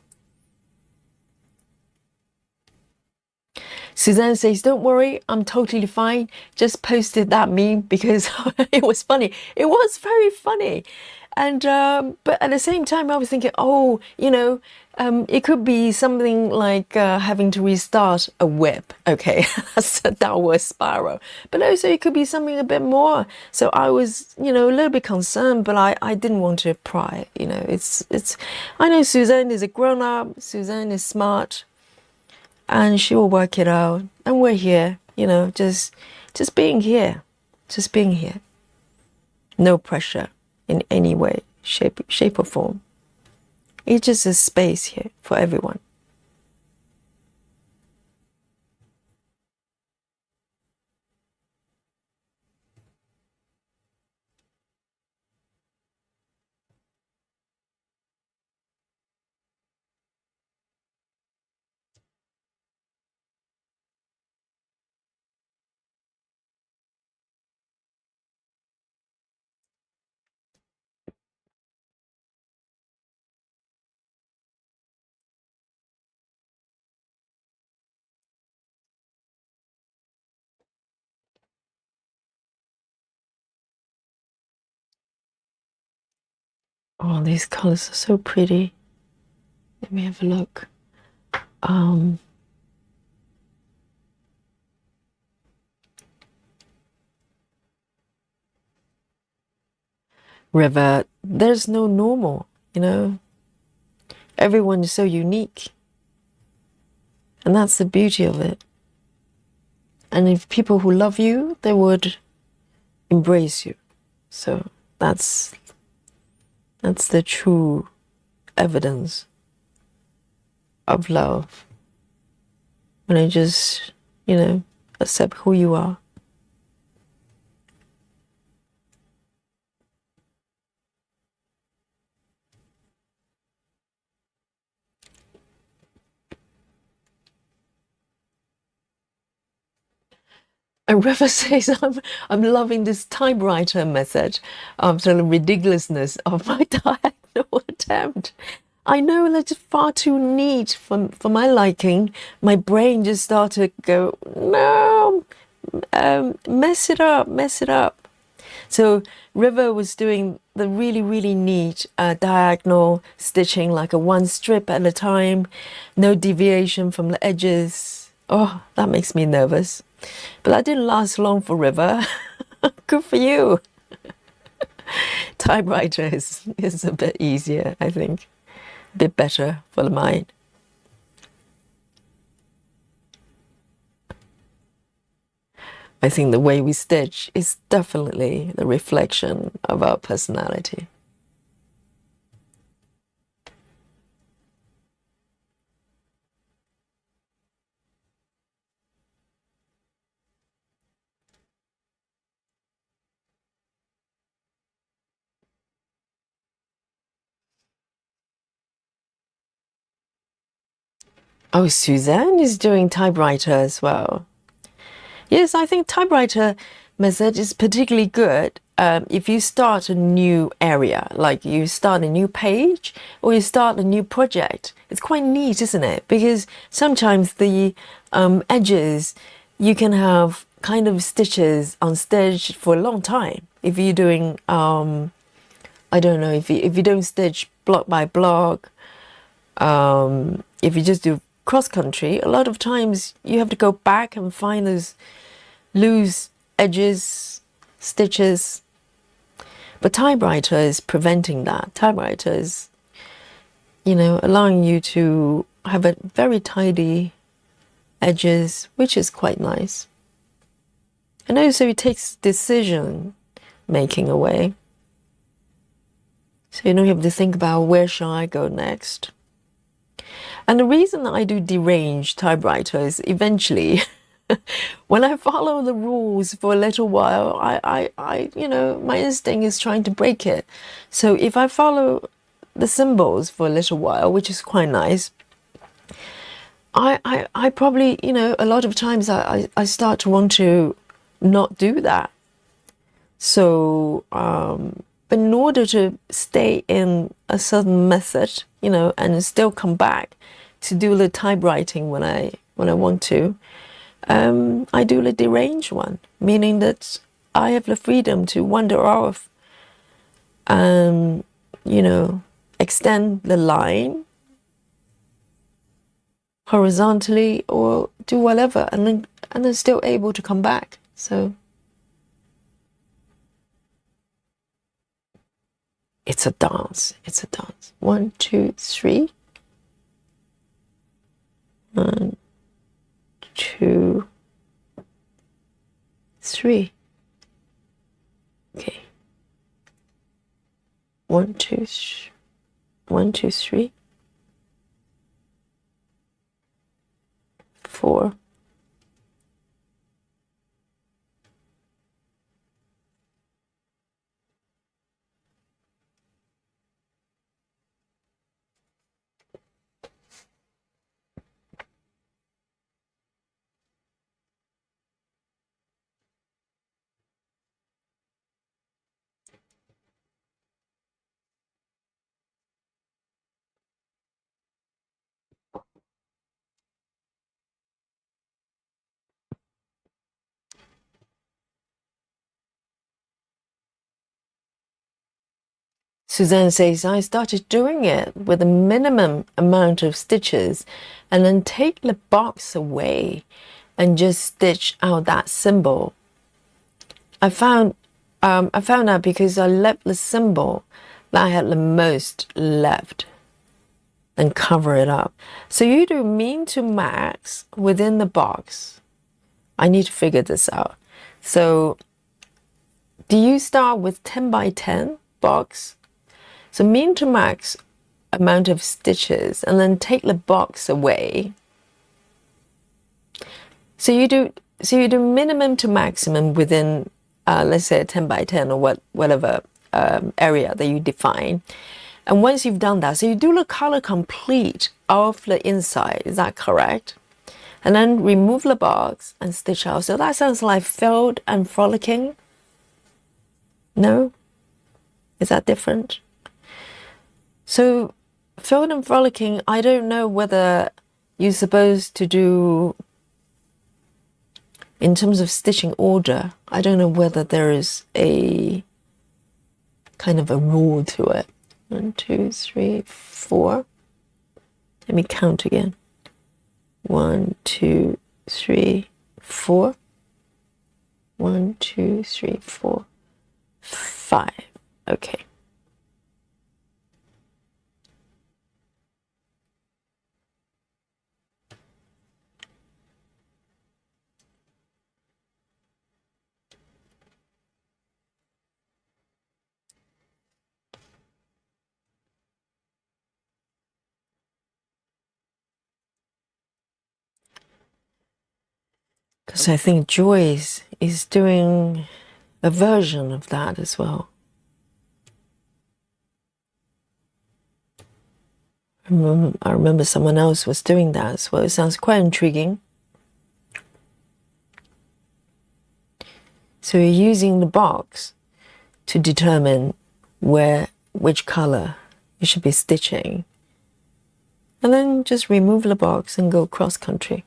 Suzanne says, don't worry, I'm totally fine. Just posted that meme because it was funny. It was very funny. And but at the same time, I was thinking, it could be something like having to restart a whip. Okay, that's a downward spiral. But also it could be something a bit more. So I was, a little bit concerned, but I didn't want to pry. I know Suzanne is a grown up. Suzanne is smart. And she will work it out. And we're here, just being here. Just being here. No pressure in any way, shape or form. It's just a space here for everyone. Oh, these colors are so pretty. Let me have a look. River, there's no normal, Everyone is so unique. And that's the beauty of it. And if people who love you, they would embrace you. So that's the true evidence of love. When I just, accept who you are. And River says, I'm loving this typewriter method after the ridiculousness of my diagonal attempt. I know that's far too neat for my liking. My brain just started to go, no, mess it up. So River was doing the really, really neat diagonal stitching, like a one strip at a time, no deviation from the edges. Oh, that makes me nervous. But that didn't last long for River. Good for you. Typewriter is a bit easier, I think. A bit better for the mind. I think the way we stitch is definitely the reflection of our personality. Oh, Suzanne is doing typewriter as well. Yes, I think typewriter method is particularly good if you start a new area, like you start a new page or you start a new project. It's quite neat, isn't it? Because sometimes the edges, you can have kind of stitches on stitch for a long time. If you're doing, I don't know, if you don't stitch block by block, if you just do cross country, a lot of times you have to go back and find those loose edges, stitches. But typewriter is preventing that. Typewriter is, allowing you to have a very tidy edges, which is quite nice. And also it takes decision making away. So you don't have to think about where shall I go next. And the reason I do deranged typewriter is eventually when I follow the rules for a little while, I my instinct is trying to break it. So if I follow the symbols for a little while, which is quite nice, I probably, a lot of times I start to want to not do that. So, but in order to stay in a certain method, and still come back to do the typewriting when I want to, I do the deranged one, meaning that I have the freedom to wander off and, extend the line horizontally or do whatever, and then still able to come back. So it's a dance. It's a dance. 1, 2, 3. 1, 2, 3. Okay. 1, 2, 1, 2, 3. 4. Suzanne says, I started doing it with a minimum amount of stitches and then take the box away and just stitch out that symbol. I found out because I left the symbol that I had the most left and cover it up. So you do min to max within the box. I need to figure this out. So do you start with 10 by 10 box? So min to max amount of stitches and then take the box away. So you do minimum to maximum within let's say 10 by 10 or whatever area that you define. And once you've done that, so you do the color complete of the inside, is that correct? And then remove the box and stitch out. So that sounds like filled and frolicking. No? Is that different? So filled and frolicking, I don't know whether you're supposed to do, in terms of stitching order, I don't know whether there is a kind of a rule to it. 1, 2, 3, 4. Let me count again. 1, 2, 3, 4. 1, 2, 3, 4, 5. Okay. Because I think Joyce is doing a version of that as well. I remember someone else was doing that as well. It sounds quite intriguing. So you're using the box to determine which color you should be stitching. And then just remove the box and go cross country.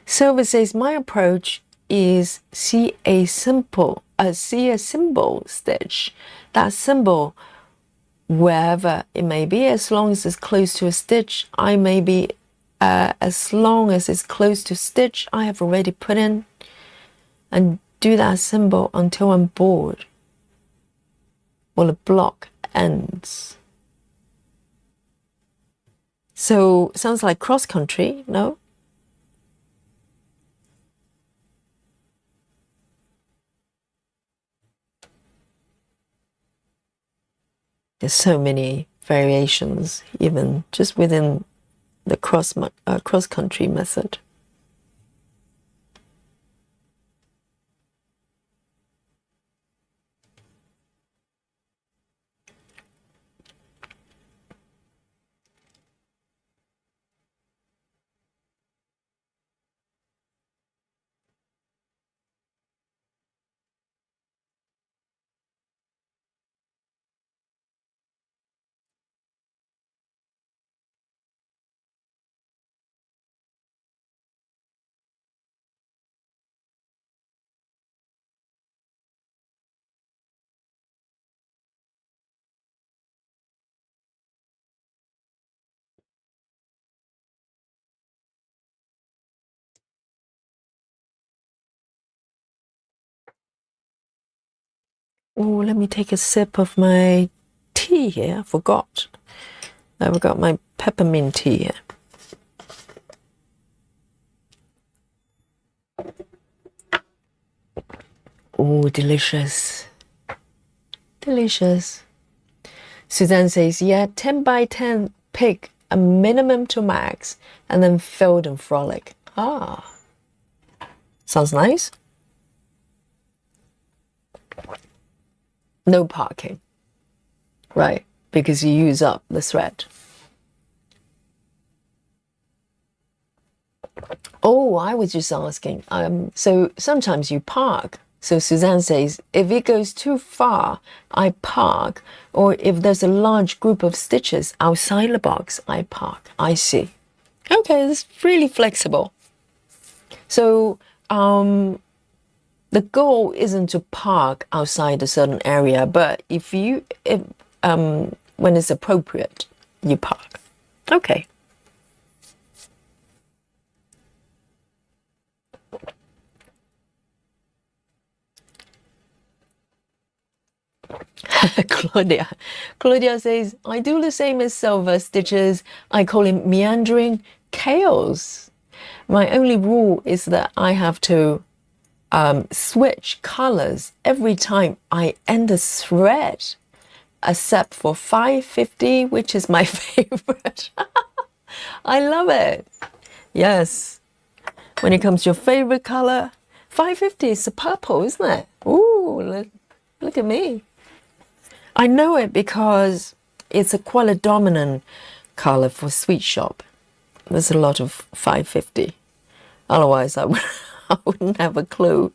Silver says, my approach is see a symbol stitch. That symbol, wherever it may be, as long as it's close to a stitch, as long as it's close to stitch, I have already put in, and do that symbol until I'm bored or the block ends. So sounds like cross country, no? There's so many variations, even just within the cross-country method. Oh, let me take a sip of my tea here. I forgot. I've got my peppermint tea here. Oh, delicious. Delicious. Suzanne says, yeah, 10 by 10 pick a minimum to max and then filled and frolic. Ah, sounds nice. No parking, right? Because you use up the thread. Oh, I was just asking. So sometimes you park. So Suzanne says, if it goes too far, I park. Or if there's a large group of stitches outside the box, I park. I see. Okay, it's really flexible. So the goal isn't to park outside a certain area, but when it's appropriate, you park. Okay. Claudia says, I do the same as silver stitches. I call him meandering chaos. My only rule is that I have to switch colors every time I end a thread, except for 550, which is my favorite. I love it. Yes. When it comes to your favorite color, 550 is the purple, isn't it? Ooh, look at me. I know it because it's a quite a dominant color for sweet shop. There's a lot of 550. Otherwise, I wouldn't have a clue.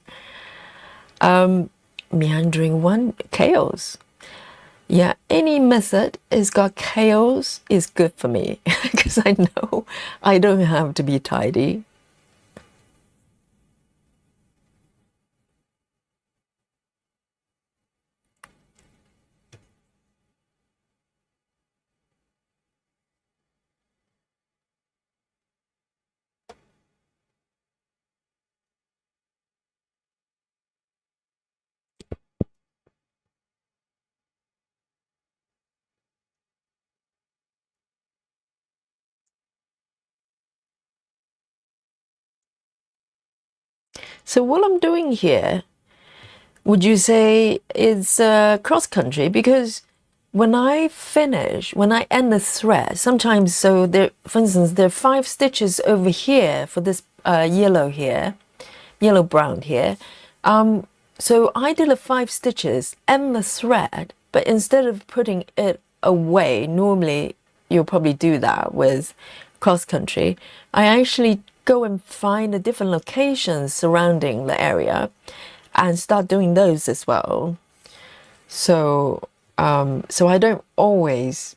Meandering one, chaos. Yeah, any method is got chaos is good for me because I know I don't have to be tidy. So what I'm doing here, would you say is cross country? Because when I finish, when I end the thread, sometimes, so there, for instance, there are 5 stitches over here for this yellow here, yellow brown here. So I did the 5 stitches, end the thread, but instead of putting it away, normally you'll probably do that with cross country, I actually go and find the different locations surrounding the area and start doing those as well. So so I don't always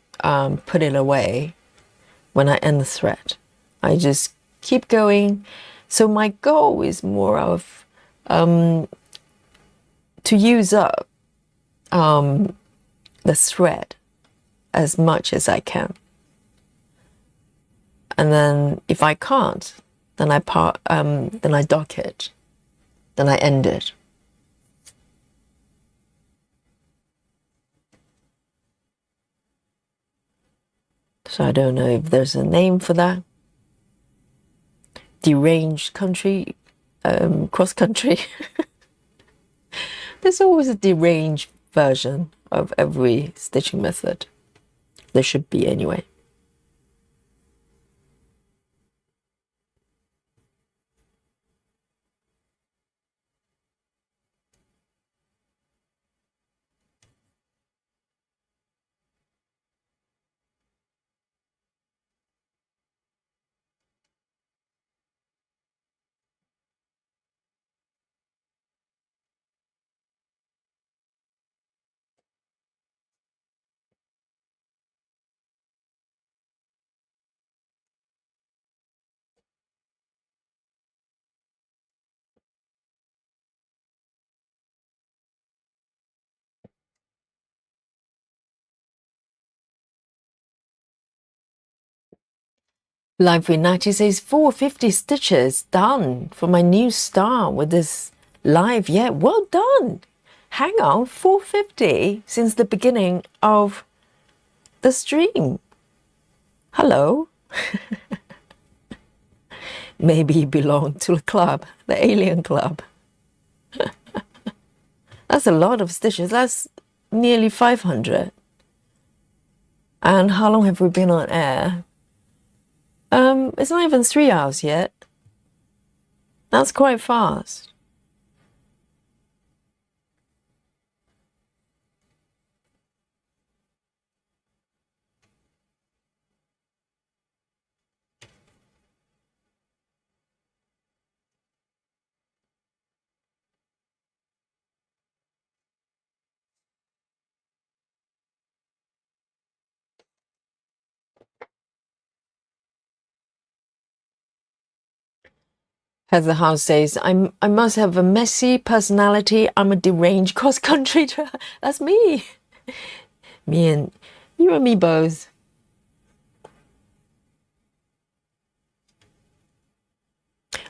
put it away when I end the thread. I just keep going. So my goal is more of to use up the thread as much as I can. And then if I can't, then I dock it, then I end it. So I don't know if there's a name for that. Deranged country, cross country. There's always a deranged version of every stitching method. There should be anyway. Live Renati says 450 stitches done for my new star with this live. Yeah, well done. Hang on, 450 since the beginning of the stream. Hello. Maybe you belong to the club, the alien club. That's a lot of stitches. That's nearly 500. And how long have we been on air? It's not even 3 hours yet. That's quite fast. Heather House says, I must have a messy personality. I'm a deranged cross-country. That's me. Me and you and me both.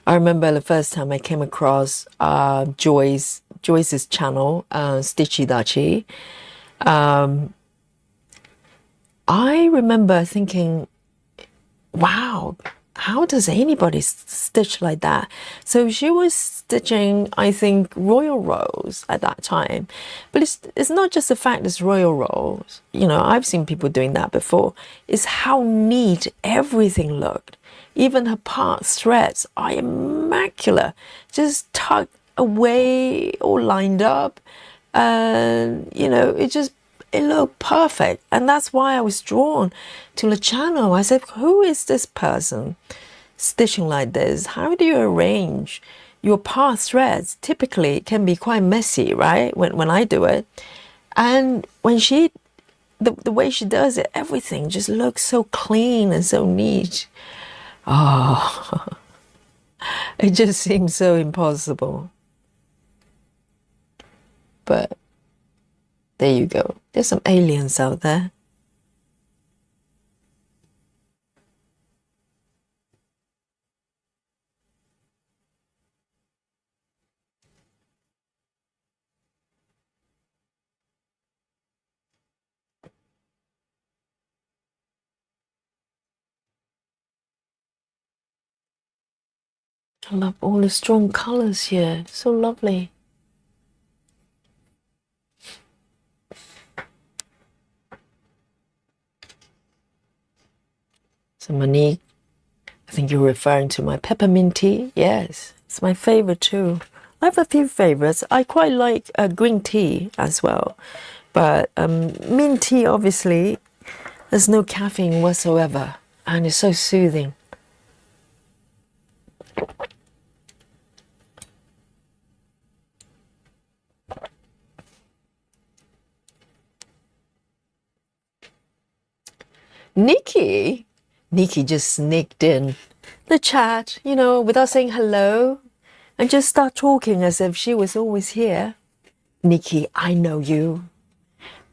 I remember the first time I came across Joyce's channel, Stitchy Dachi. I remember thinking, wow, how does anybody stitch like that? So she was stitching, I think, royal rolls at that time. But it's not just the fact it's royal rolls. You know, I've seen people doing that before. It's how neat everything looked. Even her part threads are immaculate, just tucked away, all lined up. And, you know, it looked perfect. And that's why I was drawn to the channel. I said, who is this person stitching like this? How do you arrange your part threads? Typically, it can be quite messy, right? When I do it. And when the way she does it, everything just looks so clean and so neat. Oh, it just seems so impossible. But there you go. There's some aliens out there. I love all the strong colors here. So lovely. So Monique, I think you're referring to my peppermint tea. Yes, it's my favorite too. I have a few favorites. I quite like green tea as well. But mint tea, obviously, there's no caffeine whatsoever. And it's so soothing. Nikki just sneaked in the chat, you know, without saying hello, and just start talking as if she was always here. Nikki, I know you.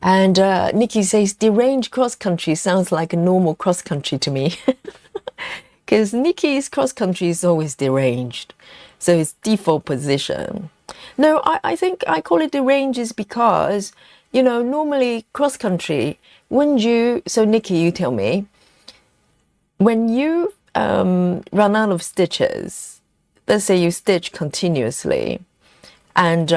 And Nikki says, deranged cross-country sounds like a normal cross-country to me. Because Nikki's cross-country is always deranged. So it's default position. No, I think I call it deranged is because, you know, normally cross-country, so Nikki, you tell me, when you run out of stitches, let's say you stitch continuously, and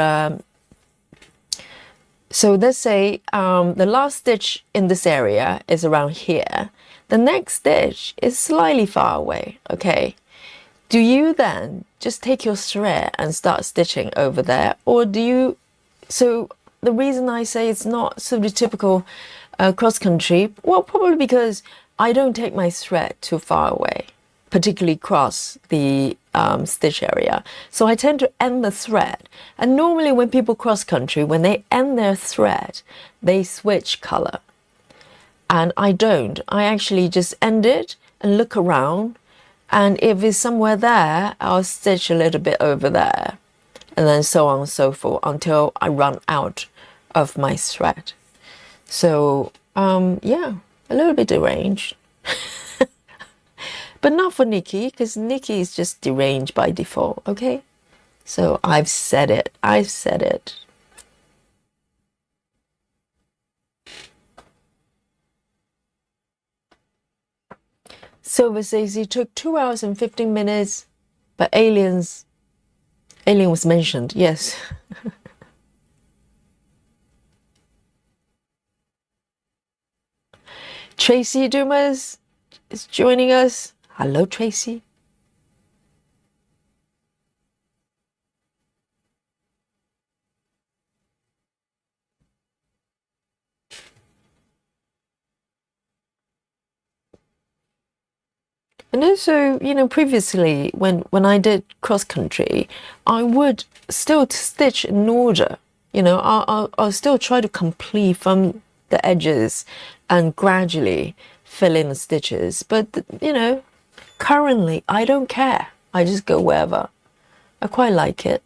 so let's say the last stitch in this area is around here. The next stitch is slightly far away, okay? Do you then just take your thread and start stitching over there? Or do you... So the reason I say it's not sort of typical cross-country, well, probably because I don't take my thread too far away, particularly across the stitch area. So I tend to end the thread. And normally when people cross-country, when they end their thread, they switch color. And I don't. I actually just end it and look around. And if it's somewhere there, I'll stitch a little bit over there. And then so on and so forth until I run out of my thread. So, yeah, a little bit deranged. But not for Nikki, because Nikki is just deranged by default, okay? So I've said it. I've said it. Silver says it took 2 hours and 15 minutes, but alien was mentioned, yes. Tracy Dumas is joining us. Hello, Tracy. And also, you know, previously when I did cross country, I would still stitch in order. You know, I'll still try to complete from the edges and gradually fill in the stitches. But, you know, currently I don't care. I just go wherever. I quite like it.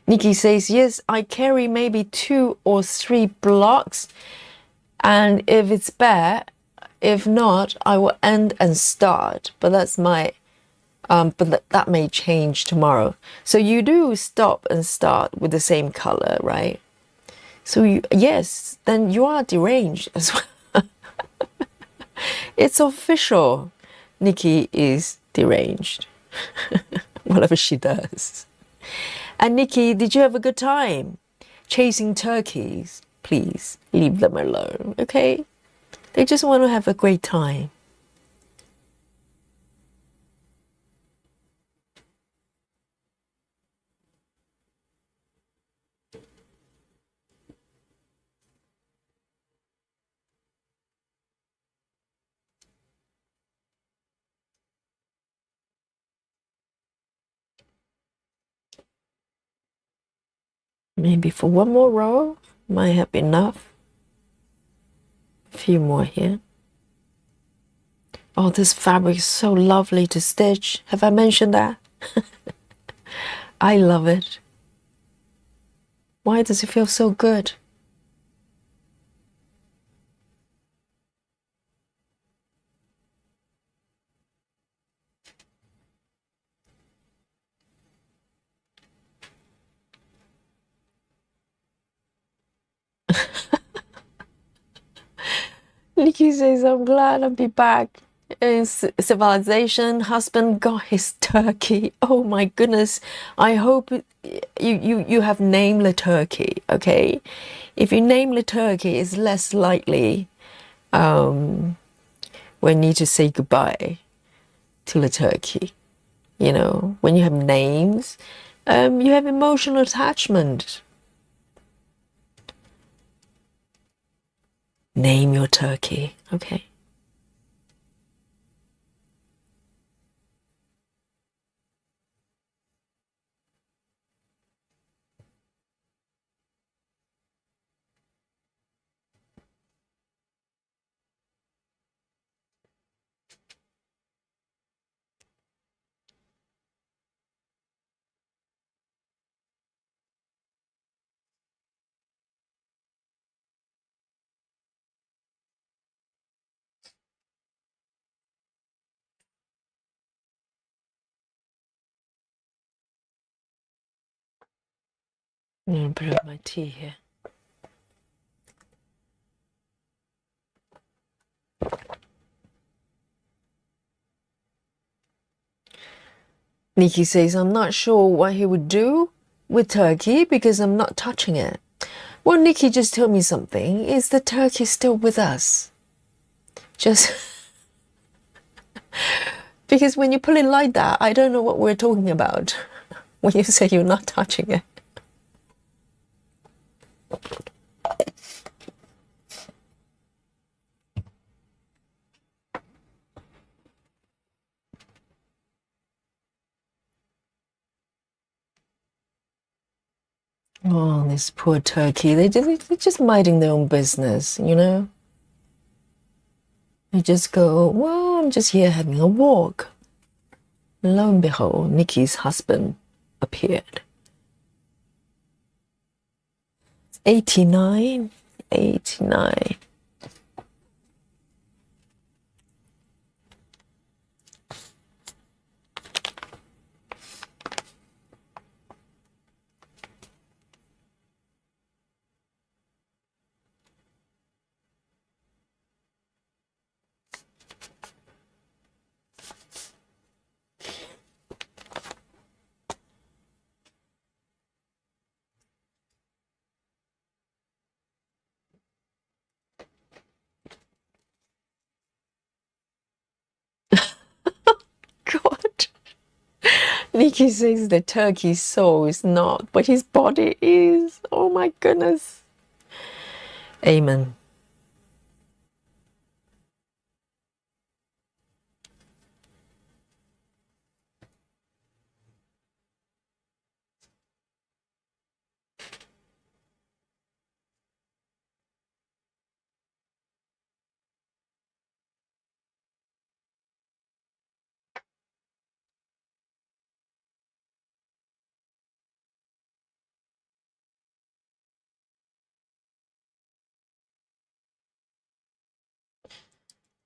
Nikki says, yes, I carry maybe 2 or 3 blocks, and if it's bare, if not, I will end and start. But that's my, that may change tomorrow. So you do stop and start with the same color, right? So yes, then you are deranged as well. It's official. Nikki is deranged. Whatever she does. And Nikki, did you have a good time chasing turkeys? Please leave them alone, okay? They just want to have a great time. Maybe for one more row, might have enough. A few more here. Oh, this fabric is so lovely to stitch. Have I mentioned that? I love it. Why does it feel so good? Nikki says, I'm glad I'll be back. in civilization, husband got his turkey. Oh my goodness. I hope you have named the turkey, okay? If you name the turkey, it's less likely when you need to say goodbye to the turkey. You know, when you have names, you have emotional attachment. Name your turkey, okay? I'm gonna put up my tea here. Nikki says, I'm not sure what he would do with turkey because I'm not touching it. Well, Nikki just told me something. Is the turkey still with us? Just because when you put it like that, I don't know what we're talking about when you say you're not touching it. Oh, this poor turkey. They're just minding their own business, you know? They just go, well, I'm just here having a walk. And lo and behold, Nikki's husband appeared. 89. God. Nikki says the turkey's soul is not, but his body is. Oh my goodness. Amen.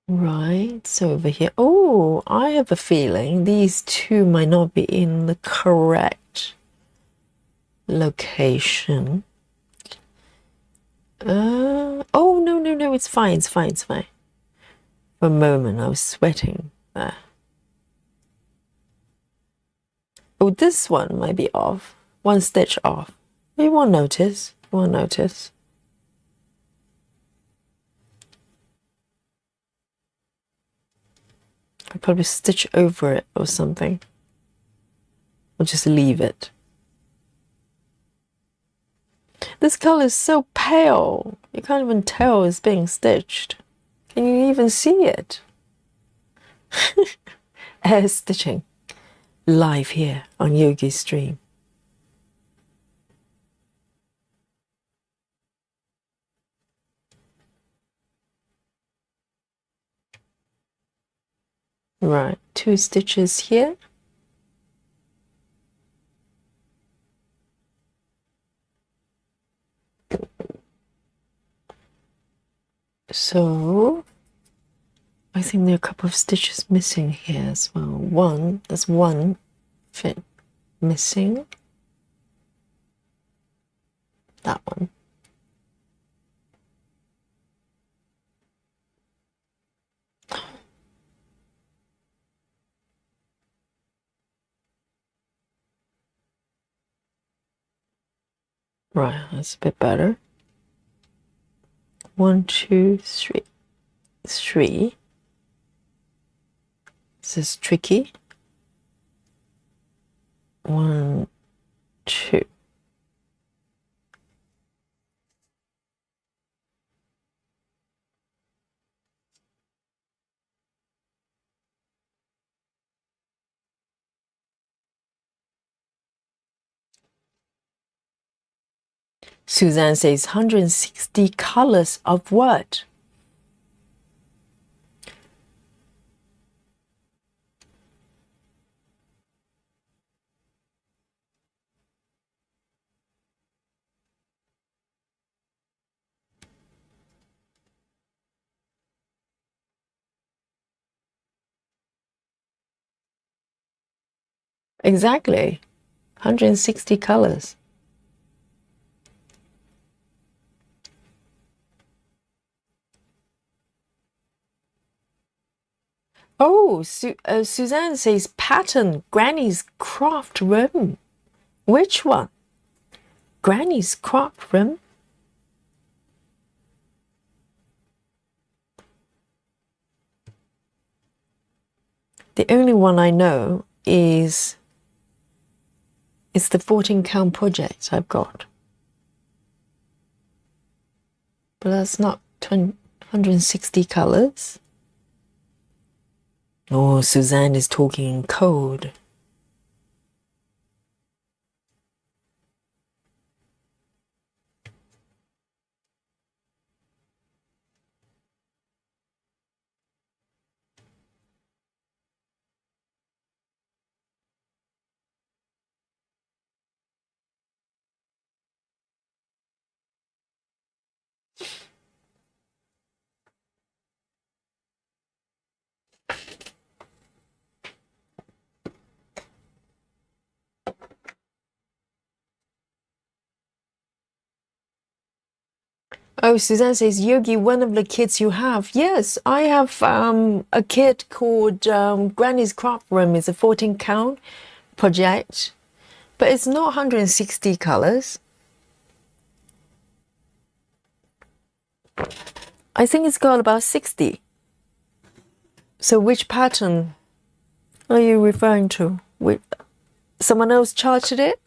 Right, so over here. Oh, I have a feeling these two might not be in the correct location. Oh, no, it's fine. For a moment, I was sweating there. Oh, this one might be off. One stitch off. You won't notice. I'll probably stitch over it or something. Or just leave it. This color is so pale. You can't even tell it's being stitched. Can you even see it? Air stitching. Live here on Yogi's stream. Right, 2 stitches here. So I think there are a couple of stitches missing here as well. There's one fit missing. That one. Right, that's a bit better. 1, 2, 3. 3. This is tricky. 1, 2. Suzanne says 160 colors of what? Exactly. 160 colors. Oh, Suzanne says pattern, Granny's craft room. Which one? Granny's craft room? The only one I know is it's the 14 count project I've got. But that's not 160 colors. Oh, Suzanne is talking in code. Oh, Suzanne says, Yogi, one of the kits you have. Yes, I have a kit called Granny's Craft Room. It's a 14 count project, but it's not 160 colors. I think it's got about 60. So which pattern are you referring to? Someone else charged it?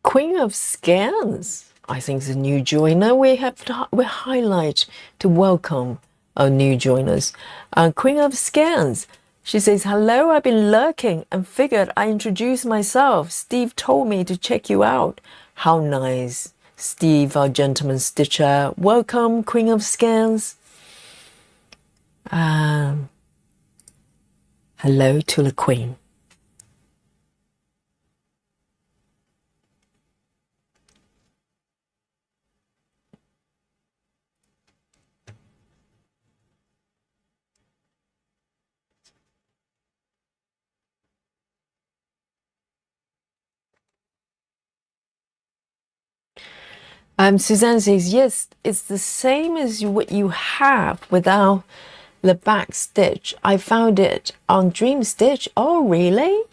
Queen of Scans, I think is a new joiner. We highlight to welcome our new joiners. Queen of Scans, she says, hello, I've been lurking and figured I introduce myself. Steve told me to check you out. How nice. Steve, our gentleman stitcher. Welcome, Queen of Scans. Hello to the Queen. Suzanne says, yes, it's the same as what you have without the back stitch. I found it on Dream Stitch. Oh, really?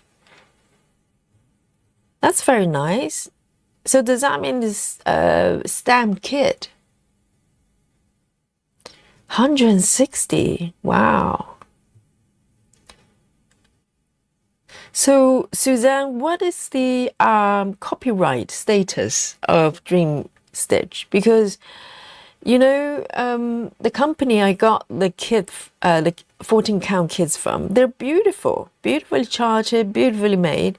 That's very nice. So does that mean this stamped kit? 160. Wow. So, Suzanne, what is the copyright status of Dream Stitch? Because, you know, the company I got the kit, the 14 count kits from, they're beautiful, beautifully charted, beautifully made,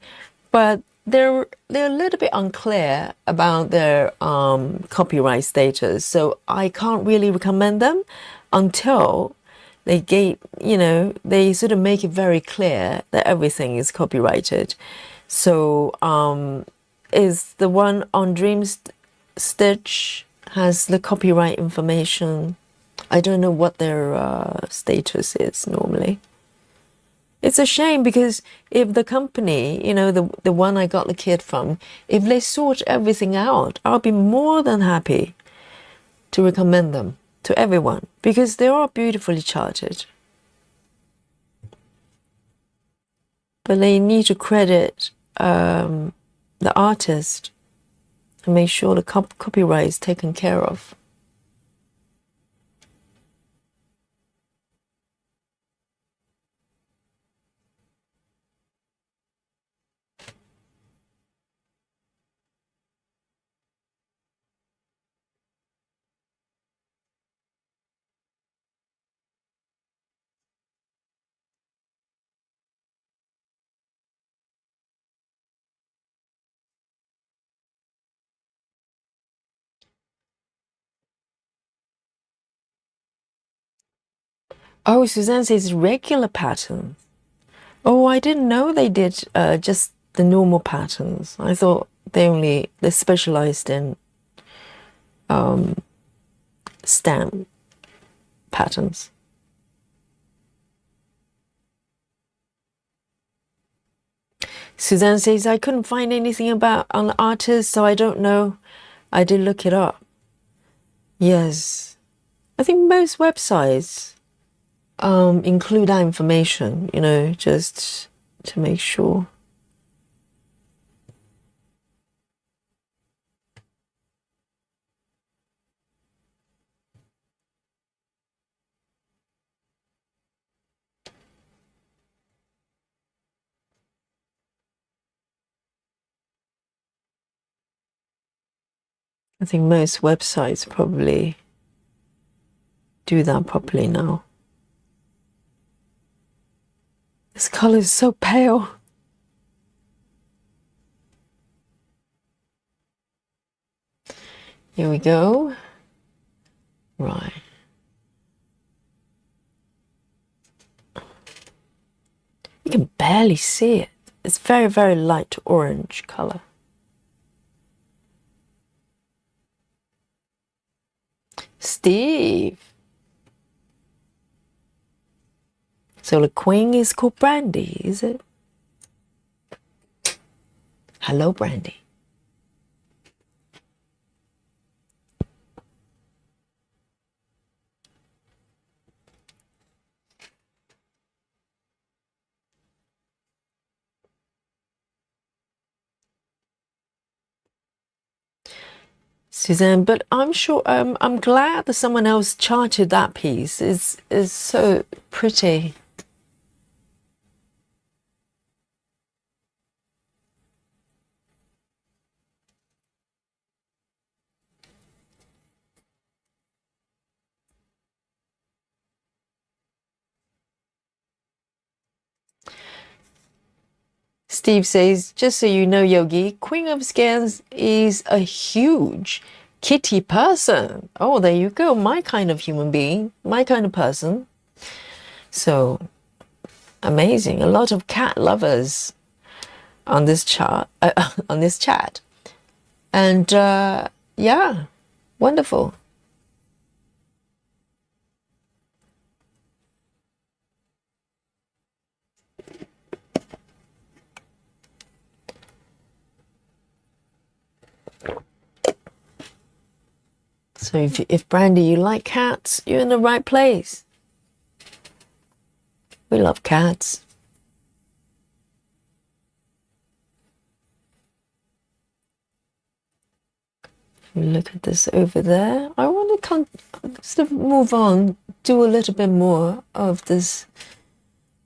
but they're a little bit unclear about their copyright status. So I can't really recommend them until they they sort of make it very clear that everything is copyrighted. So is the one on Dream Stitch has the copyright information I don't know what their status is normally. It's a shame because if the company, you know, the one I got the kit from, if they sort everything out, I'll be more than happy to recommend them to everyone because they are beautifully charted. But they need to credit the artist and make sure the copyright is taken care of. Oh, Suzanne says regular patterns. Oh, I didn't know they did just the normal patterns. I thought they specialized in stamp patterns. Suzanne says, I couldn't find anything about an artist, so I don't know. I did look it up. Yes. I think most websites include that information, you know, just to make sure. I think most websites probably do that properly now. This color is so pale. Here we go. Right. You can barely see it. It's very, very light orange color. Steve. So the queen is called Brandy, is it? Hello, Brandy. Suzanne, but I'm sure I'm glad that someone else charted that piece. Is so pretty. Steve says, just so you know, Yogi, Queen of Scans is a huge kitty person. Oh, there you go. My kind of human being, my kind of person. So amazing. A lot of cat lovers on this chart, on this chat. And yeah, wonderful. So if Brandy, you like cats, you're in the right place. We love cats. Look at this over there. I want to sort of move on, do a little bit more of this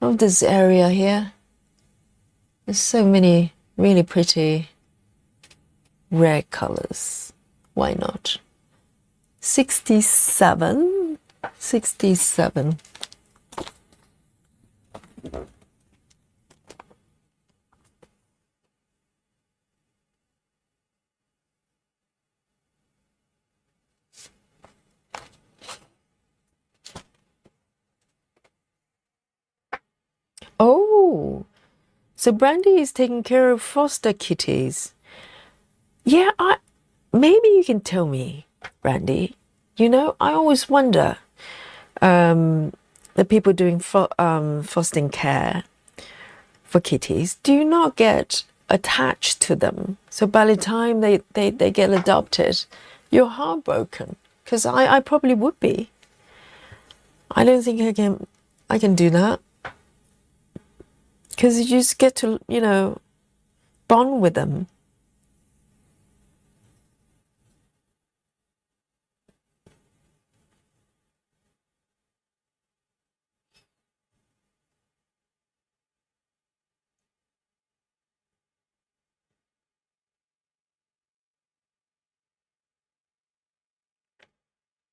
area here. There's so many really pretty rare colors. Why not? 67. Oh, so Brandy is taking care of foster kitties. Yeah, maybe you can tell me, Brandy. You know, I always wonder, the people doing fostering care for kitties do not get attached to them. So by the time they get adopted, you're heartbroken. Because I probably would be. I don't think I can do that. Because you just get to, bond with them.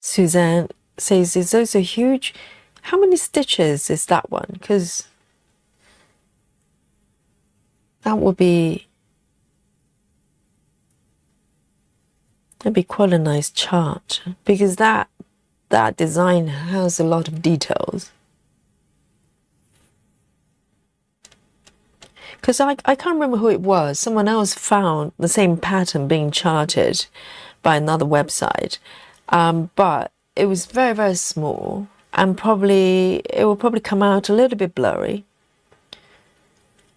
Suzanne says it's also huge. How many stitches is that one? Because that would be... that'd be quite a nice chart. Because that design has a lot of details. Because I can't remember who it was. Someone else found the same pattern being charted by another website. But it was very, very small, and it will probably come out a little bit blurry.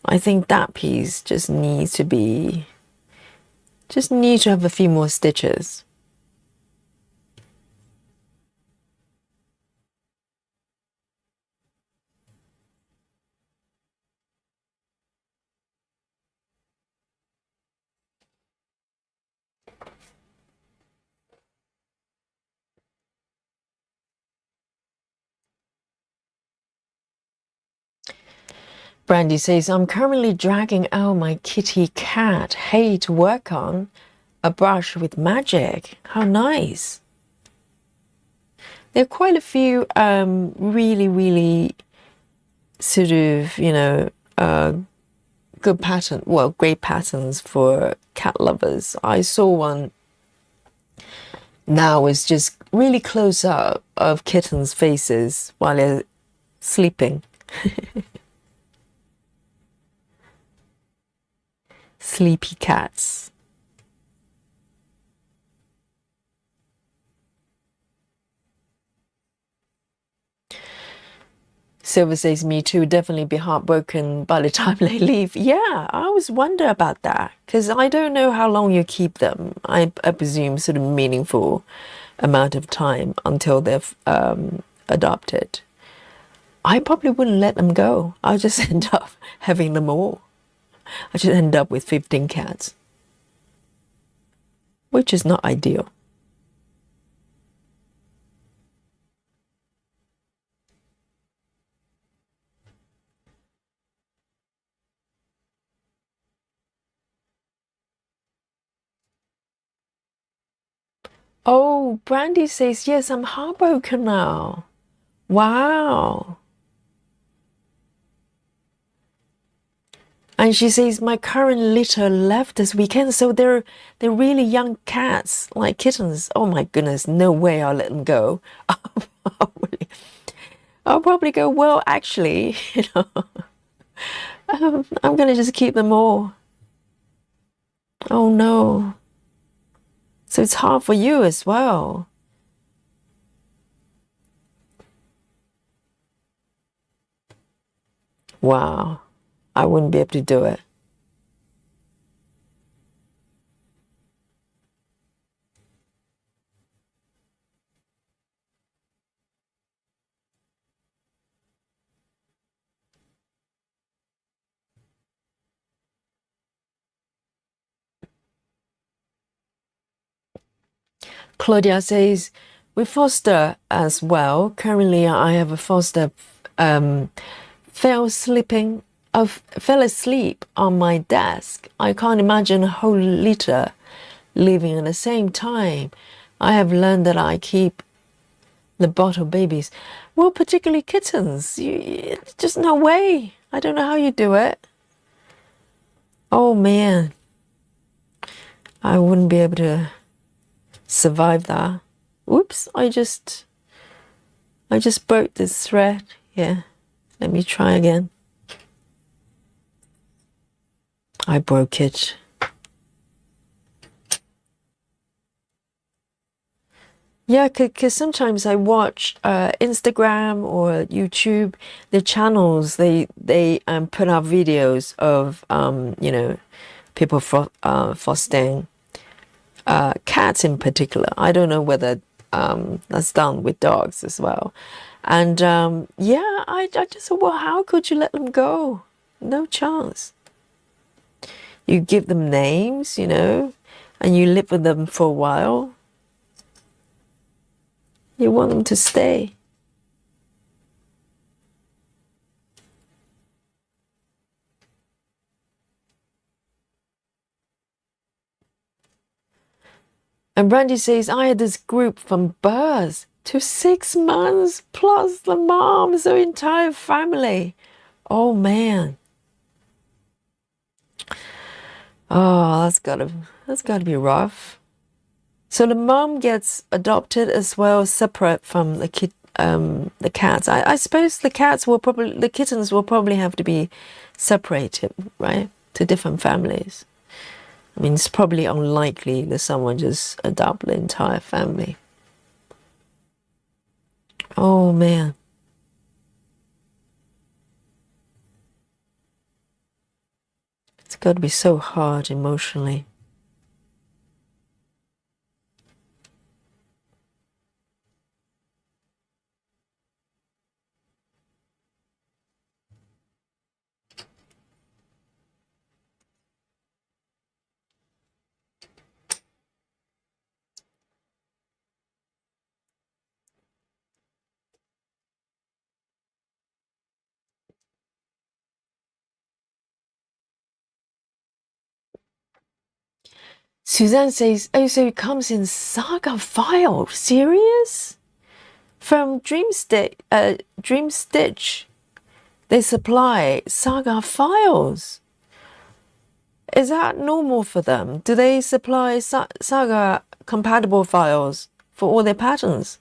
I think that piece just needs to have a few more stitches. Brandy says, I'm currently dragging out my kitty cat hay to work on a brush with magic. How nice. There are quite a few really, really sort of, good pattern, well, great patterns for cat lovers. I saw one now is just really close up of kittens' faces while they're sleeping. Sleepy cats. Silver says, me too, definitely be heartbroken by the time they leave. Yeah, I always wonder about that, because I don't know how long you keep them. I presume sort of meaningful amount of time until they've adopted. I probably wouldn't let them go. I'll just end up having them all. I should end up with 15 cats, which is not ideal. Oh, Brandy says, yes, I'm heartbroken now. Wow. And she says, my current litter left this weekend, so they're really young cats, like kittens. Oh my goodness, no way I'll let them go. I'll probably go, well, actually, I'm going to just keep them all. Oh no. So it's hard for you as well. Wow. I wouldn't be able to do it. Claudia says, we foster as well. Currently, I have a foster fell asleep on my desk. I can't imagine a whole litter living at the same time. I have learned that I keep the bottle babies. Well, particularly kittens. Just no way. I don't know how you do it. Oh man. I wouldn't be able to survive that. Whoops, I just broke this thread. Yeah. Let me try again. I broke it. Yeah, because sometimes I watch Instagram or YouTube, the channels they put out videos of people fostering cats in particular. I don't know whether that's done with dogs as well. And yeah, I just thought, well, how could you let them go? No chance. You give them names, and you live with them for a while. You want them to stay. And Brandy says, I had this group from birth to 6 months plus the mom, so entire family. Oh man. Oh, that's gotta be rough. So the mom gets adopted as well, separate from the cats. I suppose the kittens will probably have to be separated, right? To different families. I mean, it's probably unlikely that someone just adopt the entire family. Oh man. It's got to be so hard emotionally. Suzanne says, oh, so it comes in saga file. Serious? From Dream Stitch, they supply saga files. Is that normal for them? Do they supply saga compatible files for all their patterns?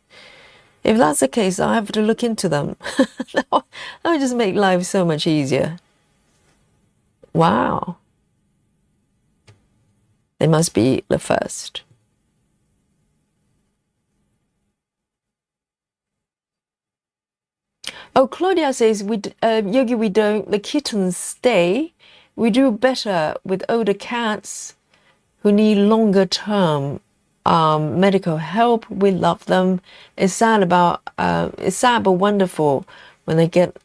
If that's the case, I have to look into them. That would just make life so much easier. Wow. They must be the first. Oh, Claudia says, Yogi, we don't, the kittens stay. We do better with older cats who need longer term medical help. We love them. It's sad but wonderful when they get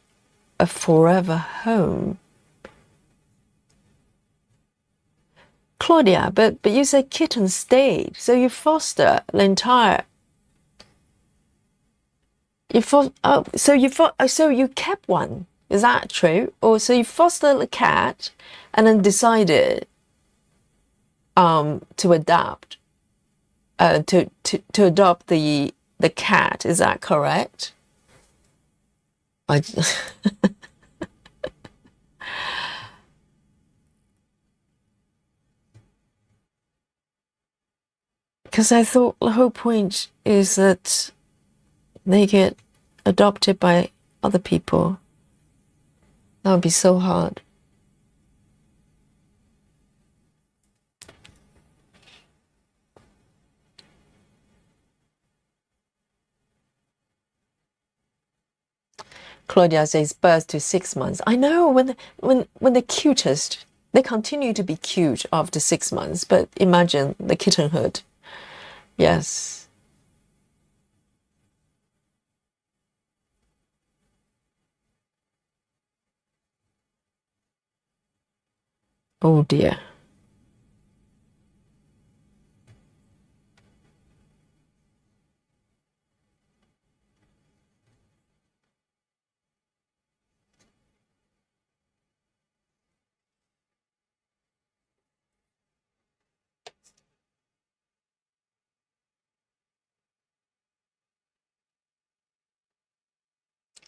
a forever home. Claudia, but you said kittens stayed, so you foster the entire. So you kept one. Is that true? Or so you fostered a cat, and then decided to adopt to adopt the cat. Is that correct? I. Because I thought the whole point is that they get adopted by other people. That would be so hard. Claudia says birth to 6 months. I know when the cutest, they continue to be cute after 6 months, but imagine the kittenhood. Yes. Oh dear.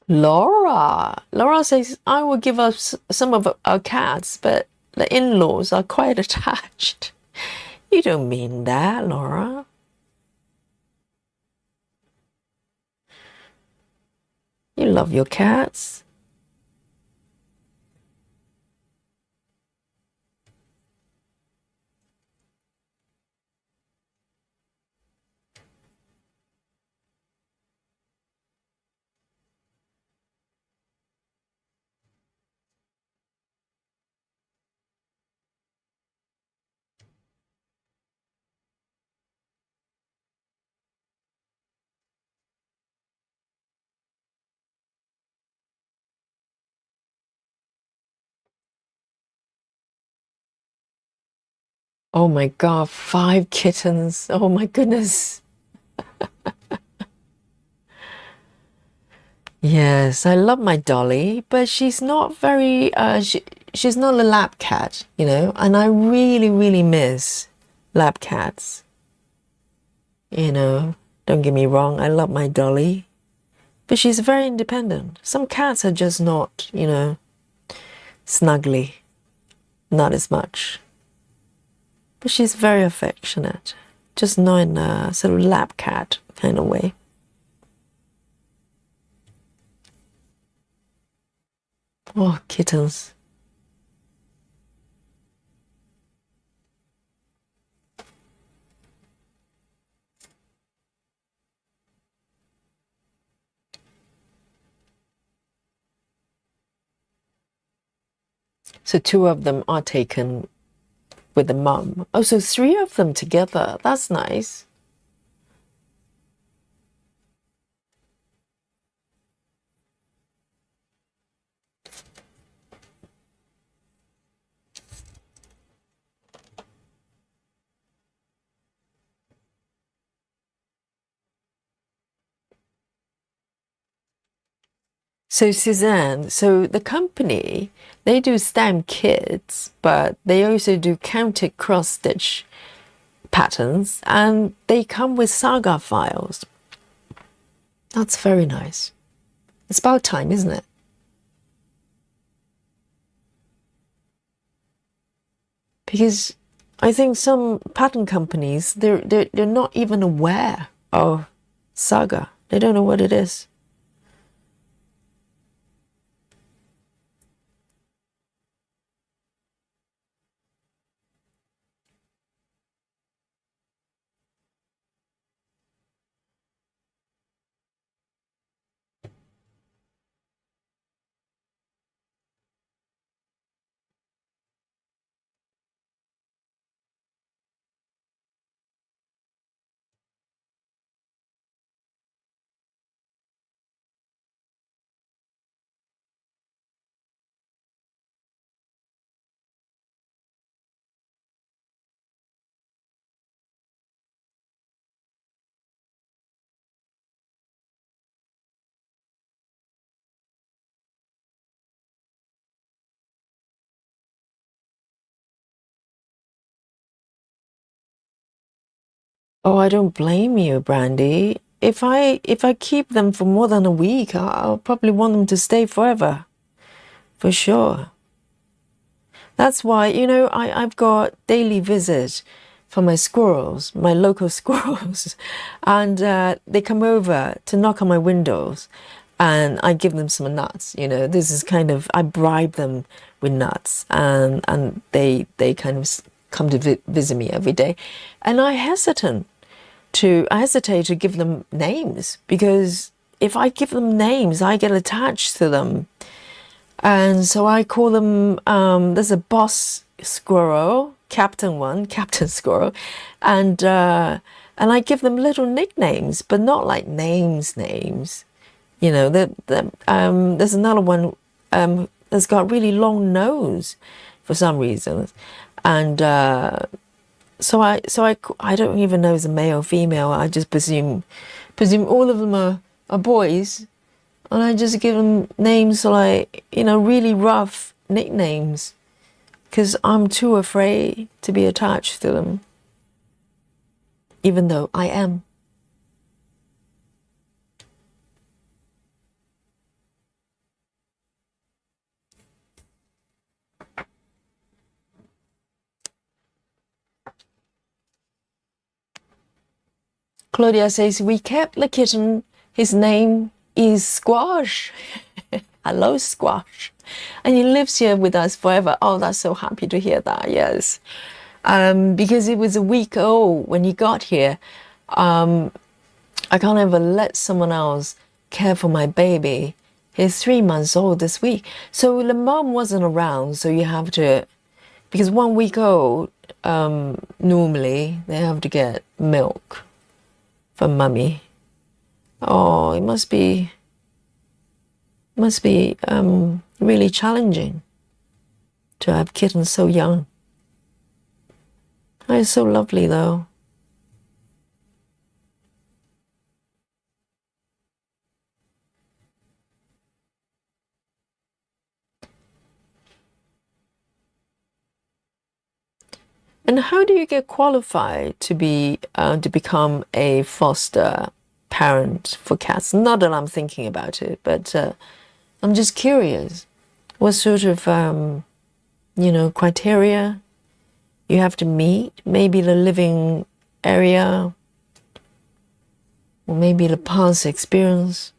Laura says, I will give us some of our cats, but the in-laws are quite attached. You don't mean that, Laura. You love your cats. Oh my God, 5 kittens. Oh my goodness. Yes, I love my Dolly, but she's not very, she's not a lap cat, you know, and I really, really miss lap cats. You know, don't get me wrong, I love my Dolly, but she's very independent. Some cats are just not, you know, snuggly, not as much. But she's very affectionate, just not in a sort of lap cat kind of way. Oh, kittens. So 2 of them are taken with the mum. Oh, so 3 of them together. That's nice. So Suzanne, so the company, they do stamp kits, but they also do counted cross-stitch patterns, and they come with saga files. That's very nice. It's about time, isn't it? Because I think some pattern companies, they're not even aware of saga. They don't know what it is. Oh, I don't blame you, Brandy. If I keep them for more than a week, I'll probably want them to stay forever. For sure. That's why, you know, I've got daily visit for my squirrels, my local squirrels, and they come over to knock on my windows, and I give them some nuts. You know, this is kind of, I bribe them with nuts, and they kind of come to visit me every day, and I hesitate to give them names, because if I give them names, I get attached to them. And so I call them, there's a boss squirrel, Captain Squirrel, and I give them little nicknames, but not like names. You know, there's another one that's got really long nose for some reason, and so I don't even know if it's a male or female. I just presume all of them are boys. And I just give them names like, you know, really rough nicknames, because I'm too afraid to be attached to them, even though I am. Claudia says, we kept the kitten. His name is Squash. Hello, Squash. And he lives here with us forever. Oh, that's so happy to hear that. Yes. Because it was a week old when he got here. I can't ever let someone else care for my baby. He's 3 months old this week. So the mom wasn't around. So you have to, because 1 week old, normally they have to get milk from mummy. Oh, it must be really challenging to have kittens so young. Oh, it's so lovely though. And how do you get qualified to be to become a foster parent for cats? Not that I'm thinking about it, but I'm just curious. What sort of criteria you have to meet? Maybe the living area, or maybe the past experience.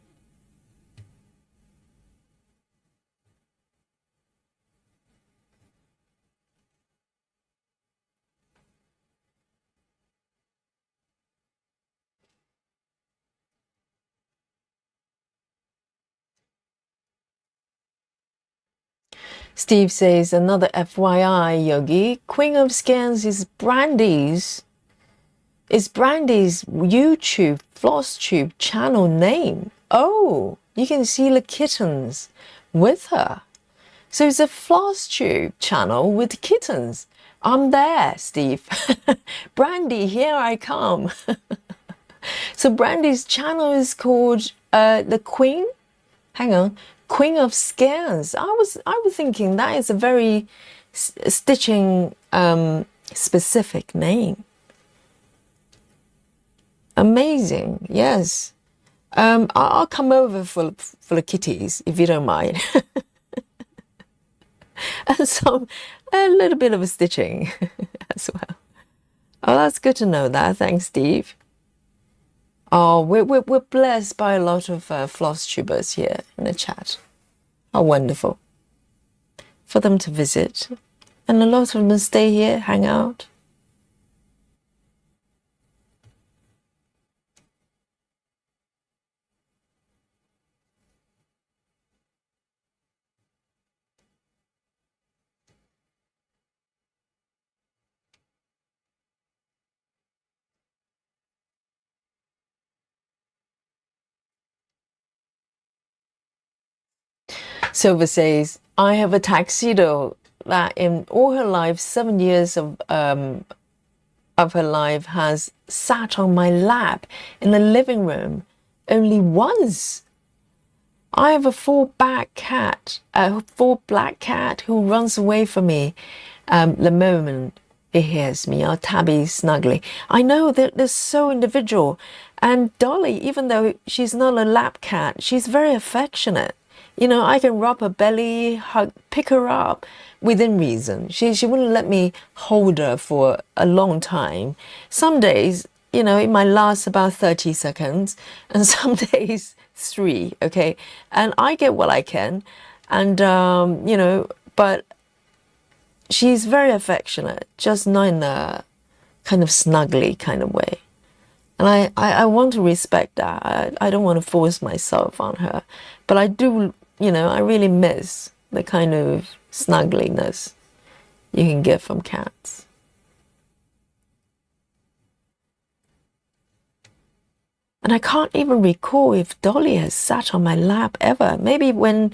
Steve says, another FYI, Yogi, Queen of Scans is Brandy's YouTube floss tube channel name. Oh, you can see the kittens with her. So it's a floss tube channel with kittens. I'm there, Steve. Brandy, here I come. So Brandy's channel is called the Queen. Hang on, Queen of Scans. I was thinking that is a very stitching specific name. Amazing, yes. I'll come over for the kitties if you don't mind. And a little bit of a stitching as well. Oh, that's good to know that. Thanks, Steve. Oh, we're blessed by a lot of floss tubers here in the chat. How wonderful for them to visit, and a lot of them stay here, hang out. Silver says, I have a tuxedo that in all her life, 7 years of her life, has sat on my lap in the living room only once. I have a full black cat who runs away from me the moment he hears me. Our Tabby snuggly. I know that they're so individual. And Dolly, even though she's not a lap cat, she's very affectionate. You know, I can rub her belly, pick her up within reason. She wouldn't let me hold her for a long time. Some days, you know, it might last about 30 seconds, and some days 3, okay? And I get what I can, and, but she's very affectionate, just not in a kind of snuggly kind of way. And I want to respect that. I don't want to force myself on her. But I do, I really miss the kind of snuggliness you can get from cats. And I can't even recall if Dolly has sat on my lap ever. Maybe when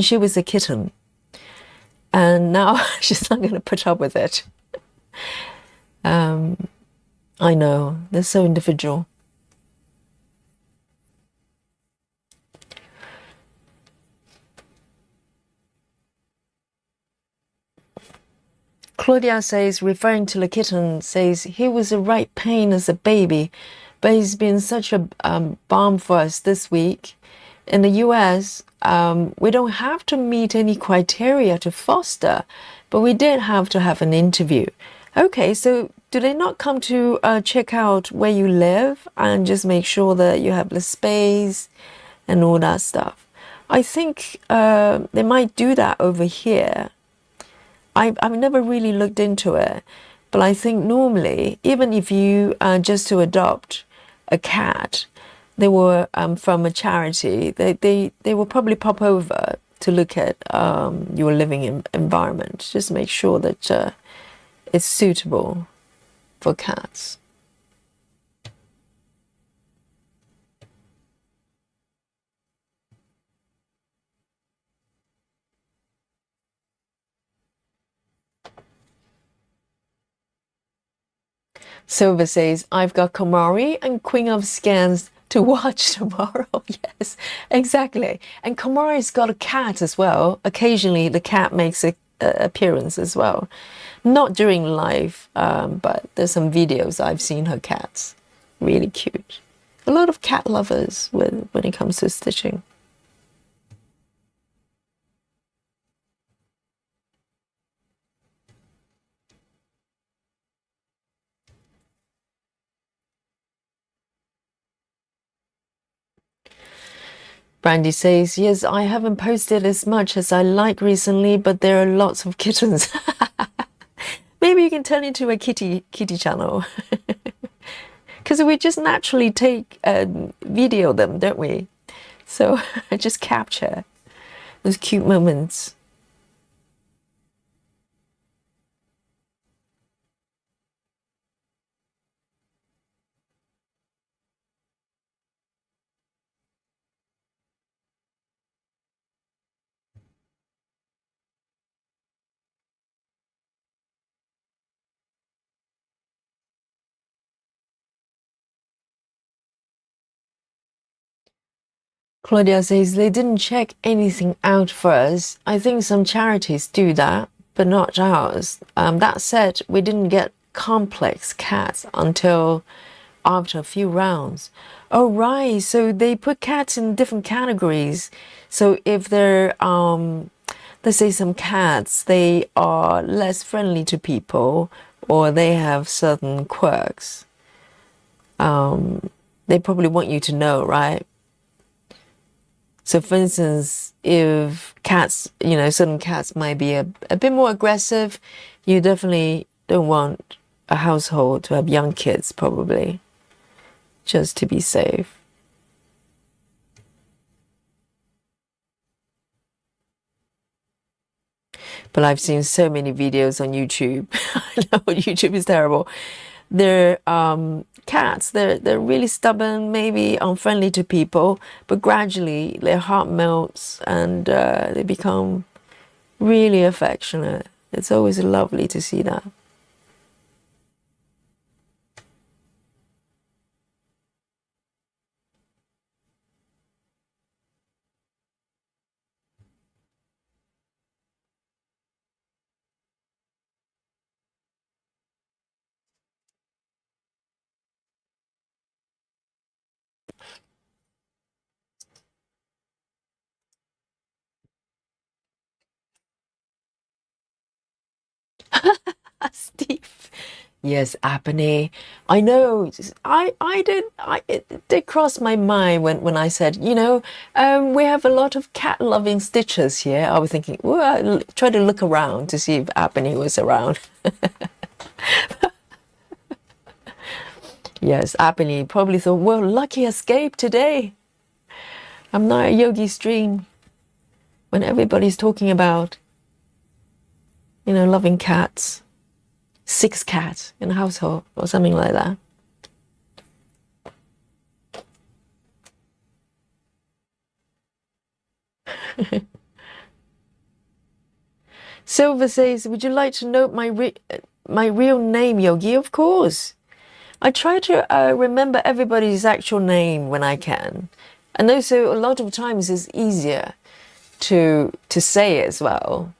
she was a kitten. And now she's not going to put up with it. I know, they're so individual. Claudia says, referring to the kitten, says, he was a right pain as a baby, but he's been such a balm for us this week. In the US, we don't have to meet any criteria to foster, but we did have to have an interview. Okay, so do they not come to check out where you live and just make sure that you have the space and all that stuff? I think they might do that over here. I've never really looked into it, but I think normally, even if you just to adopt a cat, they were from a charity, they will probably pop over to look at your living environment, just make sure that it's suitable for cats. Silver says, I've got Komari and Queen of Scans to watch tomorrow. Yes, exactly. And Komari's got a cat as well. Occasionally the cat makes an appearance as well. Not during live, but there's some videos I've seen her cats. Really cute. A lot of cat lovers when it comes to stitching. Brandy says, yes, I haven't posted as much as I like recently, but there are lots of kittens. Maybe you can turn into a kitty channel. Because we just naturally take video them, don't we? So I just capture those cute moments. Claudia says, they didn't check anything out for us. I think some charities do that, but not ours. That said, we didn't get complex cats until after a few rounds. Oh, right. So they put cats in different categories. So if they're, let's say some cats, they are less friendly to people or they have certain quirks. They probably want you to know, right? So for instance, if cats, certain cats might be a bit more aggressive, you definitely don't want a household to have young kids, probably, just to be safe. But I've seen so many videos on YouTube. I know YouTube is terrible. They're cats, they're really stubborn, maybe unfriendly to people, but gradually their heart melts and they become really affectionate. It's always lovely to see that. Steve. Yes, apnea. I know. It did cross my mind when I said, we have a lot of cat-loving stitchers here. I was thinking, well, I'll try to look around to see if apnea was around. Yes, apnea probably thought, well, lucky escape today. I'm not a yogi stream when everybody's talking about, loving cats. 6 cats in a household or something like that. Silver says, would you like to note my real name, Yogi? Of course. I try to remember everybody's actual name when I can. And also a lot of times it's easier to say it as well.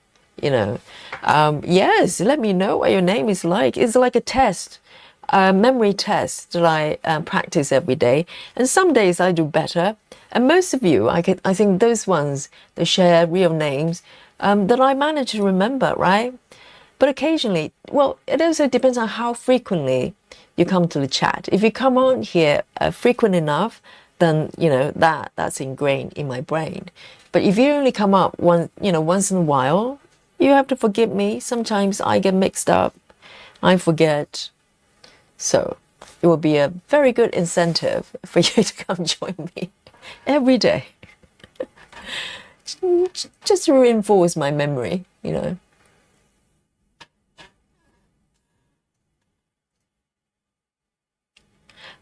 Yes, let me know what your name is like. It's like a test, a memory test that I practice every day. And some days I do better. And most of you, I think those ones that share real names, that I manage to remember, right? But occasionally, well, it also depends on how frequently you come to the chat. If you come on here frequent enough, then, that's ingrained in my brain. But if you only come up once in a while, you have to forgive me. Sometimes I get mixed up. I forget. So it will be a very good incentive for you to come join me every day. Just to reinforce my memory,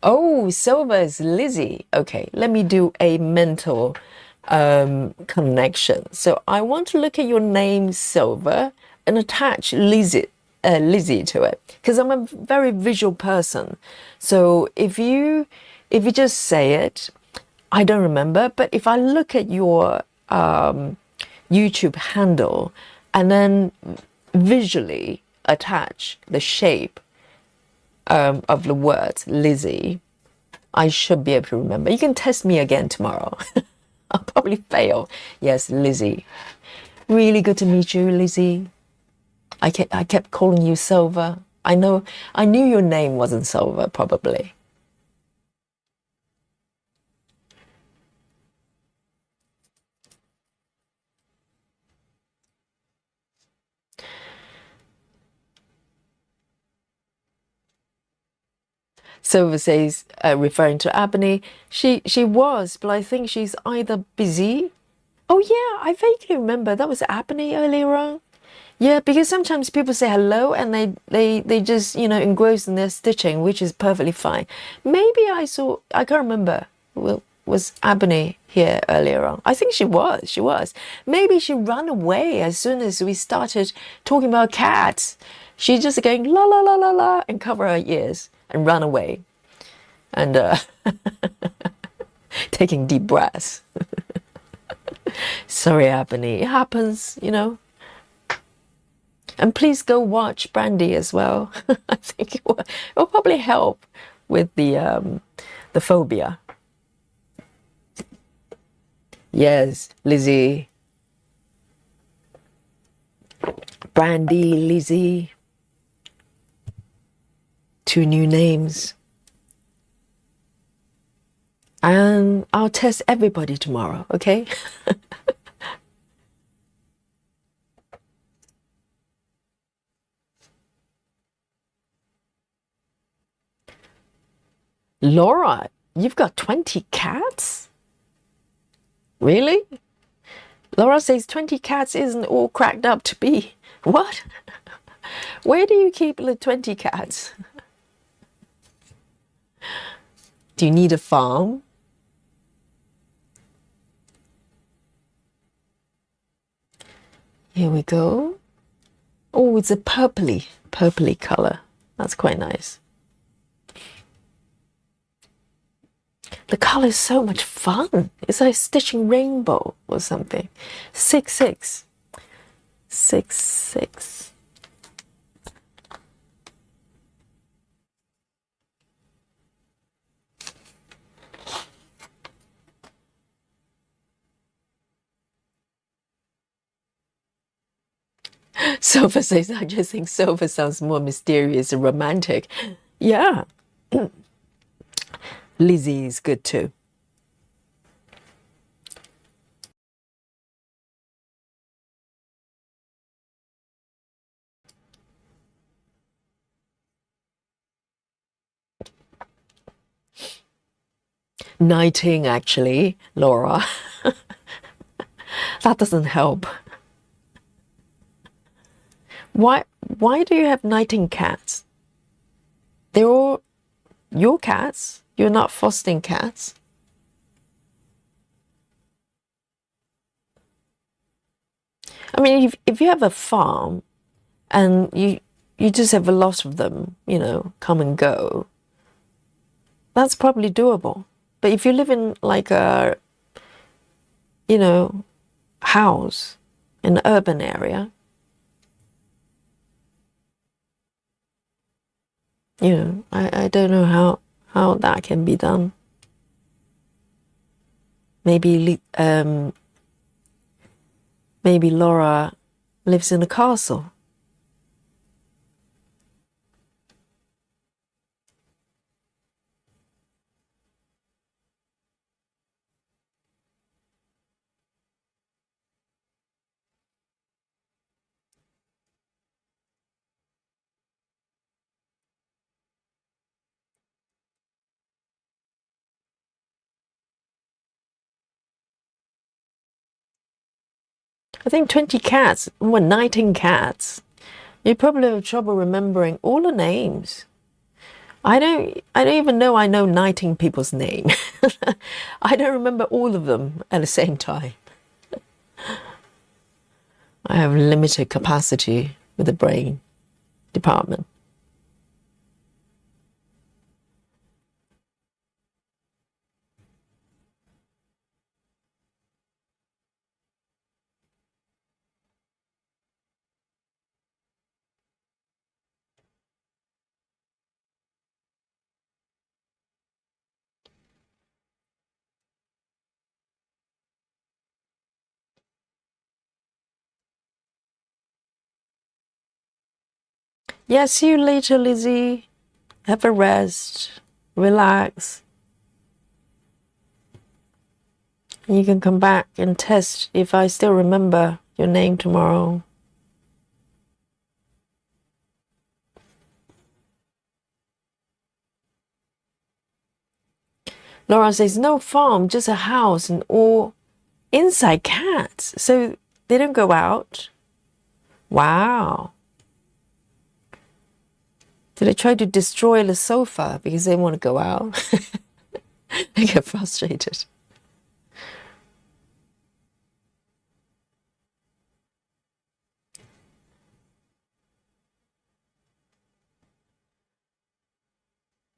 Oh, Silver is Lizzie. Okay, let me do a mental connection. So I want to look at your name, Silver, and attach Lizzie Lizzie to it, because I'm a very visual person. So if you just say it, I don't remember. But if I look at your YouTube handle and then visually attach the shape of the word Lizzie, I should be able to remember. You can test me again tomorrow. I'll probably fail. Yes, Lizzie. Really good to meet you, Lizzie. I kept calling you Silver. I knew your name wasn't Silver, probably. Silver says, referring to Ebony, she was, but I think she's either busy. Oh yeah, I vaguely remember that was Ebony earlier on. Yeah, because sometimes people say hello and they just, engrossed in their stitching, which is perfectly fine. Maybe I can't remember. Well, was Ebony here earlier on? I think she was. Maybe she ran away as soon as we started talking about cats. She's just going la la la la la and cover her ears and run away. And taking deep breaths. Sorry, Ebony. It happens, And please go watch Brandy as well. I think it will probably help with the phobia. Yes, Lizzie. Brandy, Lizzie. 2 new names. And I'll test everybody tomorrow, okay? Laura, you've got 20 cats? Really? Laura says 20 cats isn't all cracked up to be. What? Where do you keep the 20 cats? Do you need a farm? Here we go. Oh, it's a purpley color. That's quite nice. The color is so much fun. It's like stitching rainbow or something. 6 6 6 6. Sofa says, I just think Sofa sounds more mysterious and romantic. Yeah. Lizzie is good too. Knighting, actually, Laura. That doesn't help. Why do you have knighting cats? They're all your cats. You're not fostering cats. I mean, if you have a farm and you just have a lot of them, come and go, that's probably doable. But if you live in like a, house in an urban area, I don't know how that can be done. Maybe Laura lives in a castle. I think 20 cats, 19 cats. You probably have trouble remembering all the names. I don't even know I know 19 people's name. I don't remember all of them at the same time. I have limited capacity with the brain. department. Yeah, see you later, Lizzie. Have a rest. Relax. You can come back and test if I still remember your name tomorrow. Laura says, no farm, just a house and all inside cats. So they don't go out? Wow. Did they try to destroy the sofa because they want to go out? They get frustrated.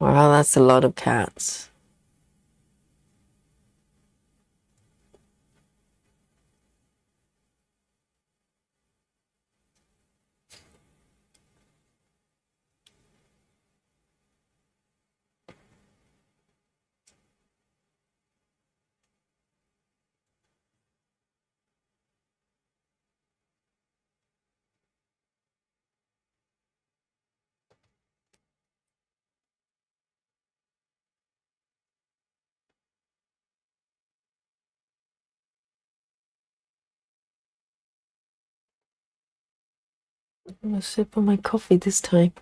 Wow, that's a lot of cats. I'm gonna sip on my coffee this time.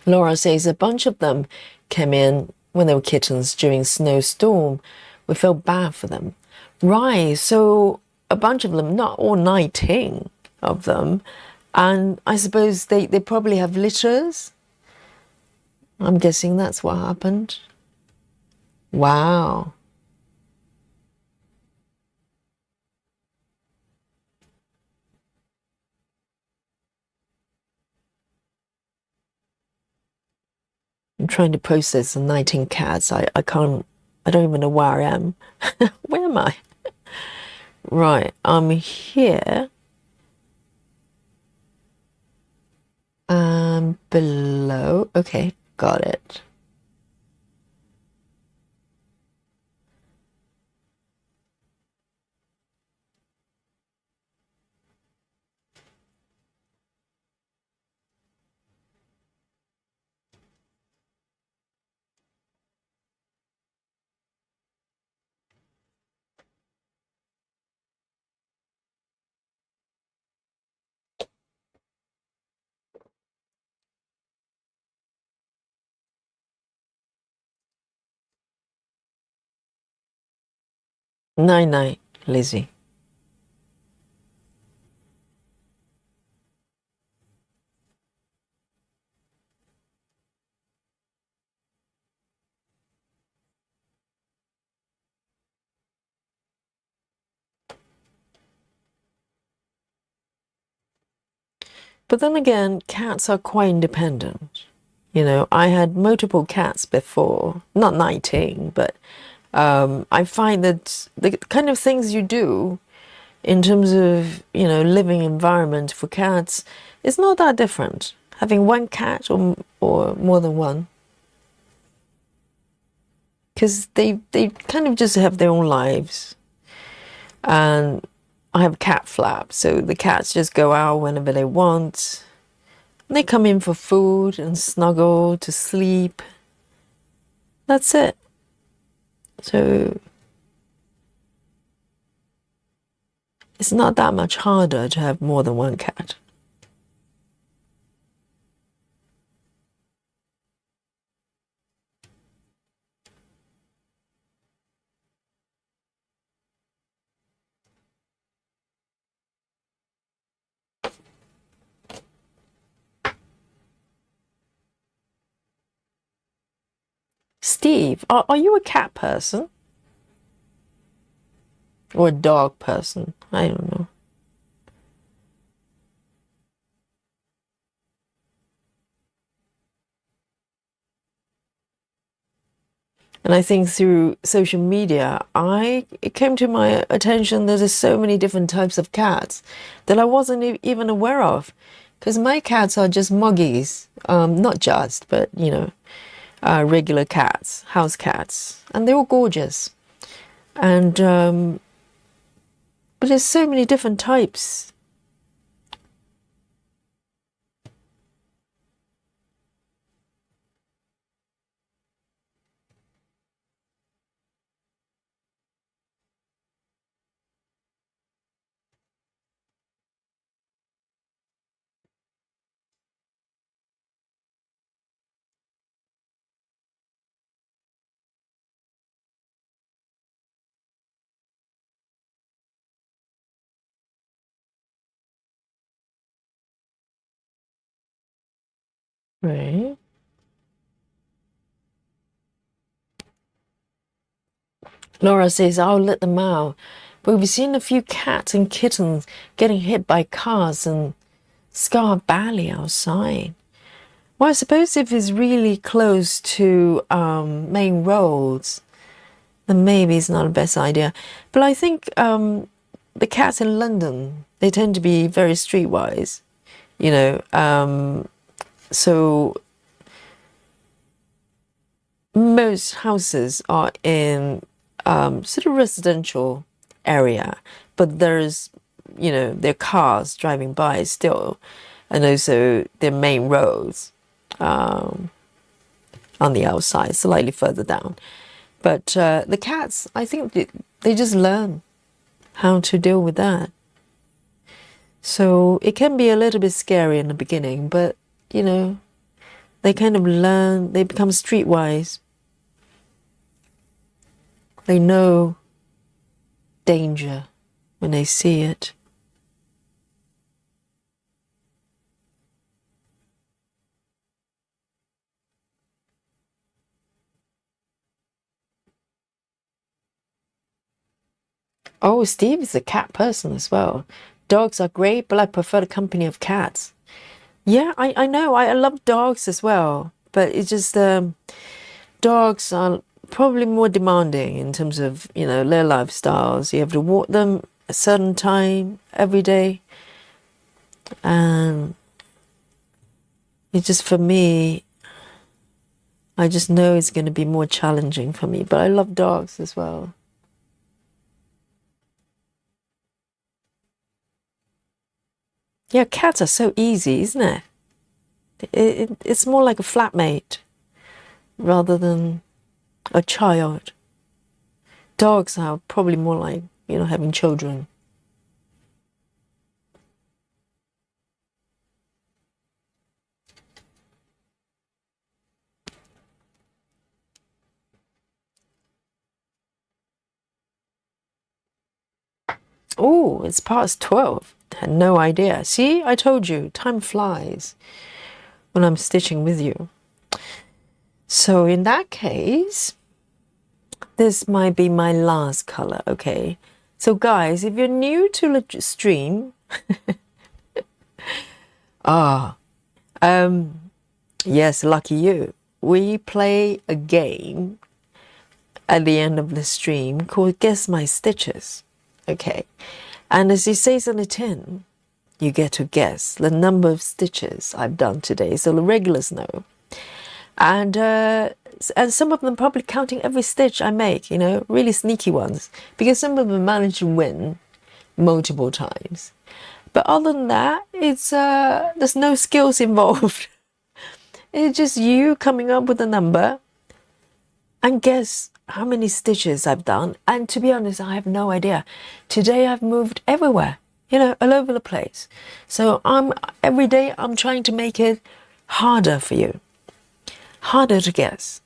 Laura says a bunch of them came in when they were kittens during snowstorm. We felt bad for them. Right, so a bunch of them, not all 19 of them. And I suppose they probably have litters. I'm guessing that's what happened. Wow. I'm trying to process the 19 cats. I can't, I don't even know where I am. Where am I? Right, I'm here. Below. Okay, got it. Night night, Lizzie. But then again, cats are quite independent. You know, I had multiple cats before, not 19, but I find that the kind of things you do in terms of, you know, living environment for cats is not that different. Having one cat or more than one. Because they kind of just have their own lives. And I have cat flap, so the cats just go out whenever they want. They come in for food and snuggle to sleep. That's it. So it's not that much harder to have more than one cat. Steve, are you a cat person? or a dog person. I don't know. And I think through social media, it came to my attention that there's so many different types of cats that I wasn't even aware of. Because my cats are just muggies, not just, but you know, regular cats, house cats, and they're all gorgeous. And but there's so many different types. Right. Laura says, I'll let them out. But we've seen a few cats and kittens getting hit by cars and scarred badly outside. Well, I suppose if it's really close to main roads, then maybe it's not the best idea. But I think the cats in London, they tend to be very streetwise, you know. So most houses are in sort of residential area, but there's, you know, there are cars driving by still, and also their main roads on the outside, slightly further down. But the cats, I think they just learn how to deal with that. So it can be a little bit scary in the beginning, but you know, they kind of learn, they become streetwise. They know danger when they see it. Oh, Steve is a cat person as well. Dogs are great, but I prefer the company of cats. Yeah, I know. I love dogs as well. But it's just dogs are probably more demanding in terms of, you know, their lifestyles. You have to walk them a certain time every day. And it's just, for me, I just know it's going to be more challenging for me. But I love dogs as well. Yeah, cats are so easy, isn't it? It's more like a flatmate rather than a child. Dogs are probably more like, you know, having children. Oh, it's past 12. Had no idea. See, I told you, time flies when I'm stitching with you. So in that case, this might be my last color, okay? So guys, if you're new to the stream, yes, lucky you. We play a game at the end of the stream called Guess My Stitches, okay? And as it says on the tin, you get to guess the number of stitches I've done today, so the regulars know. And some of them probably counting every stitch I make, you know, really sneaky ones, because some of them manage to win multiple times. But other than that, it's there's no skills involved. It's just you coming up with a number and guess how many stitches I've done. And to be honest, I have no idea. Today I've moved everywhere, you know, all over the place. So every day I'm trying to make it harder for you, harder to guess,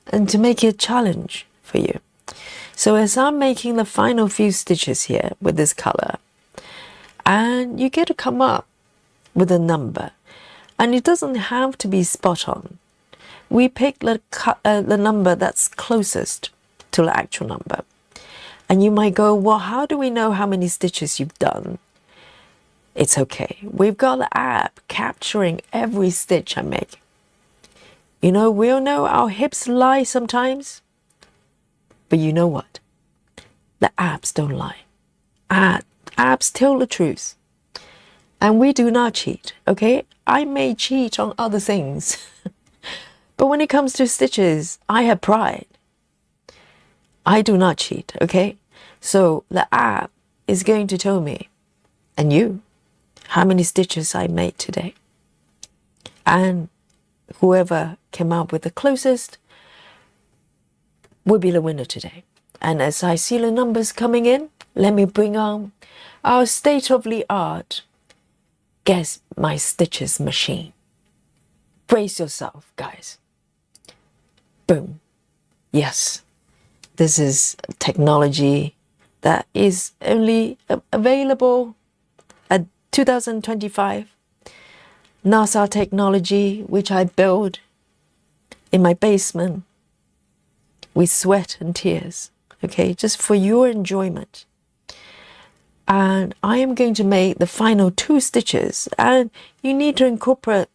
and to make it a challenge for you. So as I'm making the final few stitches here with this color, and you get to come up with a number, and it doesn't have to be spot on. We pick the number that's closest to the actual number. And you might go, well, how do we know how many stitches you've done? It's okay. We've got the app capturing every stitch I make. You know, we all know our hips lie sometimes. But you know what? The apps don't lie. Apps tell the truth. And we do not cheat, okay? I may cheat on other things. But when it comes to stitches, I have pride. I do not cheat, okay? So the app is going to tell me, and you, how many stitches I made today. And whoever came up with the closest will be the winner today. And as I see the numbers coming in, let me bring on our state-of-the-art Guess My Stitches machine. Brace yourself, guys. Boom. Yes, this is technology that is only available at 2025. NASA technology, which I built in my basement with sweat and tears, okay, just for your enjoyment. And I am going to make the final 2 stitches, and you need to incorporate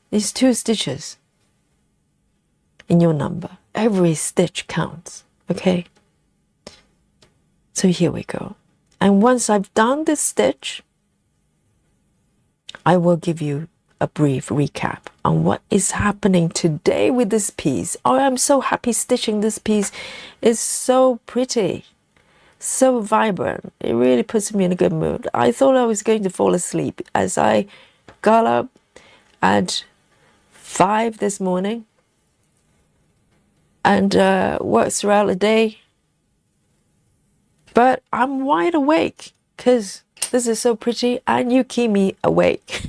these 2 stitches in your number. Every stitch counts, okay? So here we go. And once I've done this stitch, I will give you a brief recap on what is happening today with this piece. Oh, I'm so happy stitching this piece. It's so pretty, so vibrant. It really puts me in a good mood. I thought I was going to fall asleep as I got up at 5 this morning and worked throughout the day. But I'm wide awake because this is so pretty and you keep me awake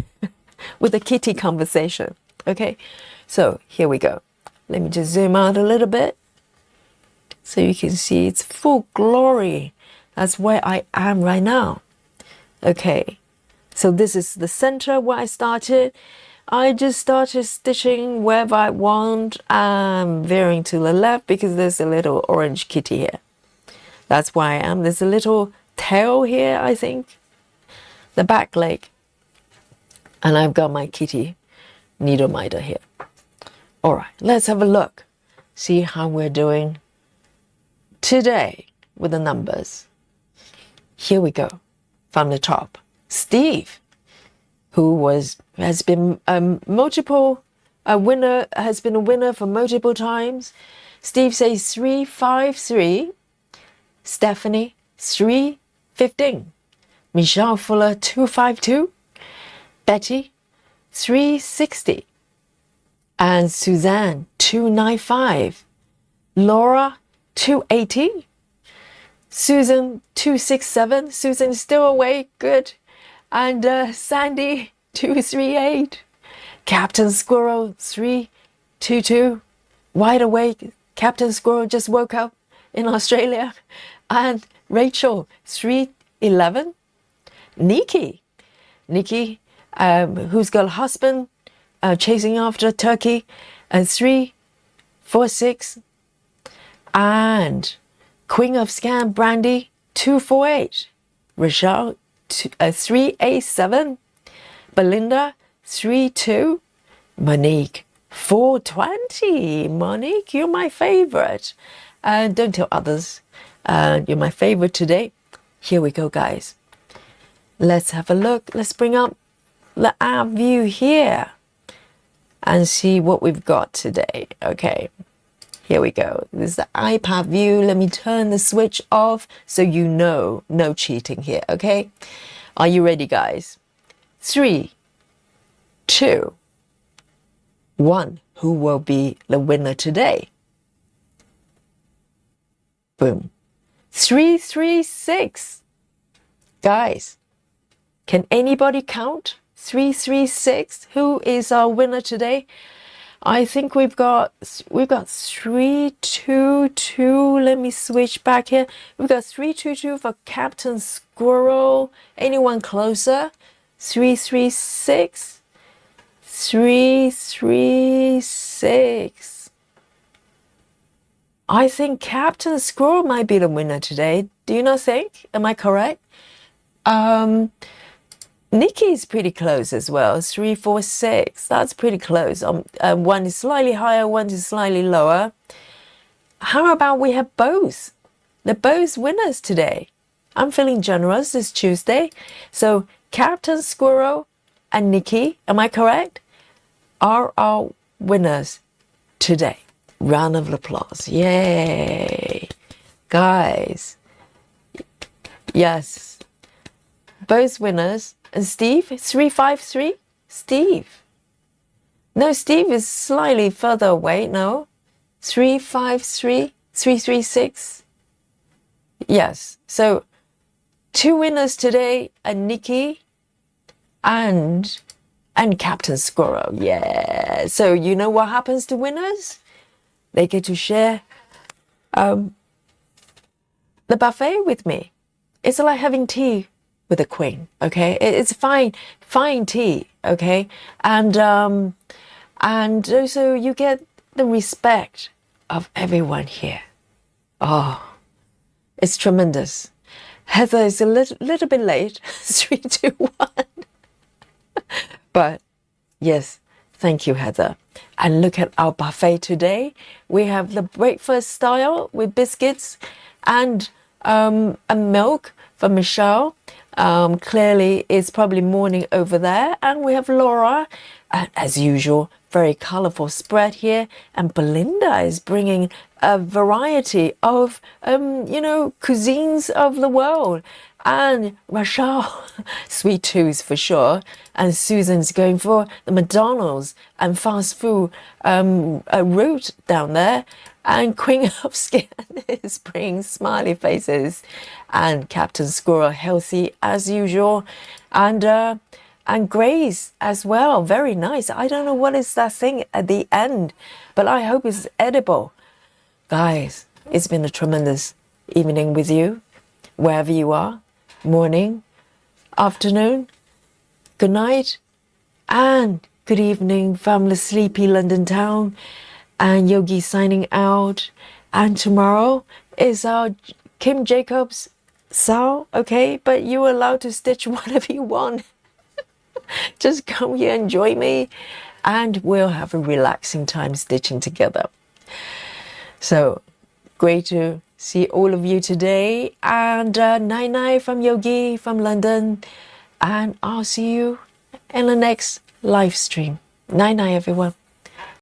with a kitty conversation. Okay, so here we go. Let me just zoom out a little bit so you can see its full glory. That's where I am right now. Okay, so this is the center where I started. I just started stitching wherever I want. I'm veering to the left because there's a little orange kitty here. That's why I am. There's a little tail here, I think. The back leg. And I've got my kitty needle minder here. All right, let's have a look. See how we're doing today with the numbers. Here we go. From the top. Steve, who has been a winner for multiple times. Steve says 353. Stephanie 315. Michelle Fuller 252. Betty 360. And Suzanne 295. Laura 280. Susan 267. Susan is still awake. Good. And Sandy 238. Captain Squirrel 322. Wide awake. Captain Squirrel just woke up in Australia. And Rachel 311. Nikki, who's got a husband chasing after a turkey, and 346. And Queen of Scam Brandy 248. Rochelle 387. Belinda 32. Monique 420. Monique, you're my favorite. Don't tell others. You're my favorite today. Here we go, guys. Let's have a look. Let's bring up the app view here and see what we've got today. Okay, here we go. This is the iPad view. Let me turn the switch off so you know no cheating here, okay? Are you ready, guys? 3, 2, 1. Who will be the winner today? Boom. 336. Guys, can anybody count? 336. Who is our winner today? I think we've got 322. Let me switch back here. We've got 322 for Captain Squirrel. Anyone closer? 336. 336. I think Captain Squirrel might be the winner today. Do you not think? Am I correct? Nikki's pretty close as well. 3, 4, 6. That's pretty close. One is slightly higher, one is slightly lower. How about we have both? They're both winners today. I'm feeling generous this Tuesday. So Captain Squirrel and Nikki, am I correct? Are our winners today. Round of applause. Yay. Guys. Yes. Both winners. And Steve, 353? Steve. No, Steve is slightly further away. No. 353, 336. Yes. So 2 winners today, and Nikki and Captain Squirrel. Yeah. So you know what happens to winners? They get to share the buffet with me. It's like having tea with a queen, okay? It's fine tea, okay? And also you get the respect of everyone here. Oh, it's tremendous. Heather is a little bit late, 3, 2, 1. But yes, thank you, Heather. And look at our buffet today. We have the breakfast style with biscuits and milk for Michelle. Clearly, it's probably morning over there. And we have Laura, and as usual, very colorful spread here. And Belinda is bringing a variety of, cuisines of the world. And Rachel, sweet tooth for sure. And Susan's going for the McDonald's and fast food route down there. And Queen of Skin is bringing smiley faces. And Captain Squirrel, healthy as usual. And Grace as well, very nice. I don't know what is that thing at the end, but I hope it's edible. Guys, it's been a tremendous evening with you, wherever you are. Morning, afternoon, good night, and good evening from the sleepy London town. And Yogi signing out. And tomorrow is our Kim Jacobs Sao, okay? But you're allowed to stitch whatever you want. Just come here and join me, and we'll have a relaxing time stitching together. So great to see all of you today, and night from Yogi from London, and I'll see you in the next live stream. Night everyone.